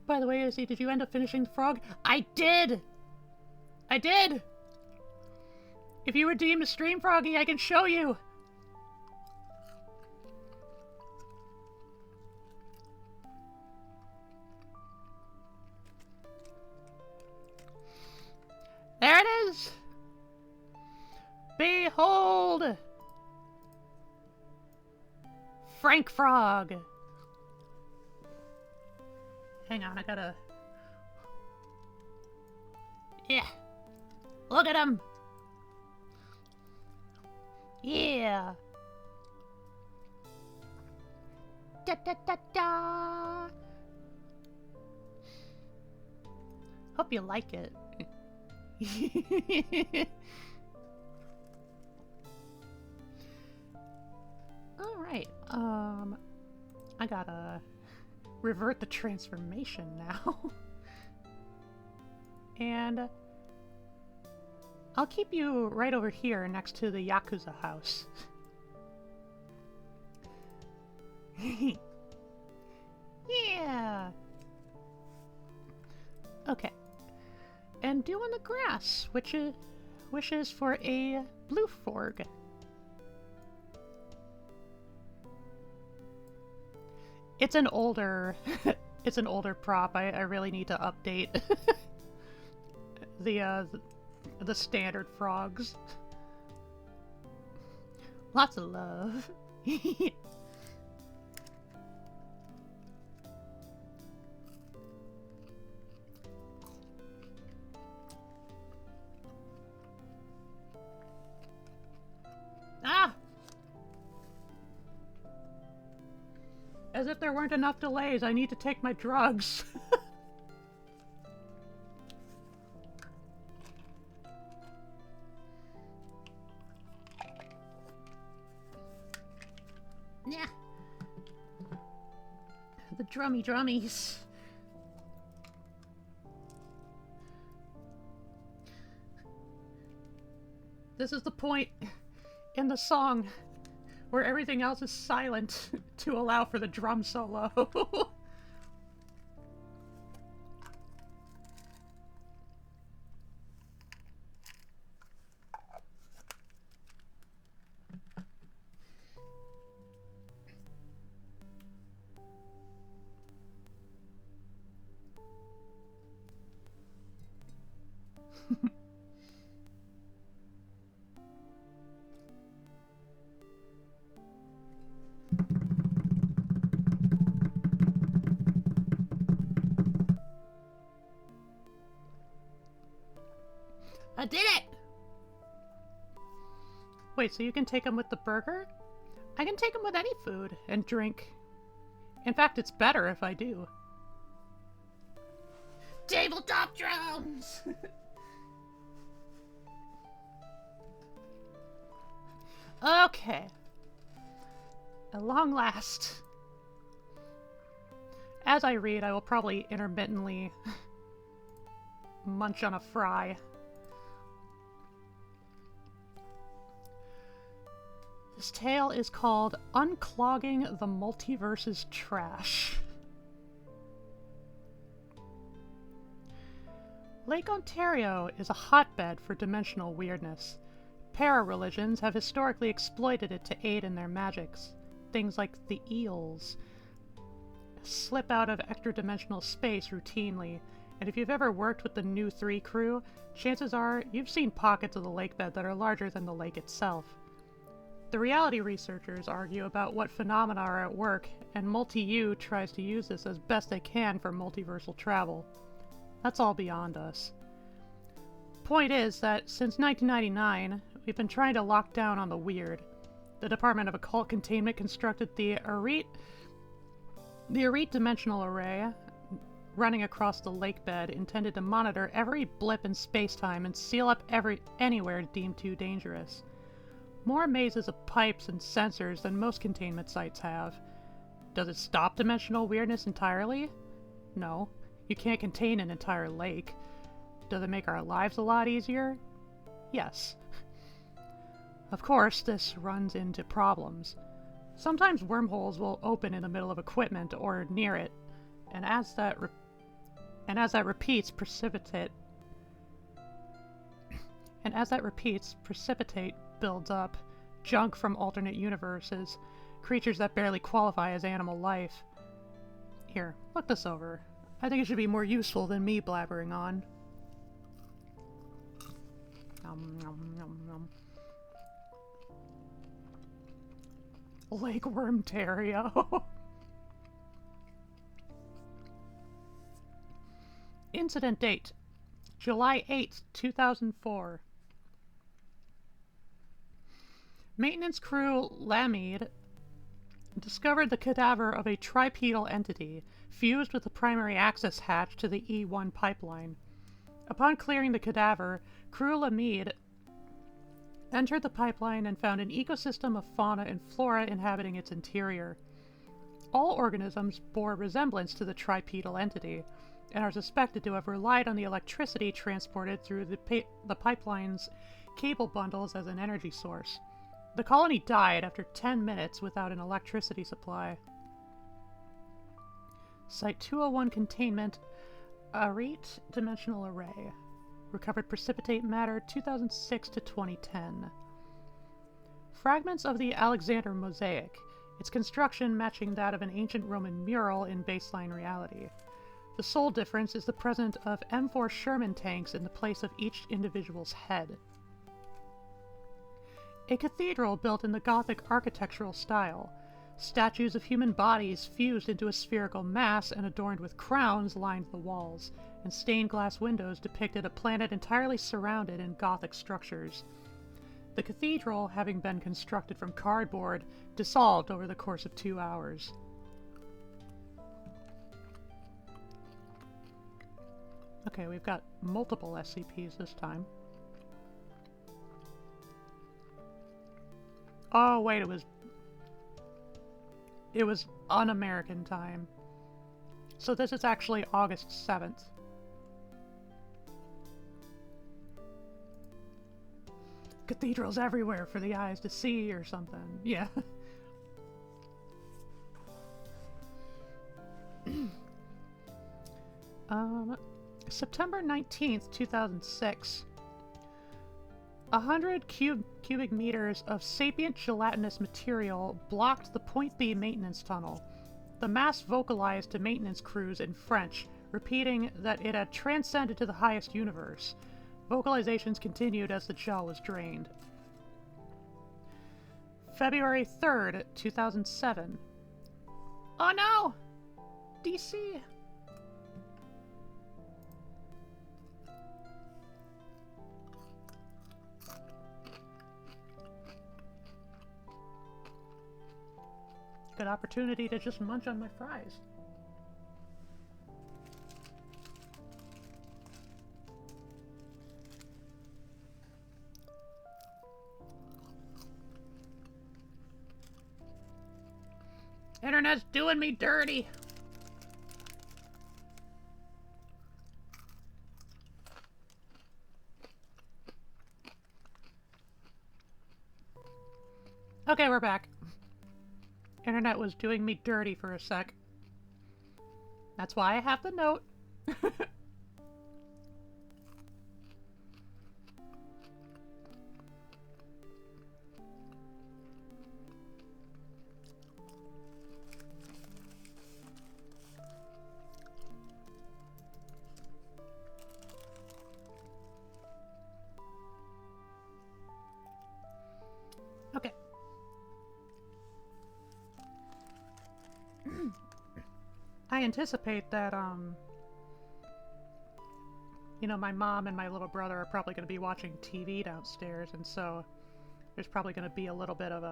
By the way, Izzy, did you end up finishing the frog? I did! I did! If you redeem a stream, Froggy, I can show you! There it is! Behold! Frank Frog! Hang on, I gotta... yeah! Look at him! Yeah! Da da da da! Hope you like it. Alright, I gotta revert the transformation now. And I'll keep you right over here next to the Yakuza house. Yeah! Okay. And dew on the grass, which is wishes for a blue forg. It's an older it's an older prop. I really need to update the standard frogs. Lots of love. Ah! As if there weren't enough delays, I need to take my drugs. Yeah. The drummies. This is the point in the song where everything else is silent to allow for the drum solo. I did it! Wait, so you can take them with the burger? I can take them with any food and drink. In fact, it's better if I do. Tabletop drums! Okay. At long last. As I read, I will probably intermittently munch on a fry. This tale is called Unclogging the Multiverse's Trash. Lake Ontario is a hotbed for dimensional weirdness. Para-religions have historically exploited it to aid in their magics. Things like the eels, slip out of extra-dimensional space routinely, and if you've ever worked with the New 3 crew, chances are you've seen pockets of the lakebed that are larger than the lake itself. The reality researchers argue about what phenomena are at work, and Multi-U tries to use this as best they can for multiversal travel. That's all beyond us. Point is that since 1999, we've been trying to lock down on the weird. The Department of Occult Containment constructed the Arete Dimensional Array running across the lakebed, intended to monitor every blip in space-time and seal up anywhere deemed too dangerous. More mazes of pipes and sensors than most containment sites have. Does it stop dimensional weirdness entirely? No. You can't contain an entire lake. Does it make our lives a lot easier? Yes. Of course, this runs into problems. Sometimes wormholes will open in the middle of equipment or near it, and as that repeats, precipitate builds up, junk from alternate universes, creatures that barely qualify as animal life. Here, look this over. I think it should be more useful than me blabbering on. Nom, nom, nom, nom. Lake Wormtario. Incident date: July 8th, 2004. Maintenance crew Lamede discovered the cadaver of a tripedal entity fused with the primary access hatch to the E1 pipeline. Upon clearing the cadaver, crew Lamede entered the pipeline and found an ecosystem of fauna and flora inhabiting its interior. All organisms bore resemblance to the tripedal entity, and are suspected to have relied on the electricity transported through the pipeline's cable bundles as an energy source. The colony died after 10 minutes without an electricity supply. Site 201 containment, Arete Dimensional Array. Recovered precipitate matter 2006 to 2010. Fragments of the Alexander Mosaic, its construction matching that of an ancient Roman mural in baseline reality. The sole difference is the presence of M4 Sherman tanks in the place of each individual's head. A cathedral built in the Gothic architectural style. Statues of human bodies fused into a spherical mass and adorned with crowns lined the walls, and stained glass windows depicted a planet entirely surrounded in Gothic structures. The cathedral, having been constructed from cardboard, dissolved over the course of 2 hours. Okay, we've got multiple SCPs this time. Oh, wait, it was un-American time. So this is actually August 7th. Cathedrals everywhere for the eyes to see or something. Yeah. September 19th, 2006. 100 cubic meters of sapient gelatinous material blocked the Point B maintenance tunnel. The mass vocalized to maintenance crews in French, repeating that it had transcended to the highest universe. Vocalizations continued as the gel was drained. February 3rd, 2007. Oh no! DC! Good opportunity to just munch on my fries. Internet's doing me dirty. Okay, we're back. Internet was doing me dirty for a sec. That's why I have the note. I anticipate that, you know, my mom and my little brother are probably going to be watching TV downstairs, and so there's probably going to be a little bit of,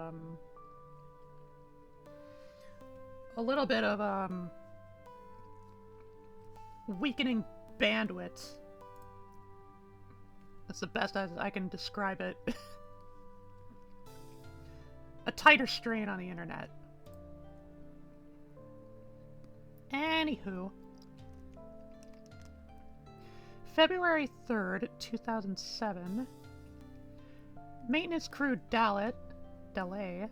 weakening bandwidth. That's the best as I can describe it. A tighter strain on the internet. Anywho. February 3rd, 2007. Maintenance crew Dallet. Delay.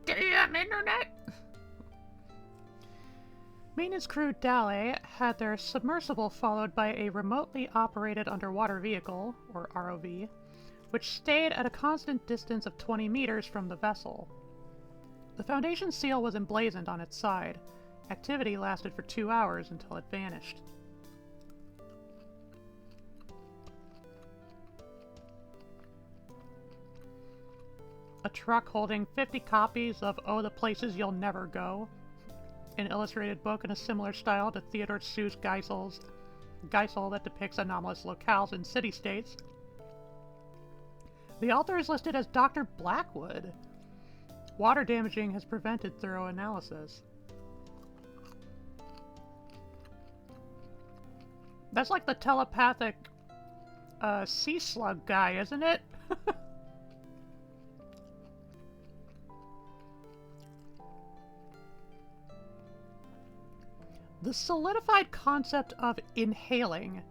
Damn internet! Maintenance crew Dale had their submersible followed by a remotely operated underwater vehicle, or ROV, which stayed at a constant distance of 20 meters from the vessel. The Foundation seal was emblazoned on its side. Activity lasted for 2 hours until it vanished. A truck holding 50 copies of Oh, the Places You'll Never Go, an illustrated book in a similar style to Theodore Seuss Geisel that depicts anomalous locales and city-states. The author is listed as Dr. Blackwood. Water damaging has prevented thorough analysis. That's like the telepathic sea slug guy, isn't it? The solidified concept of inhaling.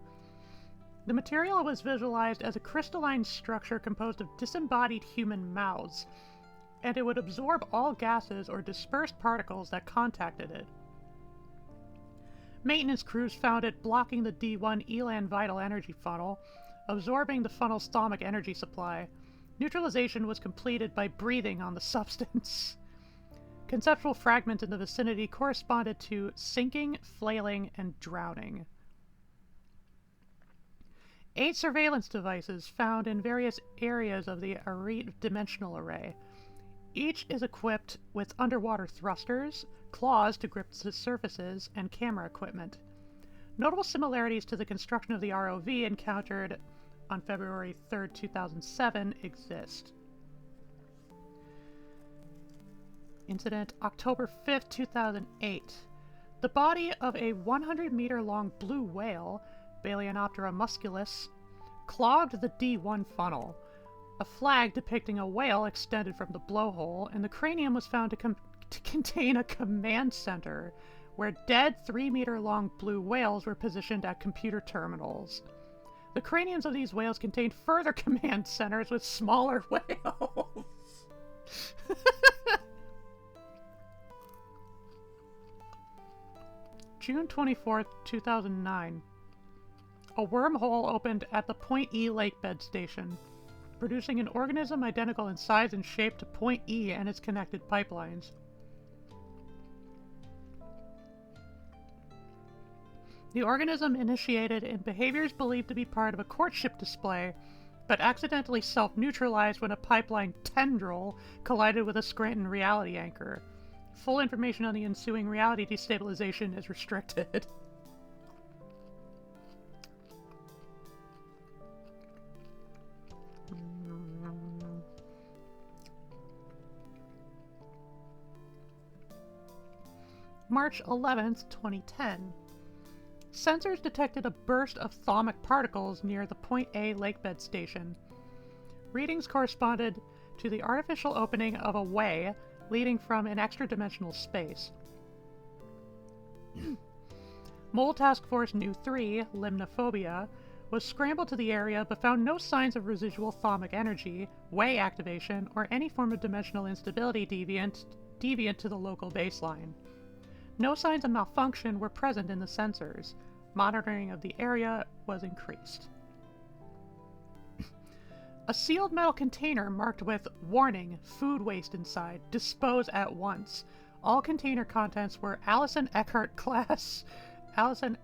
The material was visualized as a crystalline structure composed of disembodied human mouths, and it would absorb all gases or dispersed particles that contacted it. Maintenance crews found it blocking the D1 Elan vital energy funnel, absorbing the funnel's thermic energy supply. Neutralization was completed by breathing on the substance. Conceptual fragments in the vicinity corresponded to sinking, flailing, and drowning. 8 surveillance devices found in various areas of the Arete dimensional array. Each is equipped with underwater thrusters, claws to grip the surfaces, and camera equipment. Notable similarities to the construction of the ROV encountered on February 3rd, 2007 exist. Incident October 5th, 2008. The body of a 100-meter-long blue whale, Balaenoptera musculus, clogged the D1 funnel. A flag depicting a whale extended from the blowhole, and the cranium was found to contain a command center, where dead 3-meter-long blue whales were positioned at computer terminals. The craniums of these whales contained further command centers with smaller whales. June 24th, 2009. A wormhole opened at the Point E lakebed station, producing an organism identical in size and shape to Point E and its connected pipelines. The organism initiated in behaviors believed to be part of a courtship display, but accidentally self-neutralized when a pipeline tendril collided with a Scranton reality anchor. Full information on the ensuing reality destabilization is restricted. March 11th, 2010. Sensors detected a burst of thermic particles near the Point A lakebed station. Readings corresponded to the artificial opening of a way leading from an extra-dimensional space. Mole Task Force Nu 3, Limnophobia, was scrambled to the area but found no signs of residual thermic energy, way activation, or any form of dimensional instability deviant to the local baseline. No signs of malfunction were present in the sensors. Monitoring of the area was increased. A sealed metal container marked with "Warning, food waste inside, dispose at once." All container contents were Allison Eckert class Allison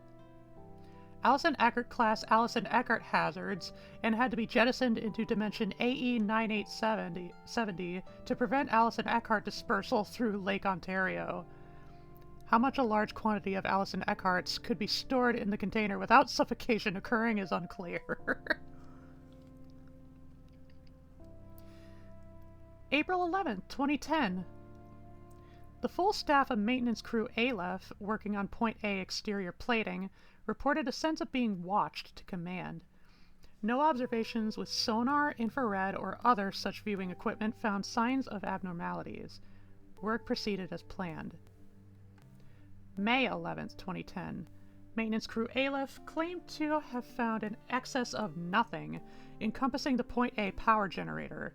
Eckert hazards and had to be jettisoned into dimension AE 9870 to prevent Allison Eckert dispersal through Lake Ontario. How much a large quantity of Alison Eckhart's could be stored in the container without suffocation occurring is unclear. April 11th, 2010. The full staff of maintenance crew Aleph, working on Point A exterior plating, reported a sense of being watched to command. No observations with sonar, infrared, or other such viewing equipment found signs of abnormalities. Work proceeded as planned. May 11th, 2010. Maintenance crew Aleph claimed to have found an excess of nothing, encompassing the Point A power generator.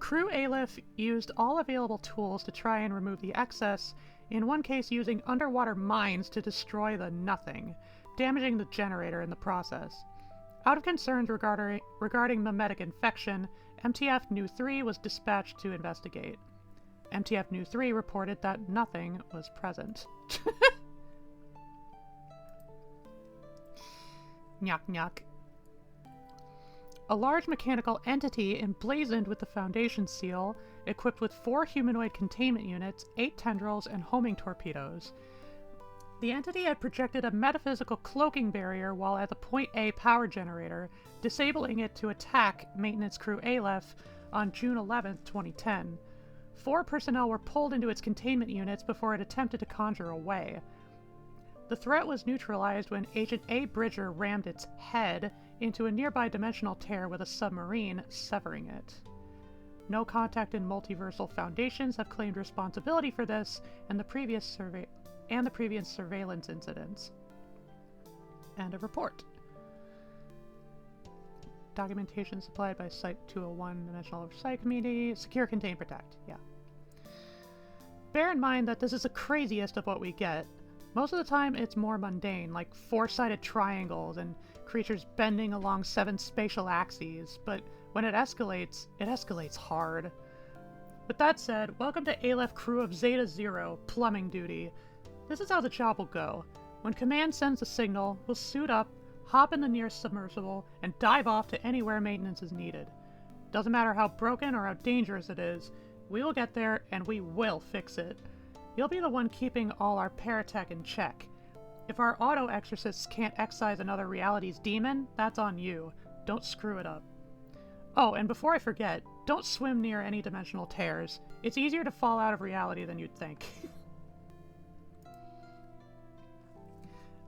Crew Aleph used all available tools to try and remove the excess, in one case using underwater mines to destroy the nothing, damaging the generator in the process. Out of concerns regarding mimetic infection, MTF Nu-3 was dispatched to investigate. MTF Nu-3 reported that nothing was present. Nyuk nyuk. A large mechanical entity emblazoned with the Foundation seal, equipped with 4 humanoid containment units, 8 tendrils, and homing torpedoes. The entity had projected a metaphysical cloaking barrier while at the Point A power generator, disabling it to attack maintenance crew Aleph on June 11, 2010. 4 personnel were pulled into its containment units before it attempted to conjure away. The threat was neutralized when Agent A. Bridger rammed its head into a nearby dimensional tear with a submarine, severing it. No Contact and Multiversal Foundations have claimed responsibility for this and the previous surveillance incidents. And a report. Documentation supplied by Site 201 Dimensional Oversight Committee. Secure, Contain, Protect. Yeah. Bear in mind that this is the craziest of what we get. Most of the time it's more mundane, like 4-sided triangles and creatures bending along 7 spatial axes, but when it escalates hard. With that said, welcome to Aleph crew of Zeta Zero, plumbing duty. This is how the job will go. When command sends a signal, we'll suit up, hop in the nearest submersible, and dive off to anywhere maintenance is needed. Doesn't matter how broken or how dangerous it is, we will get there and we will fix it. You'll be the one keeping all our paratech in check. If our auto-exorcists can't excise another reality's demon, that's on you. Don't screw it up. Oh, and before I forget, don't swim near any dimensional tears. It's easier to fall out of reality than you'd think.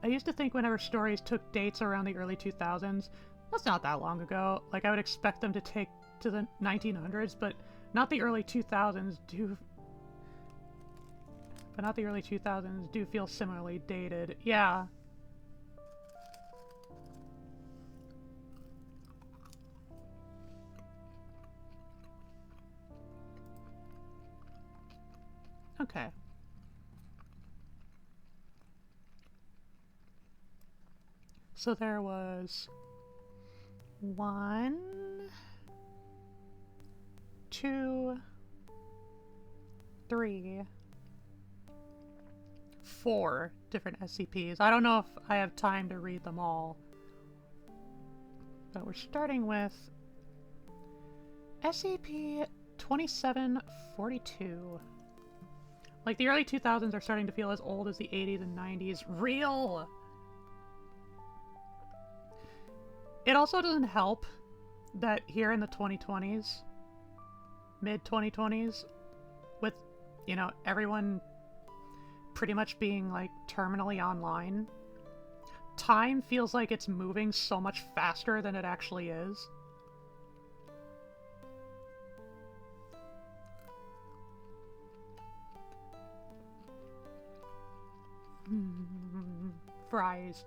I used to think whenever stories took dates around the early 2000s, that's not that long ago, like I would expect them to take to the 1900s, but not the early 2000s do... But not the early 2000s do feel similarly dated. Yeah. Okay. So there was 1, 2, 3, 4 different SCPs. I don't know if I have time to read them all. But we're starting with SCP-2742. Like, the early 2000s are starting to feel as old as the 80s and 90s. Real! It also doesn't help that here in the 2020s, mid-2020s, with, you know, everyone pretty much being, like, terminally online, time feels like it's moving so much faster than it actually is. Fries.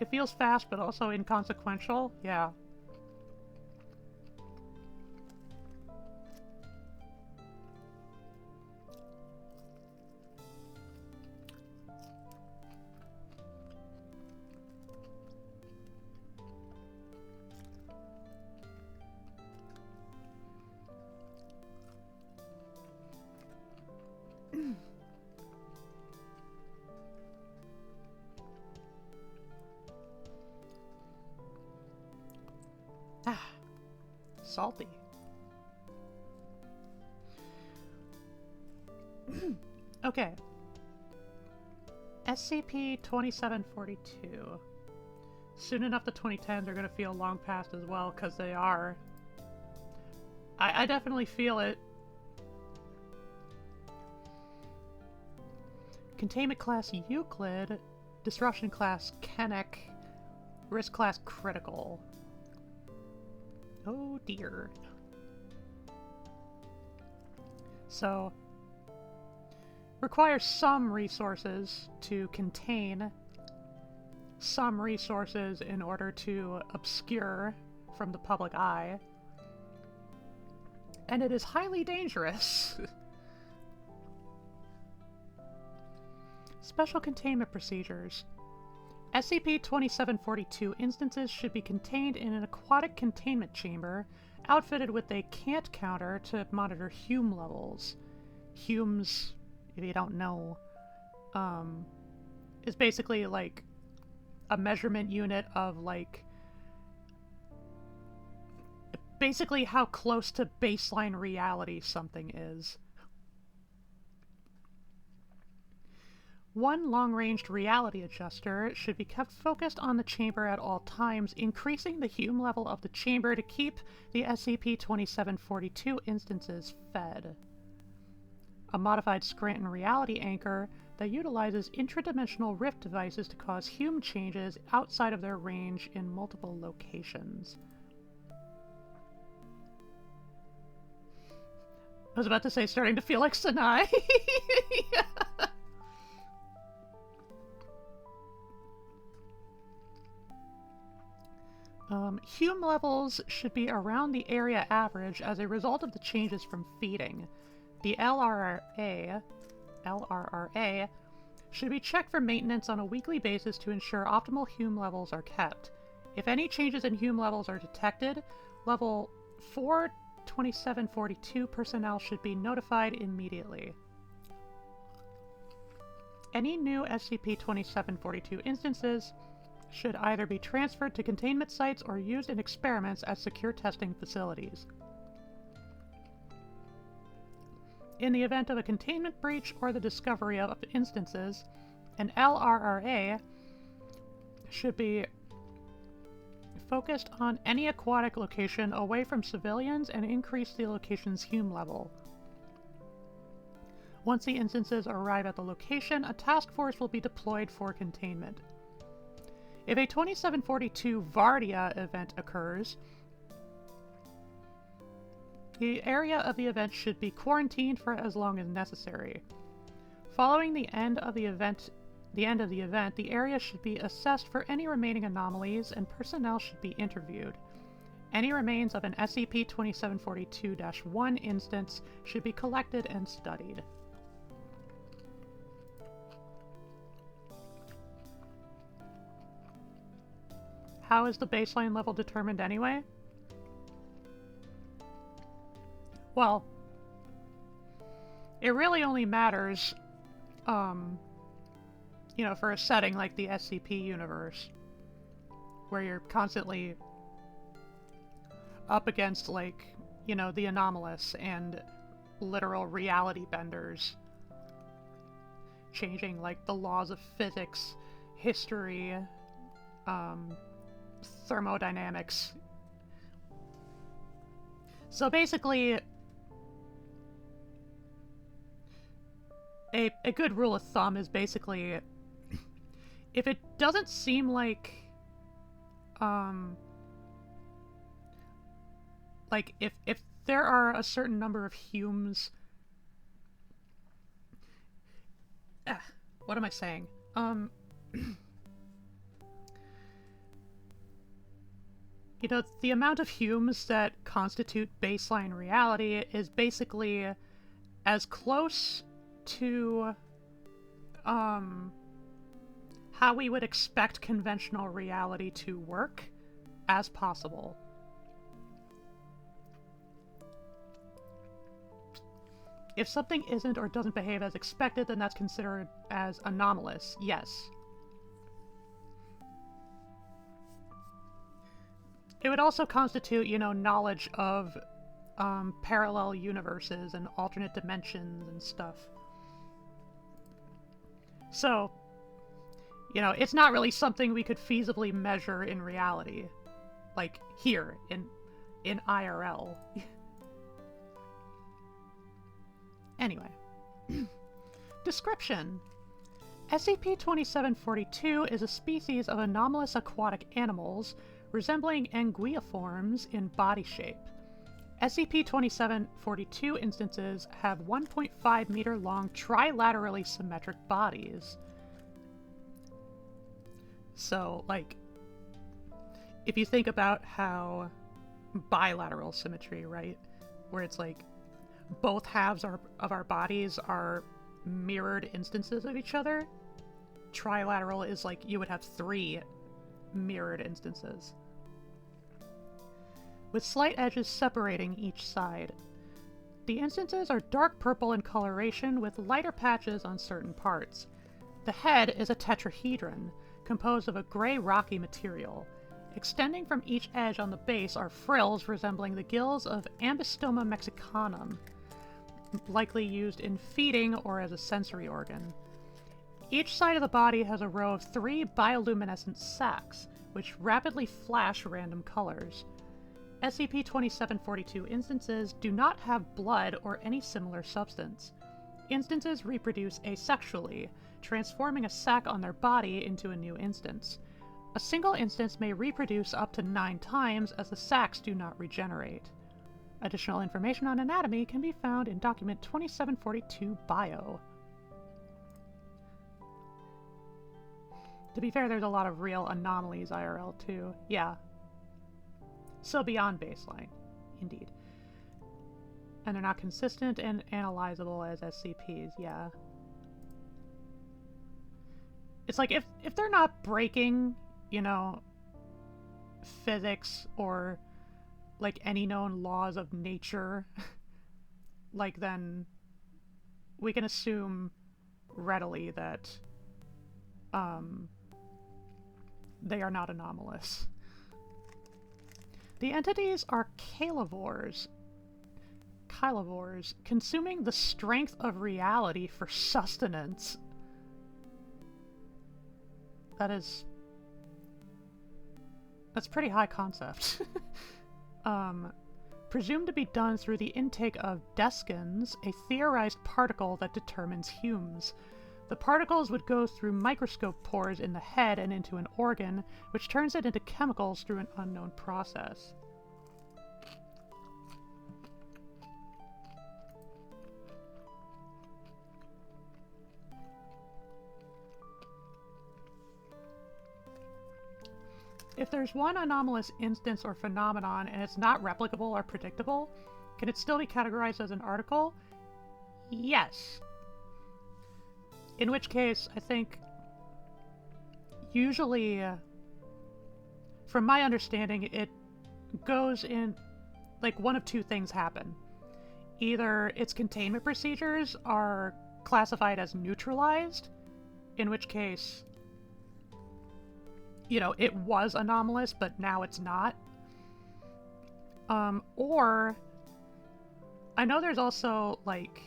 It feels fast, but also inconsequential. Yeah. Salty. Okay. SCP-2742. Soon enough the 2010s are gonna feel long past as well, because they are. I definitely feel it. Containment class Euclid, disruption class Kenneck, risk class critical. Oh dear. So, requires some resources to contain, some resources in order to obscure from the public eye, and it is highly dangerous. Special containment procedures. SCP-2742 instances should be contained in an aquatic containment chamber outfitted with a cant counter to monitor Hume levels. Hume's, if you don't know, is basically like a measurement unit of like basically how close to baseline reality something is. One long-ranged reality adjuster should be kept focused on the chamber at all times, increasing the Hume level of the chamber to keep the SCP-2742 instances fed. A modified Scranton reality anchor that utilizes intradimensional rift devices to cause Hume changes outside of their range in multiple locations. I was about to say, starting to feel like Sinai. Yeah. Hume levels should be around the area average as a result of the changes from feeding. The LRRA should be checked for maintenance on a weekly basis to ensure optimal Hume levels are kept. If any changes in Hume levels are detected, level 42742 personnel should be notified immediately. Any new SCP-2742 instances should either be transferred to containment sites or used in experiments as secure testing facilities. In the event of a containment breach or the discovery of instances, an LRRA should be focused on any aquatic location away from civilians and increase the location's Hume level. Once the instances arrive at the location, a task force will be deployed for containment. If a 2742 Vardia event occurs, the area of the event should be quarantined for as long as necessary. Following the end of the event, the area should be assessed for any remaining anomalies and personnel should be interviewed. Any remains of an SCP-2742-1 instance should be collected and studied. How is the baseline level determined anyway? Well, it really only matters, you know, for a setting like the SCP universe, where you're constantly up against, like, you know, the anomalous and literal reality benders, changing, like, the laws of physics, history, thermodynamics. So basically, a good rule of thumb is basically, if it doesn't seem like if there are a certain number of Humes, what am I saying? You know, the amount of Humes that constitute baseline reality is basically as close to how we would expect conventional reality to work as possible. If something isn't or doesn't behave as expected, then that's considered as anomalous, yes. It would also constitute, you know, knowledge of parallel universes and alternate dimensions and stuff. So, you know, it's not really something we could feasibly measure in reality. Like, here, in IRL. Anyway. Description. SCP-2742 is a species of anomalous aquatic animals resembling anguilliforms in body shape. SCP-2742 instances have 1.5 meter long trilaterally symmetric bodies. So, like, if you think about how bilateral symmetry, right? Where it's like both halves of our bodies are mirrored instances of each other. Trilateral is like you would have 3 mirrored instances, with slight edges separating each side. The instances are dark purple in coloration with lighter patches on certain parts. The head is a tetrahedron, composed of a gray rocky material. Extending from each edge on the base are frills resembling the gills of Ambystoma mexicanum, likely used in feeding or as a sensory organ. Each side of the body has a row of 3 bioluminescent sacs, which rapidly flash random colors. SCP-2742 instances do not have blood or any similar substance. Instances reproduce asexually, transforming a sac on their body into a new instance. A single instance may reproduce up to 9 times as the sacs do not regenerate. Additional information on anatomy can be found in Document 2742 Bio. To be fair, there's a lot of real anomalies IRL too. Yeah. So beyond baseline, indeed. And they're not consistent and analyzable as SCPs, yeah. It's like, if they're not breaking, you know, physics or, like, any known laws of nature, like, then we can assume readily that, they are not anomalous. The entities are chylivores, consuming the strength of reality for sustenance. That's pretty high concept. Presumed to be done through the intake of descans, a theorized particle that determines humes. The particles would go through microscope pores in the head and into an organ, which turns it into chemicals through an unknown process. If there's one anomalous instance or phenomenon and it's not replicable or predictable, can it still be categorized as an article? Yes. In which case, I think, usually, from my understanding, it goes in, like, one of 2 things happen. Either its containment procedures are classified as neutralized, in which case, you know, it was anomalous, but now it's not. Or, I know there's also, like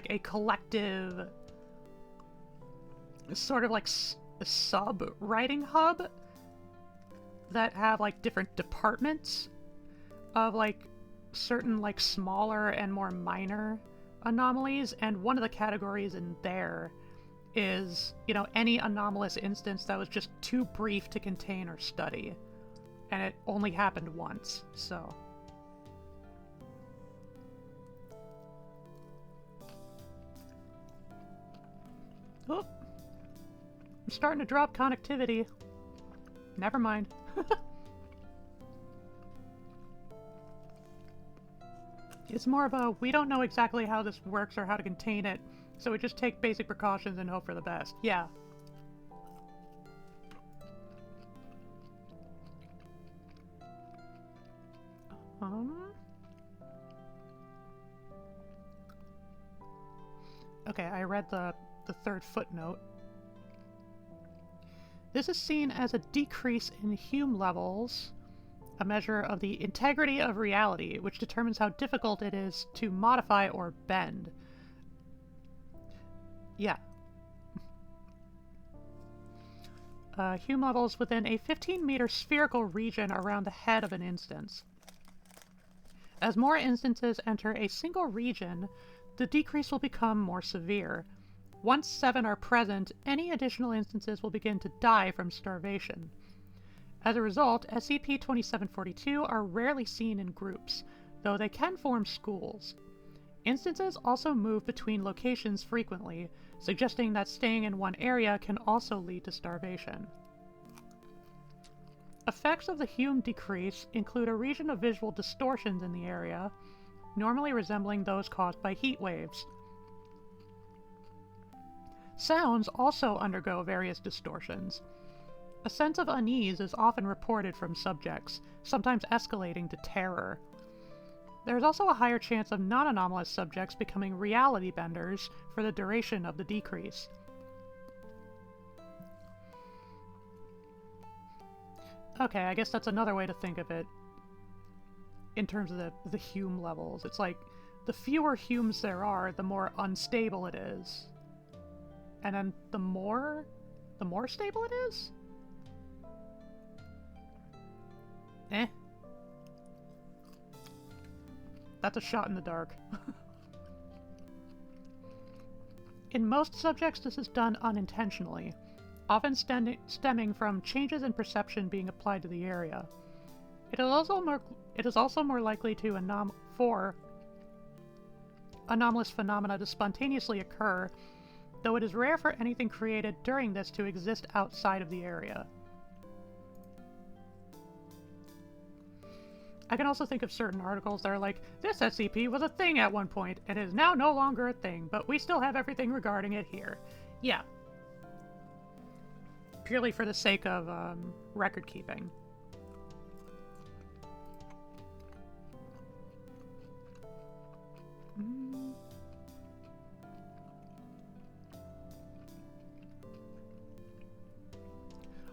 a collective, sort of like a sub-writing hub that have, like, different departments of, like, certain, like, smaller and more minor anomalies, and one of the categories in there is, you know, any anomalous instance that was just too brief to contain or study. And it only happened once, so. Oh, I'm starting to drop connectivity. Never mind. It's more of a, we don't know exactly how this works or how to contain it, so we just take basic precautions and hope for the best. Yeah. Okay, I read the 3rd footnote. This is seen as a decrease in Hume levels, a measure of the integrity of reality, which determines how difficult it is to modify or bend. Yeah. Hume levels within a 15-meter spherical region around the head of an instance. As more instances enter a single region, the decrease will become more severe. Once 7 are present, any additional instances will begin to die from starvation. As a result, SCP-2742 are rarely seen in groups, though they can form schools. Instances also move between locations frequently, suggesting that staying in one area can also lead to starvation. Effects of the Hume decrease include a region of visual distortions in the area, normally resembling those caused by heat waves. Sounds also undergo various distortions. A sense of unease is often reported from subjects, sometimes escalating to terror. There is also a higher chance of non-anomalous subjects becoming reality benders for the duration of the decrease. Okay, I guess that's another way to think of it in terms of the Hume levels. It's like, the fewer Humes there are, the more unstable it is. And then the more stable it is? Eh. That's a shot in the dark. In most subjects, this is done unintentionally, often stemming from changes in perception being applied to the area. It is also more likely for anomalous phenomena to spontaneously occur, though it is rare for anything created during this to exist outside of the area. I can also think of certain articles that are like, this SCP was a thing at one point, and is now no longer a thing, but we still have everything regarding it here. Yeah. Purely for the sake of record keeping.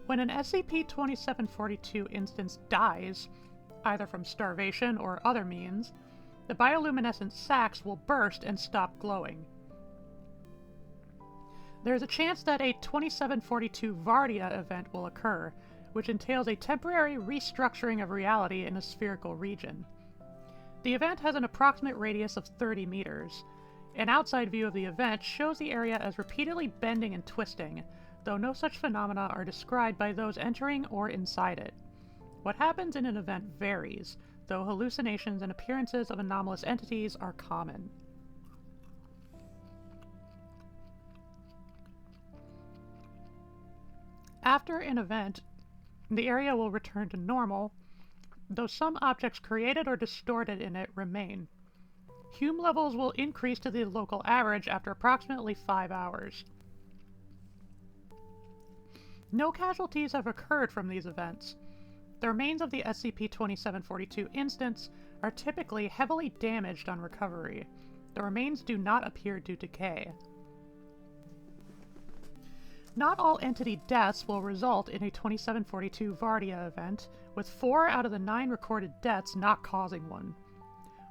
When an SCP-2742 instance dies, either from starvation or other means, the bioluminescent sacs will burst and stop glowing. There is a chance that a 2742 Vardia event will occur, which entails a temporary restructuring of reality in a spherical region. The event has an approximate radius of 30 meters. An outside view of the event shows the area as repeatedly bending and twisting, though no such phenomena are described by those entering or inside it. What happens in an event varies, though hallucinations and appearances of anomalous entities are common. After an event, the area will return to normal, though some objects created or distorted in it remain. Hume levels will increase to the local average after approximately 5 hours. No casualties have occurred from these events. The remains of the SCP-2742 instance are typically heavily damaged on recovery. The remains do not appear to decay. Not all entity deaths will result in a 2742 Vardia event, with 4 out of the 9 recorded deaths not causing one.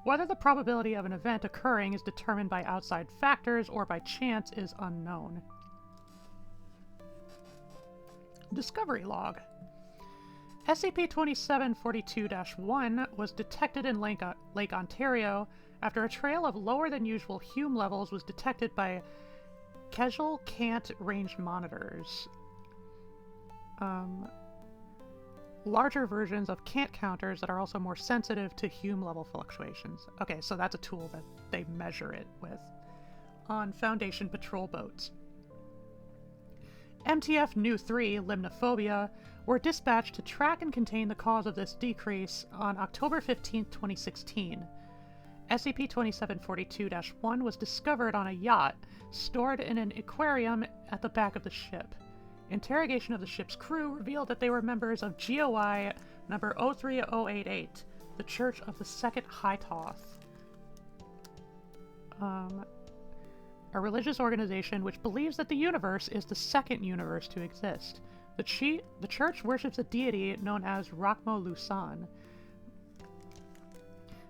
Whether the probability of an event occurring is determined by outside factors or by chance is unknown. Discovery Log. SCP-2742-1 was detected in Lake Ontario after a trail of lower than usual Hume levels was detected by Casual Cant range monitors. Larger versions of Cant counters that are also more sensitive to Hume level fluctuations. Okay, so that's a tool that they measure it with. On Foundation patrol boats. MTF Nu-3, Limnophobia, were dispatched to track and contain the cause of this decrease on October 15, 2016. SCP-2742-1 was discovered on a yacht, stored in an aquarium at the back of the ship. Interrogation of the ship's crew revealed that they were members of GOI number 03088, the Church of the Second High Toth. A religious organization which believes that the universe is the second universe to exist. The church worships a deity known as Rakmo Lusan,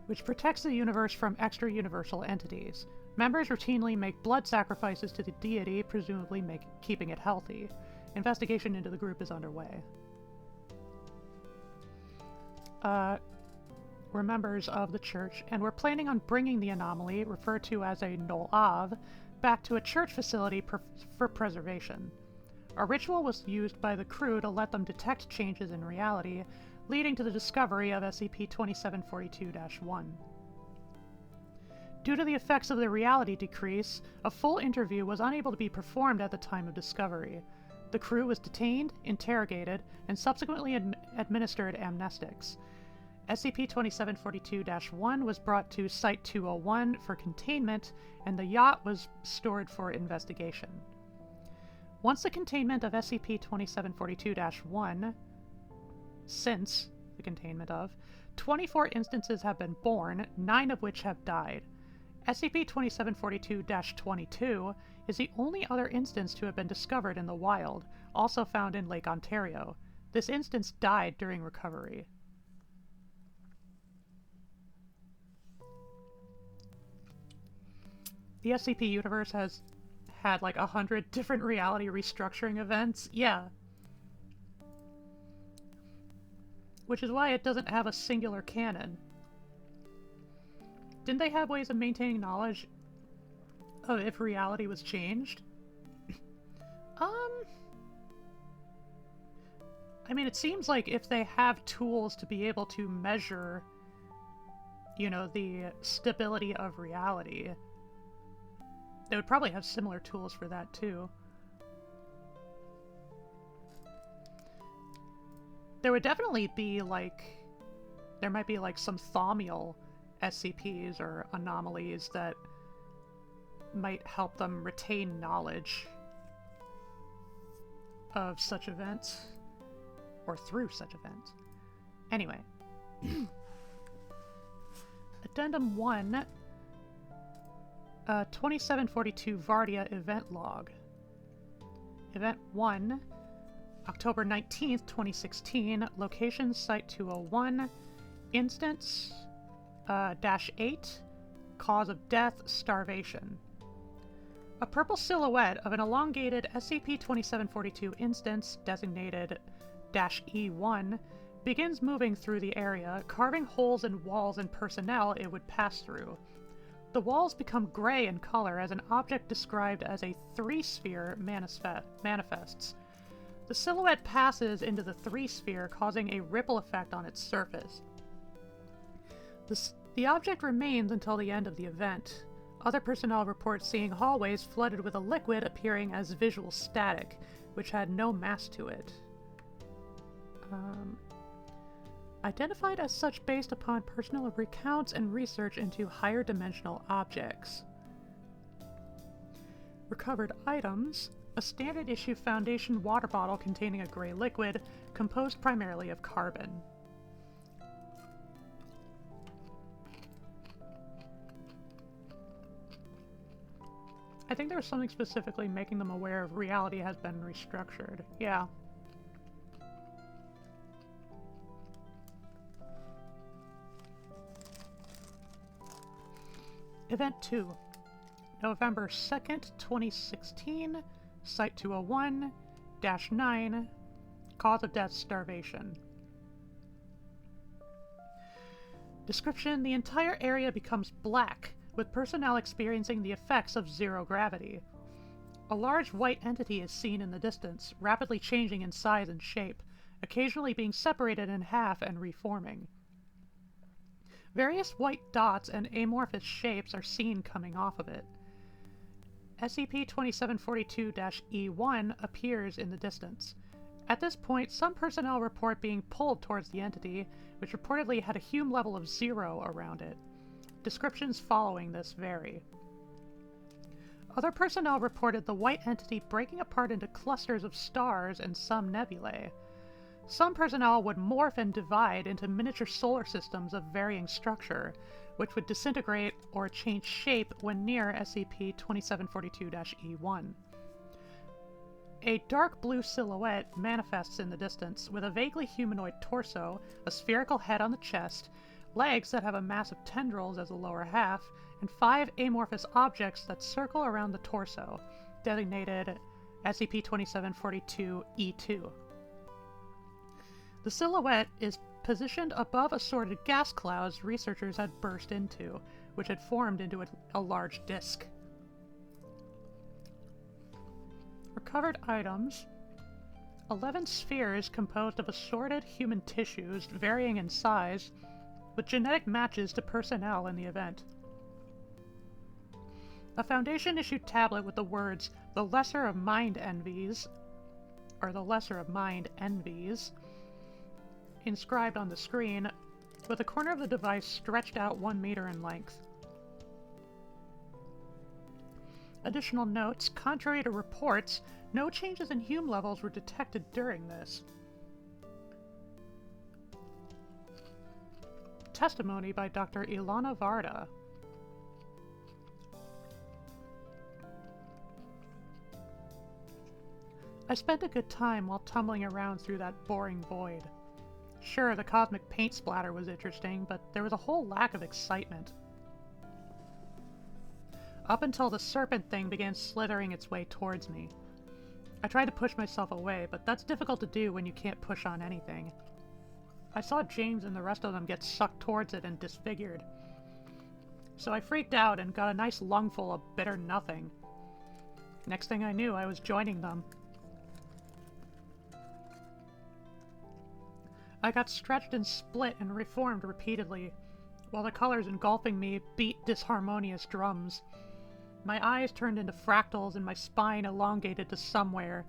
which protects the universe from extra-universal entities. Members routinely make blood sacrifices to the deity, presumably keeping it healthy. Investigation into the group is underway. We're members of the church, and we're planning on bringing the anomaly, referred to as a Nol-Av, back to a church facility for preservation. A ritual was used by the crew to let them detect changes in reality, leading to the discovery of SCP-2742-1. Due to the effects of the reality decrease, a full interview was unable to be performed at the time of discovery. The crew was detained, interrogated, and subsequently administered amnestics. SCP-2742-1 was brought to Site-201 for containment, and the yacht was stored for investigation. Once the containment of SCP-2742-1, since the containment of, 24 instances have been born, 9 of which have died. SCP-2742-22 is the only other instance to have been discovered in the wild, also found in Lake Ontario. This instance died during recovery. The SCP universe has had like 100 different reality restructuring events. Yeah. Which is why it doesn't have a singular canon. Didn't they have ways of maintaining knowledge of if reality was changed? I mean, it seems like if they have tools to be able to measure, you know, the stability of reality, they would probably have similar tools for that too. There would definitely be like, there might be like some thaumial SCPs or anomalies that might help them retain knowledge of such events, or through such events. Anyway. Addendum 1, 2742 Vardia Event Log. Event 1, October 19th, 2016, location Site-201, instance -8, cause of death, starvation. A purple silhouette of an elongated SCP-2742 instance, designated -E1, begins moving through the area, carving holes in walls and personnel it would pass through. The walls become gray in color as an object described as a three-sphere manifests. The silhouette passes into the three-sphere, causing a ripple effect on its surface. The object remains until the end of the event. Other personnel report seeing hallways flooded with a liquid appearing as visual static, which had no mass to it. Identified as such based upon personal recounts and research into higher dimensional objects. Recovered items: a standard issue Foundation water bottle containing a gray liquid, composed primarily of carbon. I think there was something specifically making them aware of reality has been restructured. Yeah. Event 2, November 2nd, 2016, Site-201-9, cause of death, starvation. Description: the entire area becomes black, with personnel experiencing the effects of zero gravity. A large white entity is seen in the distance, rapidly changing in size and shape, occasionally being separated in half and reforming. Various white dots and amorphous shapes are seen coming off of it. SCP-2742-E1 appears in the distance. At this point, some personnel report being pulled towards the entity, which reportedly had a Hume level of 0 around it. Descriptions following this vary. Other personnel reported the white entity breaking apart into clusters of stars and some nebulae. Some personnel would morph and divide into miniature solar systems of varying structure, which would disintegrate or change shape when near SCP-2742-E1. A dark blue silhouette manifests in the distance, with a vaguely humanoid torso, a spherical head on the chest, legs that have a mass of tendrils as the lower half, and 5 amorphous objects that circle around the torso, designated SCP-2742-E2. The silhouette is positioned above assorted gas clouds researchers had burst into, which had formed into a large disk. Recovered items: 11 spheres composed of assorted human tissues varying in size, with genetic matches to personnel in the event. A Foundation-issued tablet with the words, "The Lesser of Mind Envies," or "The Lesser of Mind Envies," inscribed on the screen, with the corner of the device stretched out 1 meter in length. Additional notes: contrary to reports, no changes in Hume levels were detected during this. Testimony by Dr. Ilana Varda. I spent a good time while tumbling around through that boring void. Sure, the cosmic paint splatter was interesting, but there was a whole lack of excitement. Up until the serpent thing began slithering its way towards me. I tried to push myself away, but that's difficult to do when you can't push on anything. I saw James and the rest of them get sucked towards it and disfigured. So I freaked out and got a nice lungful of bitter nothing. Next thing I knew, I was joining them. I got stretched and split and reformed repeatedly, while the colors engulfing me beat disharmonious drums. My eyes turned into fractals and my spine elongated to somewhere,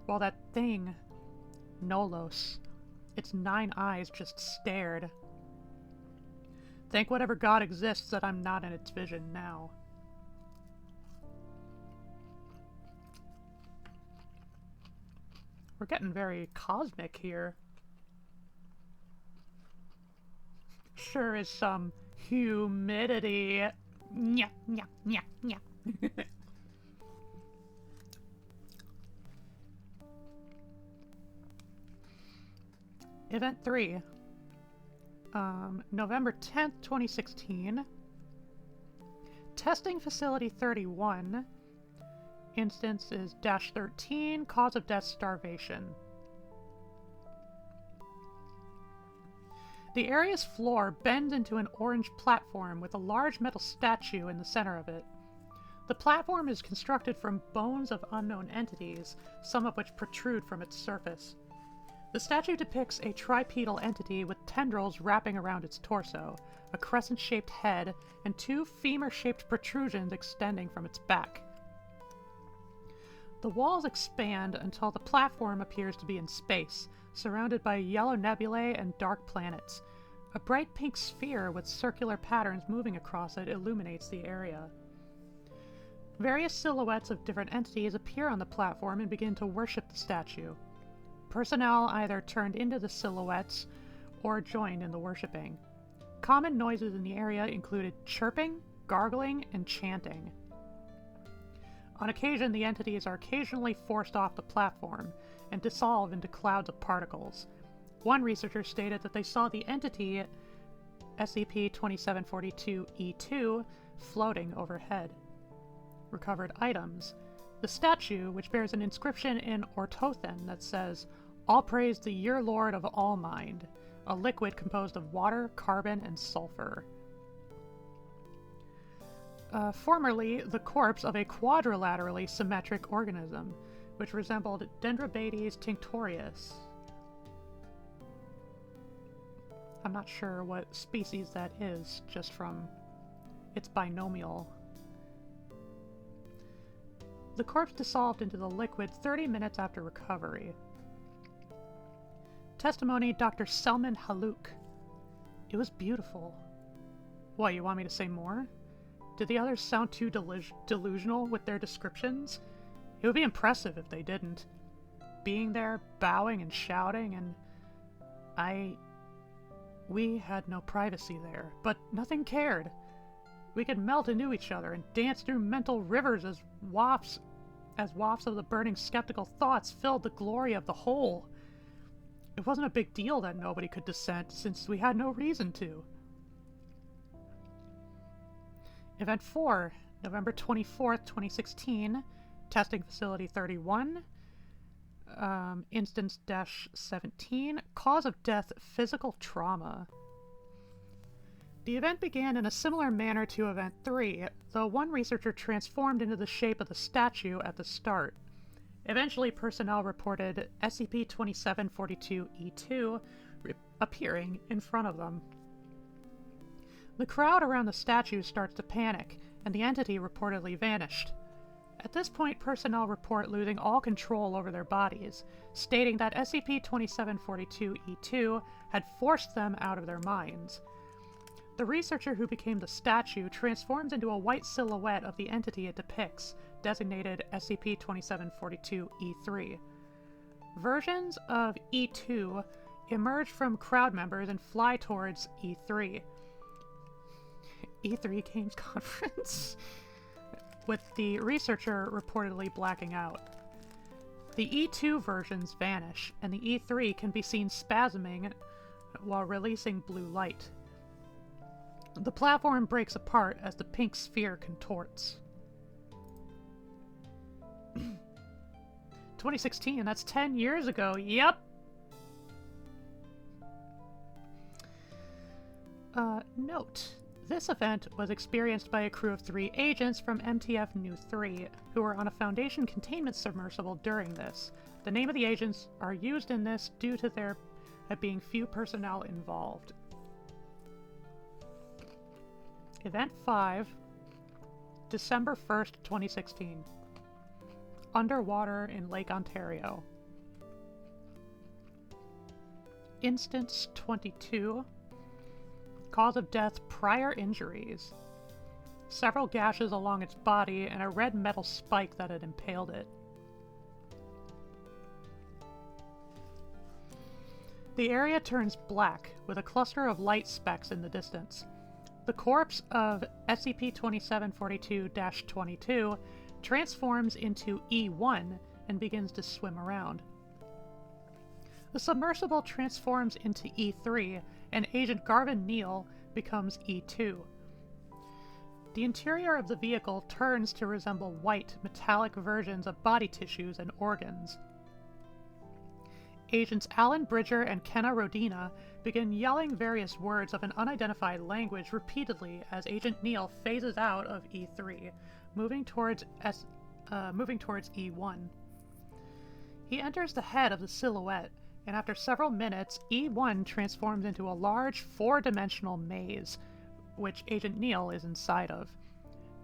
while that thing, Nolos, its 9 eyes just stared. Thank whatever god exists that I'm not in its vision now. We're getting very cosmic here. Sure is some humidity. Nya, nya, nya, nya. Event 3. November 10th, 2016. Testing Facility 31. Instance is -13. Cause of death, starvation. The area's floor bends into an orange platform with a large metal statue in the center of it. The platform is constructed from bones of unknown entities, some of which protrude from its surface. The statue depicts a tripedal entity with tendrils wrapping around its torso, a crescent-shaped head, and 2 femur-shaped protrusions extending from its back. The walls expand until the platform appears to be in space, surrounded by yellow nebulae and dark planets. A bright pink sphere with circular patterns moving across it illuminates the area. Various silhouettes of different entities appear on the platform and begin to worship the statue. Personnel either turned into the silhouettes or joined in the worshipping. Common noises in the area included chirping, gargling, and chanting. On occasion, the entities are occasionally forced off the platform and dissolve into clouds of particles. One researcher stated that they saw the entity SCP-2742-E2 floating overhead. Recovered items: the statue, which bears an inscription in Orthothan that says, "All praise the Year Lord of All Mind," a liquid composed of water, carbon, and sulfur. Formerly the corpse of a quadrilaterally symmetric organism, which resembled Dendrobates tinctorius. I'm not sure what species that is, just from its binomial. The corpse dissolved into the liquid 30 minutes after recovery. Testimony: Dr. Selman Halouk. It was beautiful. What, you want me to say more? Did the others sound too delusional with their descriptions? It would be impressive if they didn't. Being there, bowing and shouting, and we had no privacy there, but nothing cared. We could melt into each other and dance through mental rivers as wafts of the burning skeptical thoughts filled the glory of the whole. It wasn't a big deal that nobody could dissent, since we had no reason to. Event 4, November 24th, 2016, Testing Facility 31, Instance-17, Cause of Death, Physical Trauma. The event began in a similar manner to Event 3, though one researcher transformed into the shape of the statue at the start. Eventually, personnel reported SCP-2742-E2 appearing in front of them. The crowd around the statue starts to panic, and the entity reportedly vanished. At this point, personnel report losing all control over their bodies, stating that SCP-2742-E2 had forced them out of their minds. The researcher who became the statue transforms into a white silhouette of the entity it depicts, designated SCP-2742-E3. Versions of E2 emerge from crowd members and fly towards E3. E3 Games Conference, with the researcher reportedly blacking out. The E2 versions vanish, and the E3 can be seen spasming while releasing blue light. The platform breaks apart as the pink sphere contorts. 2016, that's 10 years ago, yep! Note. This event was experienced by a crew of 3 agents from MTF Nu-3, who were on a Foundation containment submersible during this. The name of the agents are used in this due to there being few personnel involved. Event 5, December 1st, 2016. Underwater in Lake Ontario. Instance 22. Cause of death, prior injuries. Several gashes along its body and a red metal spike that had impaled it. The area turns black, with a cluster of light specks in the distance. The corpse of SCP-2742-22 transforms into E1 and begins to swim around. The submersible transforms into E3, and Agent Garvin Neal becomes E2. The interior of the vehicle turns to resemble white, metallic versions of body tissues and organs. Agents Alan Bridger and Kenna Rodina begin yelling various words of an unidentified language repeatedly as Agent Neal phases out of E3, moving towards E1. He enters the head of the silhouette, and after several minutes, E1 transforms into a large, 4-dimensional maze, which Agent Neal is inside of.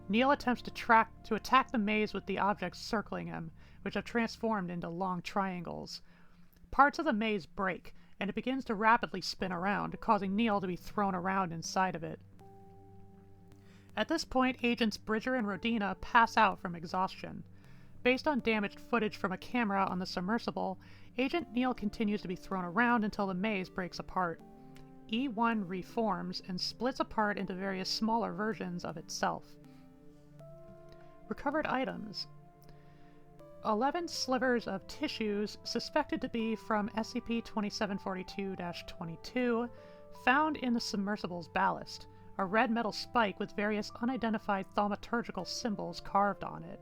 Neal attempts to attack the maze with the objects circling him, which have transformed into long triangles. Parts of the maze break, and it begins to rapidly spin around, causing Neal to be thrown around inside of it. At this point, Agents Bridger and Rodina pass out from exhaustion. Based on damaged footage from a camera on the submersible, Agent Neal continues to be thrown around until the maze breaks apart. E1 reforms and splits apart into various smaller versions of itself. Recovered items. 11 slivers of tissues suspected to be from SCP-2742-22 found in the submersible's ballast, a red metal spike with various unidentified thaumaturgical symbols carved on it.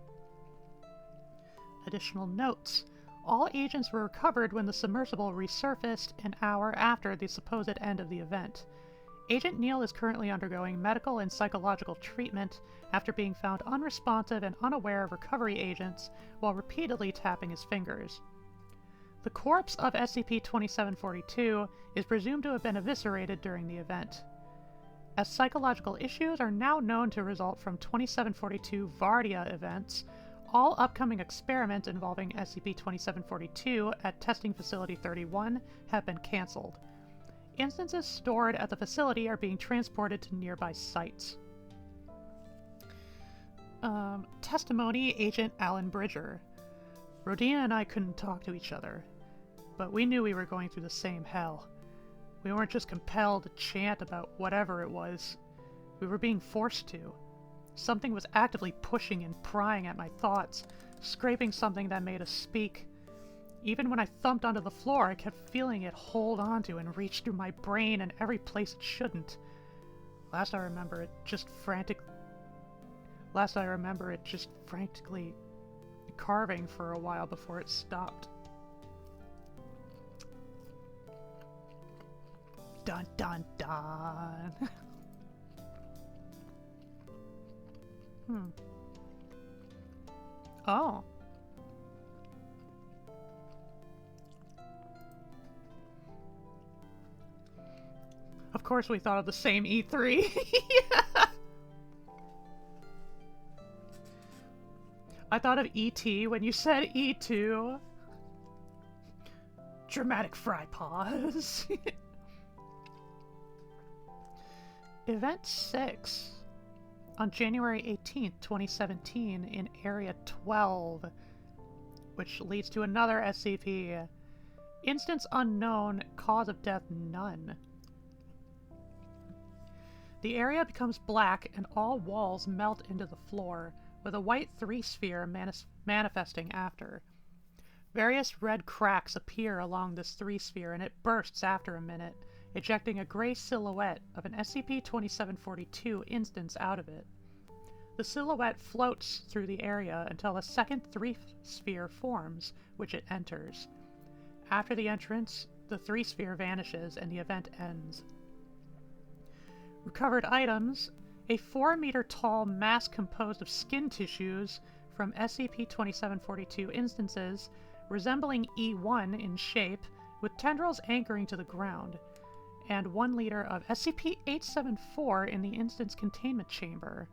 Additional notes. All agents were recovered when the submersible resurfaced an hour after the supposed end of the event. Agent Neal is currently undergoing medical and psychological treatment after being found unresponsive and unaware of recovery agents while repeatedly tapping his fingers. The corpse of SCP-2742 is presumed to have been eviscerated during the event. As psychological issues are now known to result from 2742 Vardia events, all upcoming experiments involving SCP-2742 at Testing Facility 31 have been cancelled. Instances stored at the facility are being transported to nearby sites. Testimony Agent Alan Bridger. Rodina and I couldn't talk to each other, but we knew we were going through the same hell. We weren't just compelled to chant about whatever it was. We were being forced to. Something was actively pushing and prying at my thoughts, scraping something that made us speak. Even when I thumped onto the floor, I kept feeling it hold onto and reach through my brain and every place it shouldn't. Last I remember, it just Last I remember it just frantically carving for a while before it stopped. Dun dun dun! Oh. Of course we thought of the same E3. Yeah. I thought of E.T. when you said E2. Dramatic fry pause. Event 6. On January 18th, 2017, in Area 12, which leads to another SCP. Instance unknown, cause of death none. The area becomes black and all walls melt into the floor, with a white 3-sphere manifesting after. Various red cracks appear along this 3-sphere and it bursts after a minute, ejecting a gray silhouette of an SCP-2742 instance out of it. The silhouette floats through the area until a second 3-sphere forms, which it enters. After the entrance, the 3-sphere vanishes and the event ends. Recovered items: a 4-meter-tall mask composed of skin tissues from SCP-2742 instances, resembling E1 in shape, with tendrils anchoring to the ground, and 1 liter of SCP-874 in the instance containment chamber.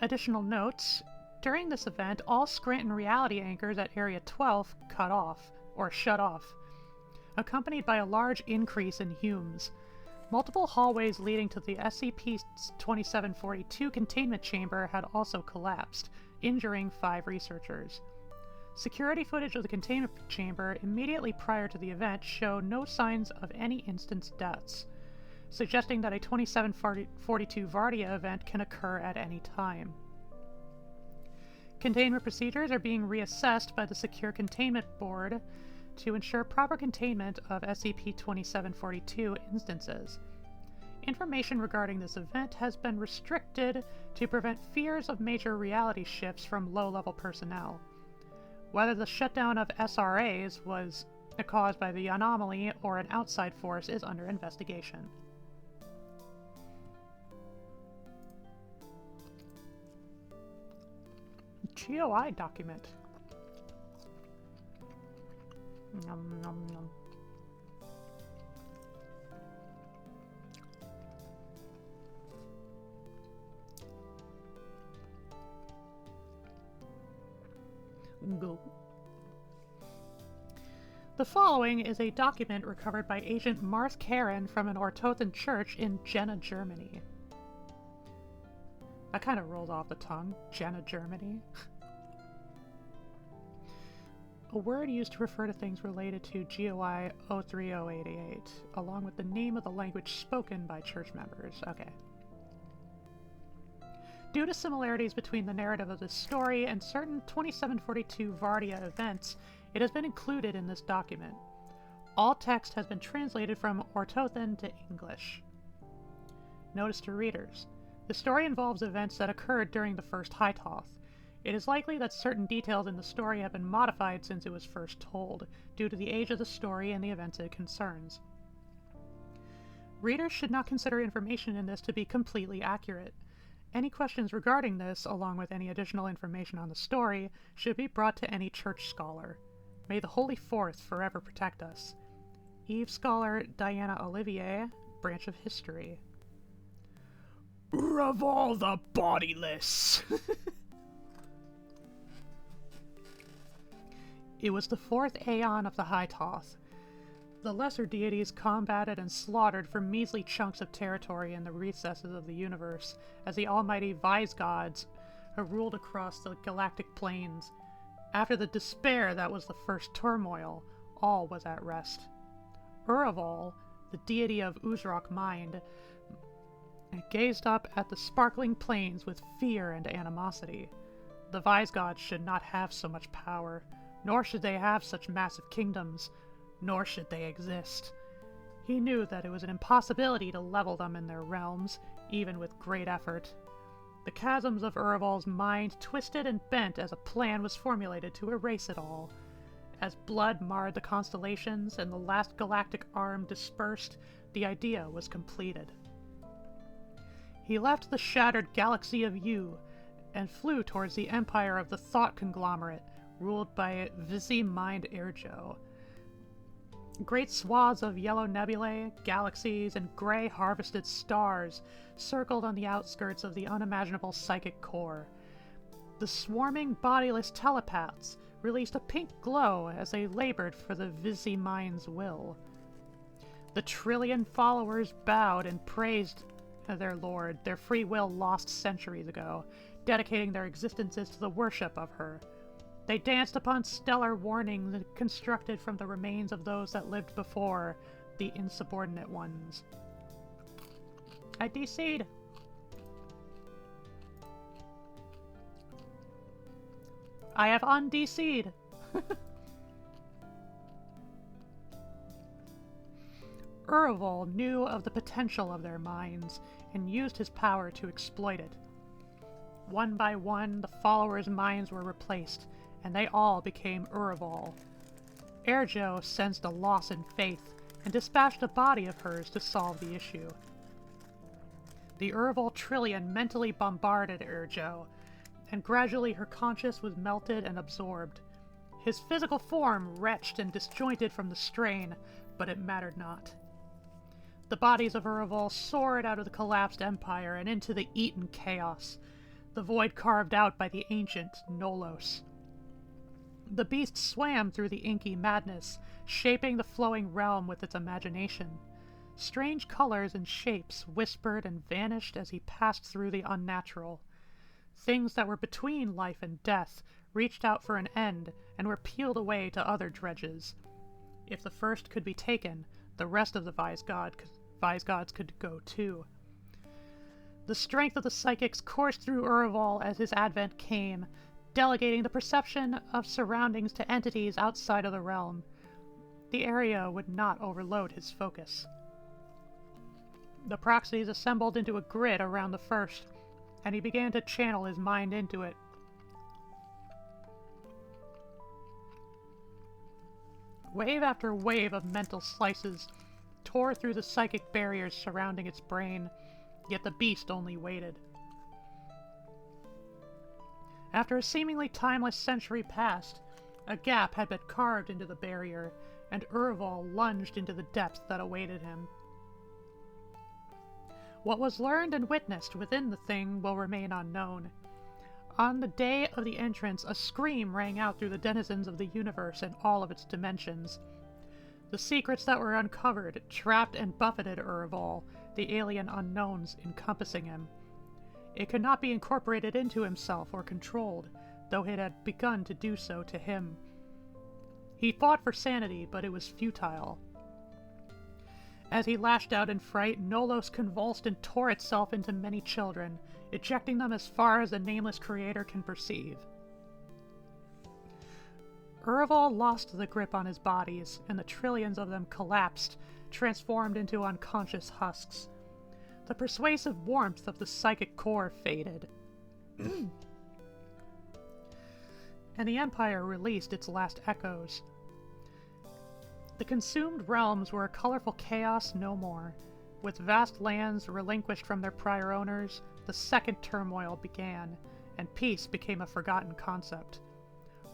Additional notes: during this event, all Scranton reality anchors at Area 12 cut off, or shut off, accompanied by a large increase in Humes. Multiple hallways leading to the SCP-2742 containment chamber had also collapsed, injuring 5 researchers. Security footage of the containment chamber immediately prior to the event showed no signs of any instance deaths, suggesting that a 2742 Vardia event can occur at any time. Containment procedures are being reassessed by the Secure Containment Board to ensure proper containment of SCP-2742 instances. Information regarding this event has been restricted to prevent fears of major reality shifts from low-level personnel. Whether the shutdown of SRAs was caused by the anomaly or an outside force is under investigation. GOI document. Nom nom nom. Go. The following is a document recovered by Agent Marth Karen from an Ortothan church in Jena, Germany. That kind of rolls off the tongue. Jena, Germany. A word used to refer to things related to GOI 03088, along with the name of the language spoken by church members. Okay. Due to similarities between the narrative of this story and certain 2742 Vardia events, it has been included in this document. All text has been translated from Ortothan to English. Notice to readers: the story involves events that occurred during the first Hytoth. It is likely that certain details in the story have been modified since it was first told, due to the age of the story and the events it concerns. Readers should not consider information in this to be completely accurate. Any questions regarding this, along with any additional information on the story, should be brought to any church scholar. May the Holy Fourth forever protect us. Eve Scholar Diana Olivier, Branch of History. Raval the Bodiless! It was the 4th Aeon of the Hytoth. The lesser deities combated and slaughtered for measly chunks of territory in the recesses of the universe, as the almighty Vise Gods ruled across the galactic planes. After the despair that was the first turmoil, all was at rest. Uraval, the deity of Uzrok Mind, gazed up at the sparkling plains with fear and animosity. The Vise Gods should not have so much power, nor should they have such massive kingdoms, nor should they exist. He knew that it was an impossibility to level them in their realms, even with great effort. The chasms of Urval's mind twisted and bent as a plan was formulated to erase it all. As blood marred the constellations and the last galactic arm dispersed, the idea was completed. He left the shattered galaxy of You and flew towards the empire of the Thought Conglomerate, ruled by Visi-Mind Erjo. Great swaths of yellow nebulae, galaxies, and gray harvested stars circled on the outskirts of the unimaginable psychic core. The swarming, bodiless telepaths released a pink glow as they labored for the Visi-Mind's will. The trillion followers bowed and praised their lord, their free will lost centuries ago, dedicating their existences to the worship of her. They danced upon stellar warnings constructed from the remains of those that lived before, the insubordinate ones. I DC'd! I have undC'd! Urval knew of the potential of their minds and used his power to exploit it. One by one, the followers' minds were replaced, and they all became Urval. Erjo sensed a loss in faith and dispatched a body of hers to solve the issue. The Urval trillion mentally bombarded Erjo, and gradually her conscience was melted and absorbed. His physical form wretched and disjointed from the strain, but it mattered not. The bodies of Urval soared out of the collapsed empire and into the eaten chaos, the void carved out by the ancient Nolos. The beast swam through the inky madness, shaping the flowing realm with its imagination. Strange colors and shapes whispered and vanished as he passed through the unnatural. Things that were between life and death reached out for an end and were peeled away to other dredges. If the first could be taken, the rest of the Vise Gods could go too. The strength of the psychics coursed through Urval as his advent came, delegating the perception of surroundings to entities outside of the realm. The area would not overload his focus. The proxies assembled into a grid around the first, and he began to channel his mind into it. Wave after wave of mental slices tore through the psychic barriers surrounding its brain, yet the beast only waited. After a seemingly timeless century passed, a gap had been carved into the barrier, and Urval lunged into the depths that awaited him. What was learned and witnessed within the thing will remain unknown. On the day of the entrance, a scream rang out through the denizens of the universe in all of its dimensions. The secrets that were uncovered trapped and buffeted Urval, the alien unknowns encompassing him. It could not be incorporated into himself or controlled, though it had begun to do so to him. He fought for sanity, but it was futile. As he lashed out in fright, Nolos convulsed and tore itself into many children, ejecting them as far as the nameless creator can perceive. Urval lost the grip on his bodies, and the trillions of them collapsed, transformed into unconscious husks. The persuasive warmth of the psychic core faded. And the Empire released its last echoes. The consumed realms were a colorful chaos no more. With vast lands relinquished from their prior owners, the second turmoil began, and peace became a forgotten concept.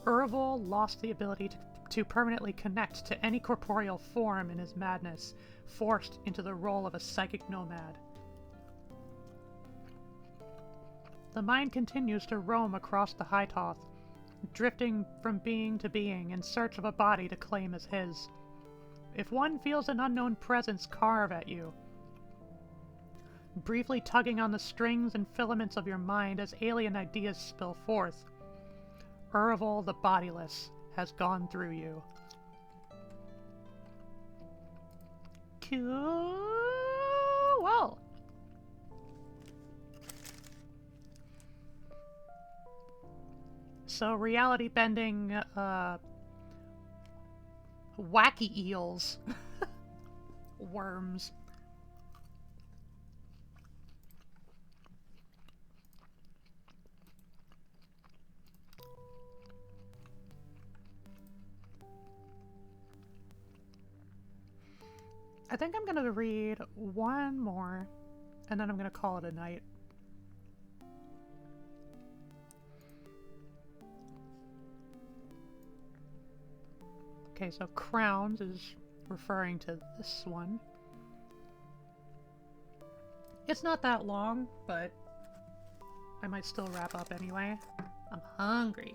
Urval lost the ability to permanently connect to any corporeal form in his madness, forced into the role of a psychic nomad. The mind continues to roam across the Hytoth, drifting from being to being in search of a body to claim as his. If one feels an unknown presence carve at you, briefly tugging on the strings and filaments of your mind as alien ideas spill forth, Urval the Bodiless has gone through you. Cool. So reality bending, wacky eels worms. I think I'm gonna read one more, and then I'm gonna call it a night. Okay, so crowns is referring to this one. It's not that long, but I might still wrap up anyway. I'm hungry.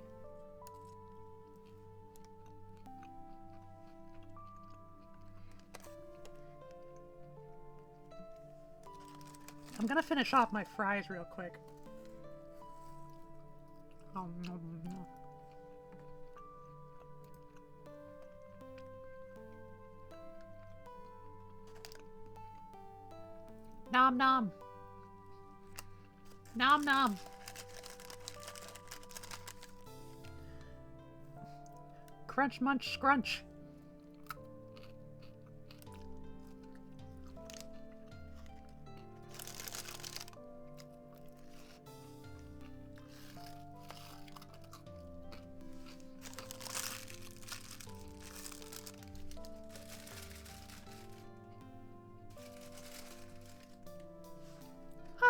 I'm gonna finish off my fries real quick. Oh, no, no. Nom nom. Nom nom. Crunch munch scrunch.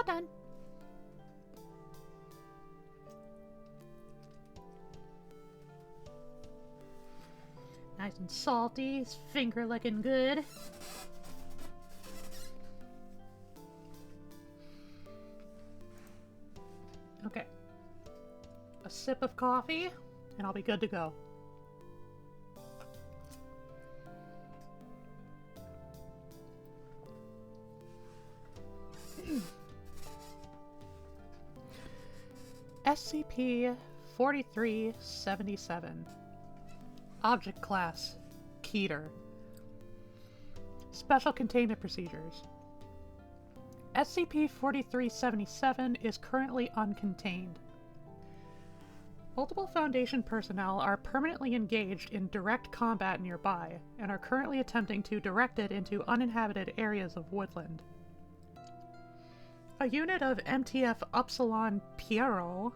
Done. Nice and salty, his finger looking good. Okay. A sip of coffee, and I'll be good to go. SCP-4377. Object Class Keter. Special Containment Procedures. SCP-4377 is currently uncontained. Multiple Foundation personnel are permanently engaged in direct combat nearby, and are currently attempting to direct it into uninhabited areas of woodland. A unit of MTF Upsilon Piero...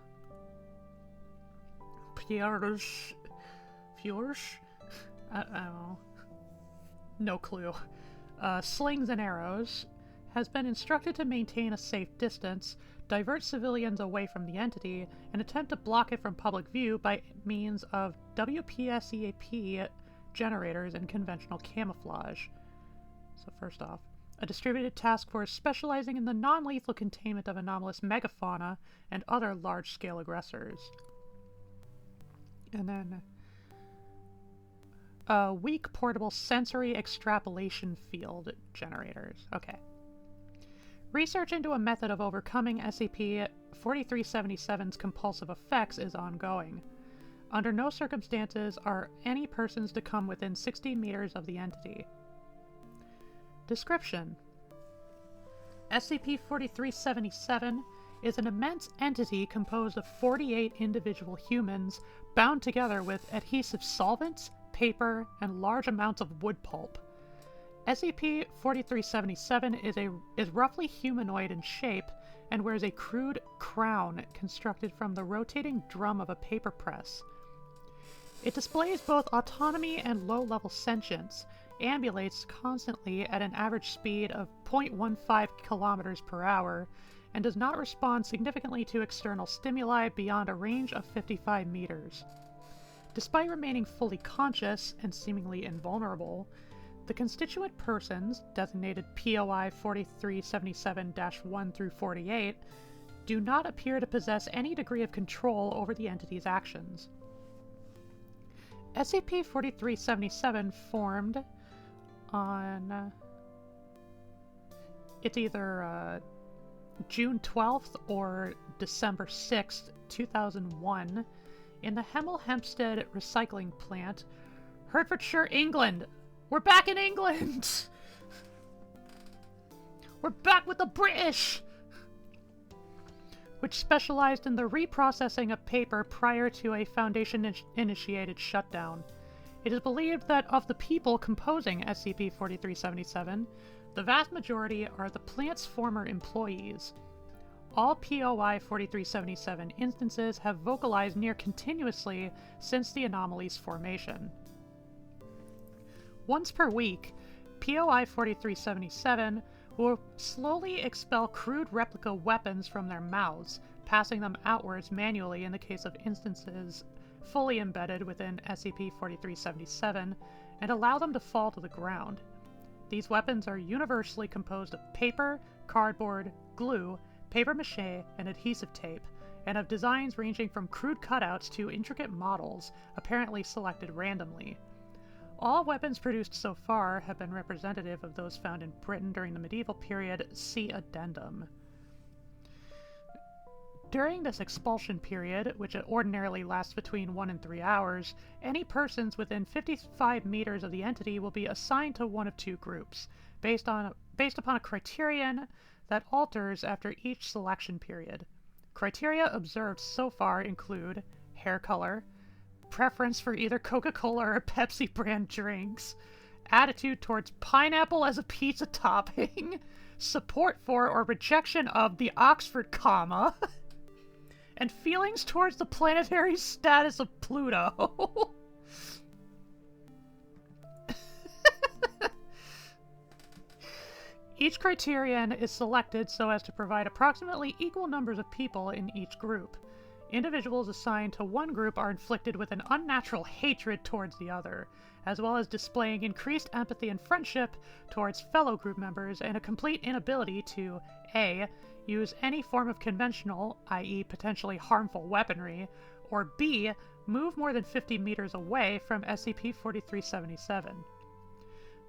Piers? I don't know. No clue. Slings and arrows, has been instructed to maintain a safe distance, divert civilians away from the entity, and attempt to block it from public view by means of WPSEAP generators and conventional camouflage. So first off, a distributed task force specializing in the non-lethal containment of anomalous megafauna and other large-scale aggressors. And then weak portable sensory extrapolation field generators. Okay. Research into a method of overcoming SCP-4377's compulsive effects is ongoing. Under no circumstances are any persons to come within 60 meters of the entity. Description: SCP-4377 is an immense entity composed of 48 individual humans bound together with adhesive solvents, paper, and large amounts of wood pulp. SCP-4377 is roughly humanoid in shape and wears a crude crown constructed from the rotating drum of a paper press. It displays both autonomy and low-level sentience, ambulates constantly at an average speed of 0.15 kilometers per hour, and does not respond significantly to external stimuli beyond a range of 55 meters. Despite remaining fully conscious and seemingly invulnerable, the constituent persons, designated POI 4377-1 through 48, do not appear to possess any degree of control over the entity's actions. SCP-4377 formed on... it's either June 12th or December 6th, 2001, in the Hemel Hempstead recycling plant, Hertfordshire, England. We're back in England! We're back with the British! Which specialized in the reprocessing of paper prior to a Foundation-initiated shutdown. It is believed that of the people composing SCP-4377, the vast majority are the plant's former employees. All POI 4377 instances have vocalized near continuously since the anomaly's formation. Once per week, POI 4377 will slowly expel crude replica weapons from their mouths, passing them outwards manually in the case of instances fully embedded within SCP-4377, and allow them to fall to the ground. These weapons are universally composed of paper, cardboard, glue, papier-mâché, and adhesive tape, and of designs ranging from crude cutouts to intricate models, apparently selected randomly. All weapons produced so far have been representative of those found in Britain during the medieval period. See Addendum. During this expulsion period, which ordinarily lasts between 1 and 3 hours, any persons within 55 meters of the entity will be assigned to one of two groups, based upon a criterion that alters after each selection period. Criteria observed so far include hair color, preference for either Coca-Cola or Pepsi brand drinks, attitude towards pineapple as a pizza topping, support for or rejection of the Oxford comma, and feelings towards the planetary status of Pluto. Each criterion is selected so as to provide approximately equal numbers of people in each group. Individuals assigned to one group are inflicted with an unnatural hatred towards the other, as well as displaying increased empathy and friendship towards fellow group members and a complete inability to A. use any form of conventional, i.e. potentially harmful weaponry, or B. move more than 50 meters away from SCP-4377.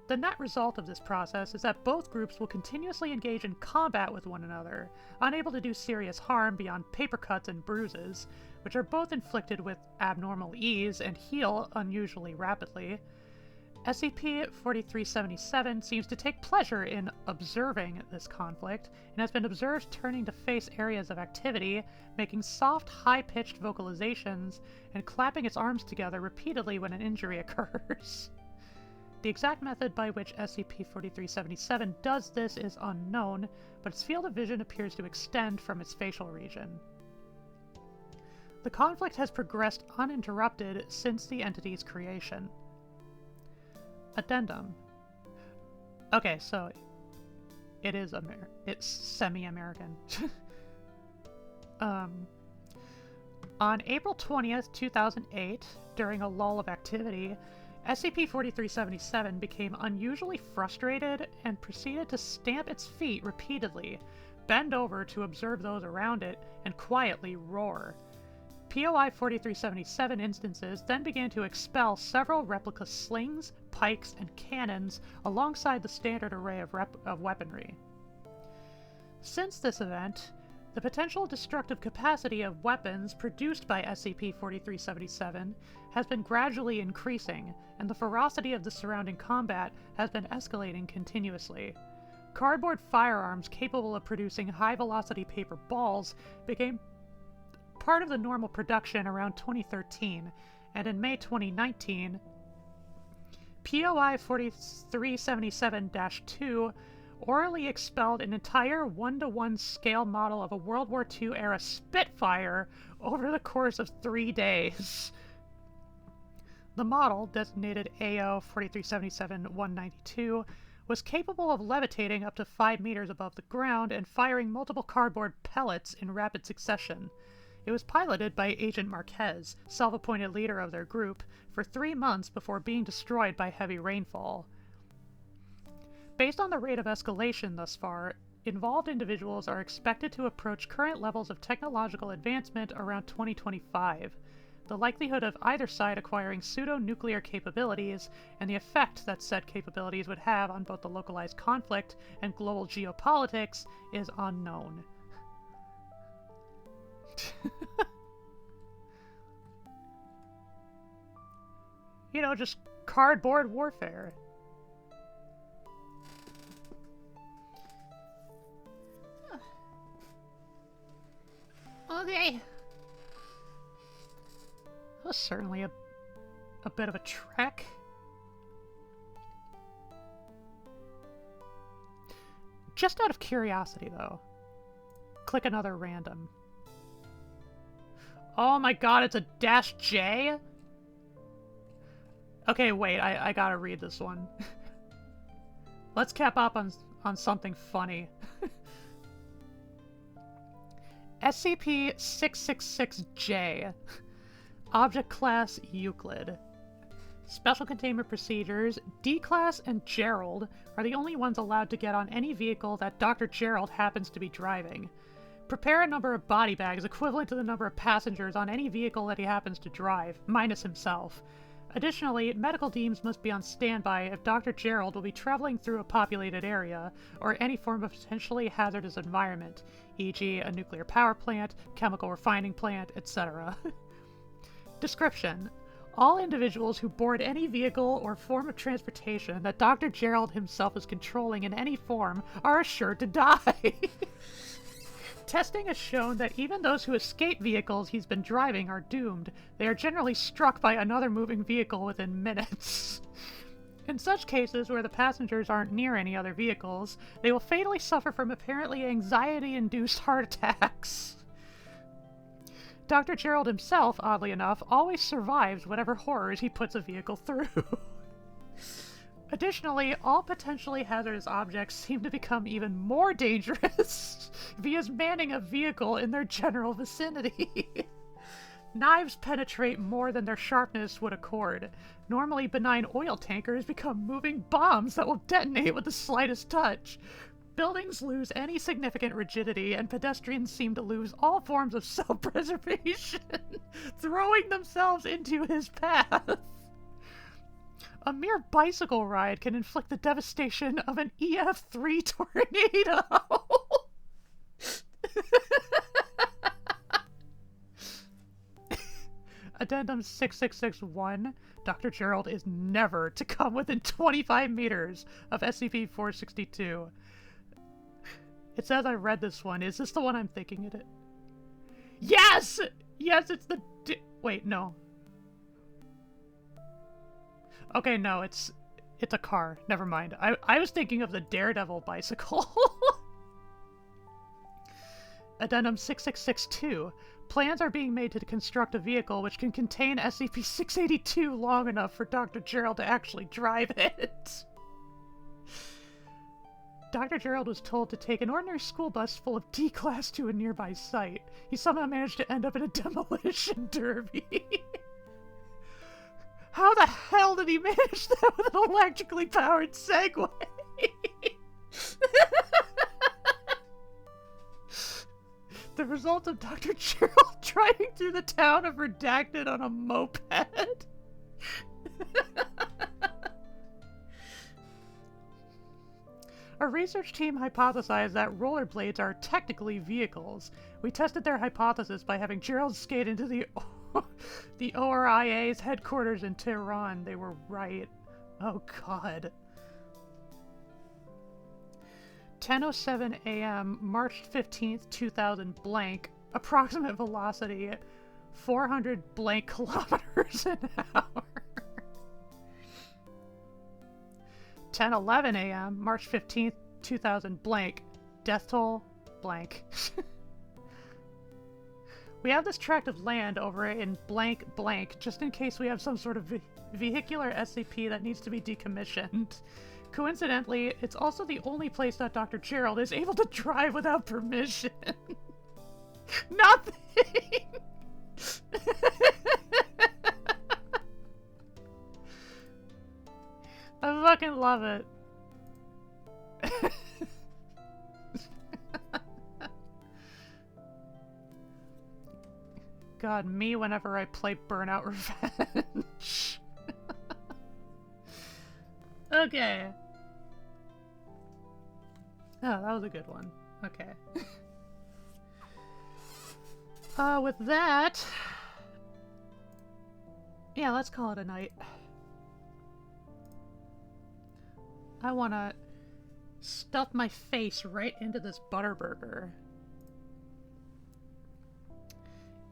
The net result of this process is that both groups will continuously engage in combat with one another, unable to do serious harm beyond paper cuts and bruises, which are both inflicted with abnormal ease and heal unusually rapidly. SCP-4377 seems to take pleasure in observing this conflict, and has been observed turning to face areas of activity, making soft, high-pitched vocalizations, and clapping its arms together repeatedly when an injury occurs. The exact method by which SCP-4377 does this is unknown, but its field of vision appears to extend from its facial region. The conflict has progressed uninterrupted since the entity's creation. Addendum. Okay, so it is it's semi-American. On April 20th, 2008, during a lull of activity, SCP-4377 became unusually frustrated and proceeded to stamp its feet repeatedly, bend over to observe those around it, and quietly roar. POI 4377 instances then began to expel several replica slings, pikes, and cannons alongside the standard array of weaponry. Since this event, the potential destructive capacity of weapons produced by SCP-4377 has been gradually increasing, and the ferocity of the surrounding combat has been escalating continuously. Cardboard firearms capable of producing high-velocity paper balls became part of the normal production around 2013, and in May 2019, POI 4377-2 orally expelled an entire 1-to-1 scale model of a World War II era Spitfire over the course of 3 days. The model, designated AO 4377-192, was capable of levitating up to 5 meters above the ground and firing multiple cardboard pellets in rapid succession. It was piloted by Agent Marquez, self-appointed leader of their group, for 3 months before being destroyed by heavy rainfall. Based on the rate of escalation thus far, involved individuals are expected to approach current levels of technological advancement around 2025. The likelihood of either side acquiring pseudo-nuclear capabilities, and the effect that said capabilities would have on both the localized conflict and global geopolitics, is unknown. You know, just cardboard warfare. Okay. That was certainly a a bit of a trek. Just out of curiosity, though. Click another random. Oh my god, it's a -J? Okay, wait, I gotta read this one. Let's cap up on something funny. SCP-666-J. Object Class Euclid. Special Containment Procedures. D-Class and Gerald are the only ones allowed to get on any vehicle that Dr. Gerald happens to be driving. Prepare a number of body bags equivalent to the number of passengers on any vehicle that he happens to drive, minus himself. Additionally, medical teams must be on standby if Dr. Gerald will be traveling through a populated area or any form of potentially hazardous environment, e.g. a nuclear power plant, chemical refining plant, etc. Description: all individuals who board any vehicle or form of transportation that Dr. Gerald himself is controlling in any form are assured to die. Testing has shown that even those who escape vehicles he's been driving are doomed. They are generally struck by another moving vehicle within minutes. In such cases where the passengers aren't near any other vehicles, they will fatally suffer from apparently anxiety-induced heart attacks. Dr. Gerald himself, oddly enough, always survives whatever horrors he puts a vehicle through. Additionally, all potentially hazardous objects seem to become even more dangerous if he is manning a vehicle in their general vicinity. Knives penetrate more than their sharpness would accord. Normally benign oil tankers become moving bombs that will detonate with the slightest touch. Buildings lose any significant rigidity, and pedestrians seem to lose all forms of self-preservation, throwing themselves into his path. A mere bicycle ride can inflict the devastation of an EF3 tornado. Addendum 6661. Dr. Gerald is never to come within 25 meters of SCP-462. It says I read this one. Is this the one I'm thinking it is? Yes! Yes, it's the... Wait, no. Okay, no, it's a car. Never mind. I was thinking of the Daredevil bicycle. Addendum 6662. Plans are being made to construct a vehicle which can contain SCP-682 long enough for Dr. Gerald to actually drive it. Dr. Gerald was told to take an ordinary school bus full of D-Class to a nearby site. He somehow managed to end up in a demolition derby. How the hell did he manage that with an electrically powered Segway? The result of Dr. Gerald driving through the town of Redacted on a moped. Our research team hypothesized that rollerblades are technically vehicles. We tested their hypothesis by having Gerald skate into the ORIA's headquarters in Tehran. They were right. Oh god. 10:07 a.m. March 15th, 2000 blank. Approximate velocity 400 blank kilometers an hour. 10:11 a.m. March 15th, 2000 blank. Death toll blank. We have this tract of land over in blank blank just in case we have some sort of vehicular SCP that needs to be decommissioned. Coincidentally, it's also the only place that Dr. Gerald is able to drive without permission. Nothing! I fucking love it. God, me whenever I play Burnout Revenge. Okay. Oh, that was a good one. Okay. With that... Yeah, let's call it a night. I wanna stuff my face right into this Butterburger.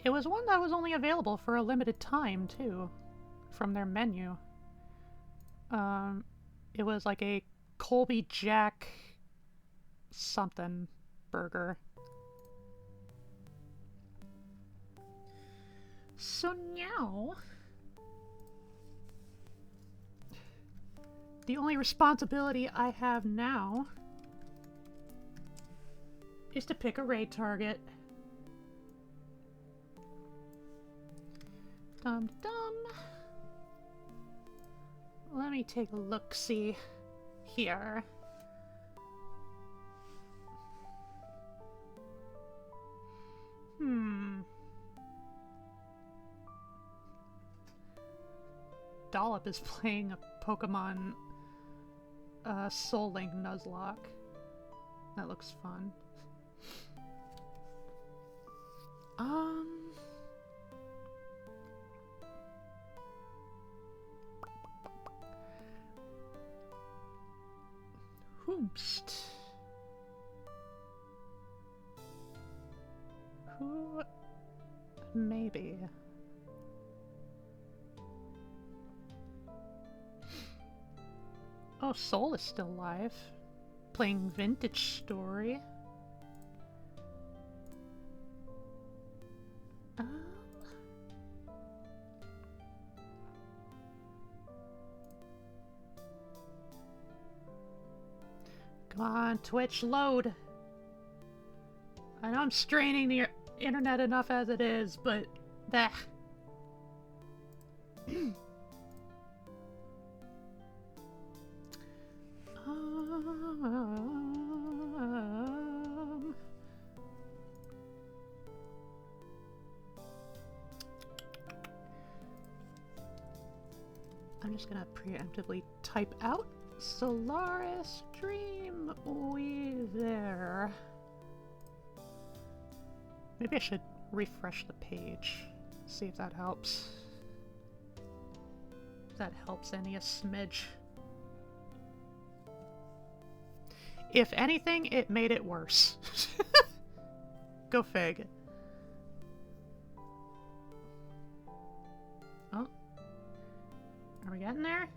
It was one that was only available for a limited time, too. from their menu. It was like a Colby Jack something burger. So now, the only responsibility I have now is to pick a raid target. Dum-dum. Let me take a look-see here. Dollop is playing a Pokemon Soul Link Nuzlocke. That looks fun. Whoomst. Who? Maybe. Oh, Soul is still alive. Playing Vintage Story. Come on, Twitch, load! I know I'm straining the internet enough as it is, but... that. I'm just gonna preemptively type out Solaris Dream Weaver. Maybe I should refresh the page, see if that helps. If that helps any a smidge. If anything, it made it worse. Go fig. Oh. Are we getting there?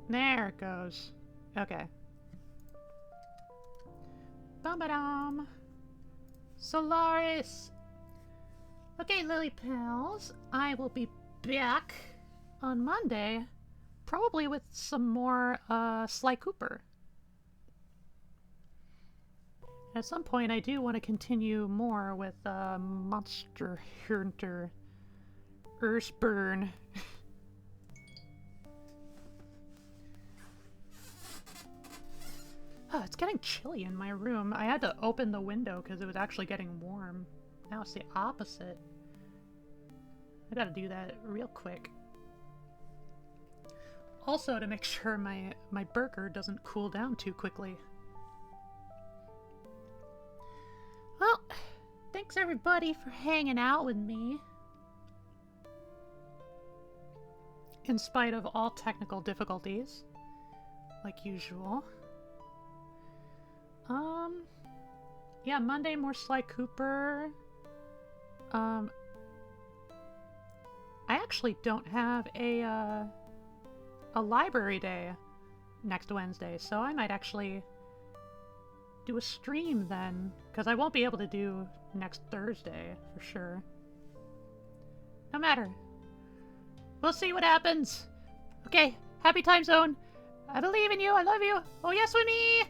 There it goes. Okay. Bum-ba-dum! Solaris! Okay, Lily Pals, I will be back on Monday, probably with some more Sly Cooper. At some point, I do want to continue more with Monster Hunter Earthburn. Oh, it's getting chilly in my room. I had to open the window because it was actually getting warm. Now it's the opposite. I gotta do that real quick. Also to make sure my burger doesn't cool down too quickly. Well, thanks everybody for hanging out with me. In spite of all technical difficulties, like usual. Yeah, Monday more Sly Cooper. I actually don't have a library day next Wednesday, so I might actually do a stream then, because I won't be able to do next Thursday for sure. No matter. We'll see what happens. Okay, happy time zone. I believe in you. I love you. Oh yes, with me.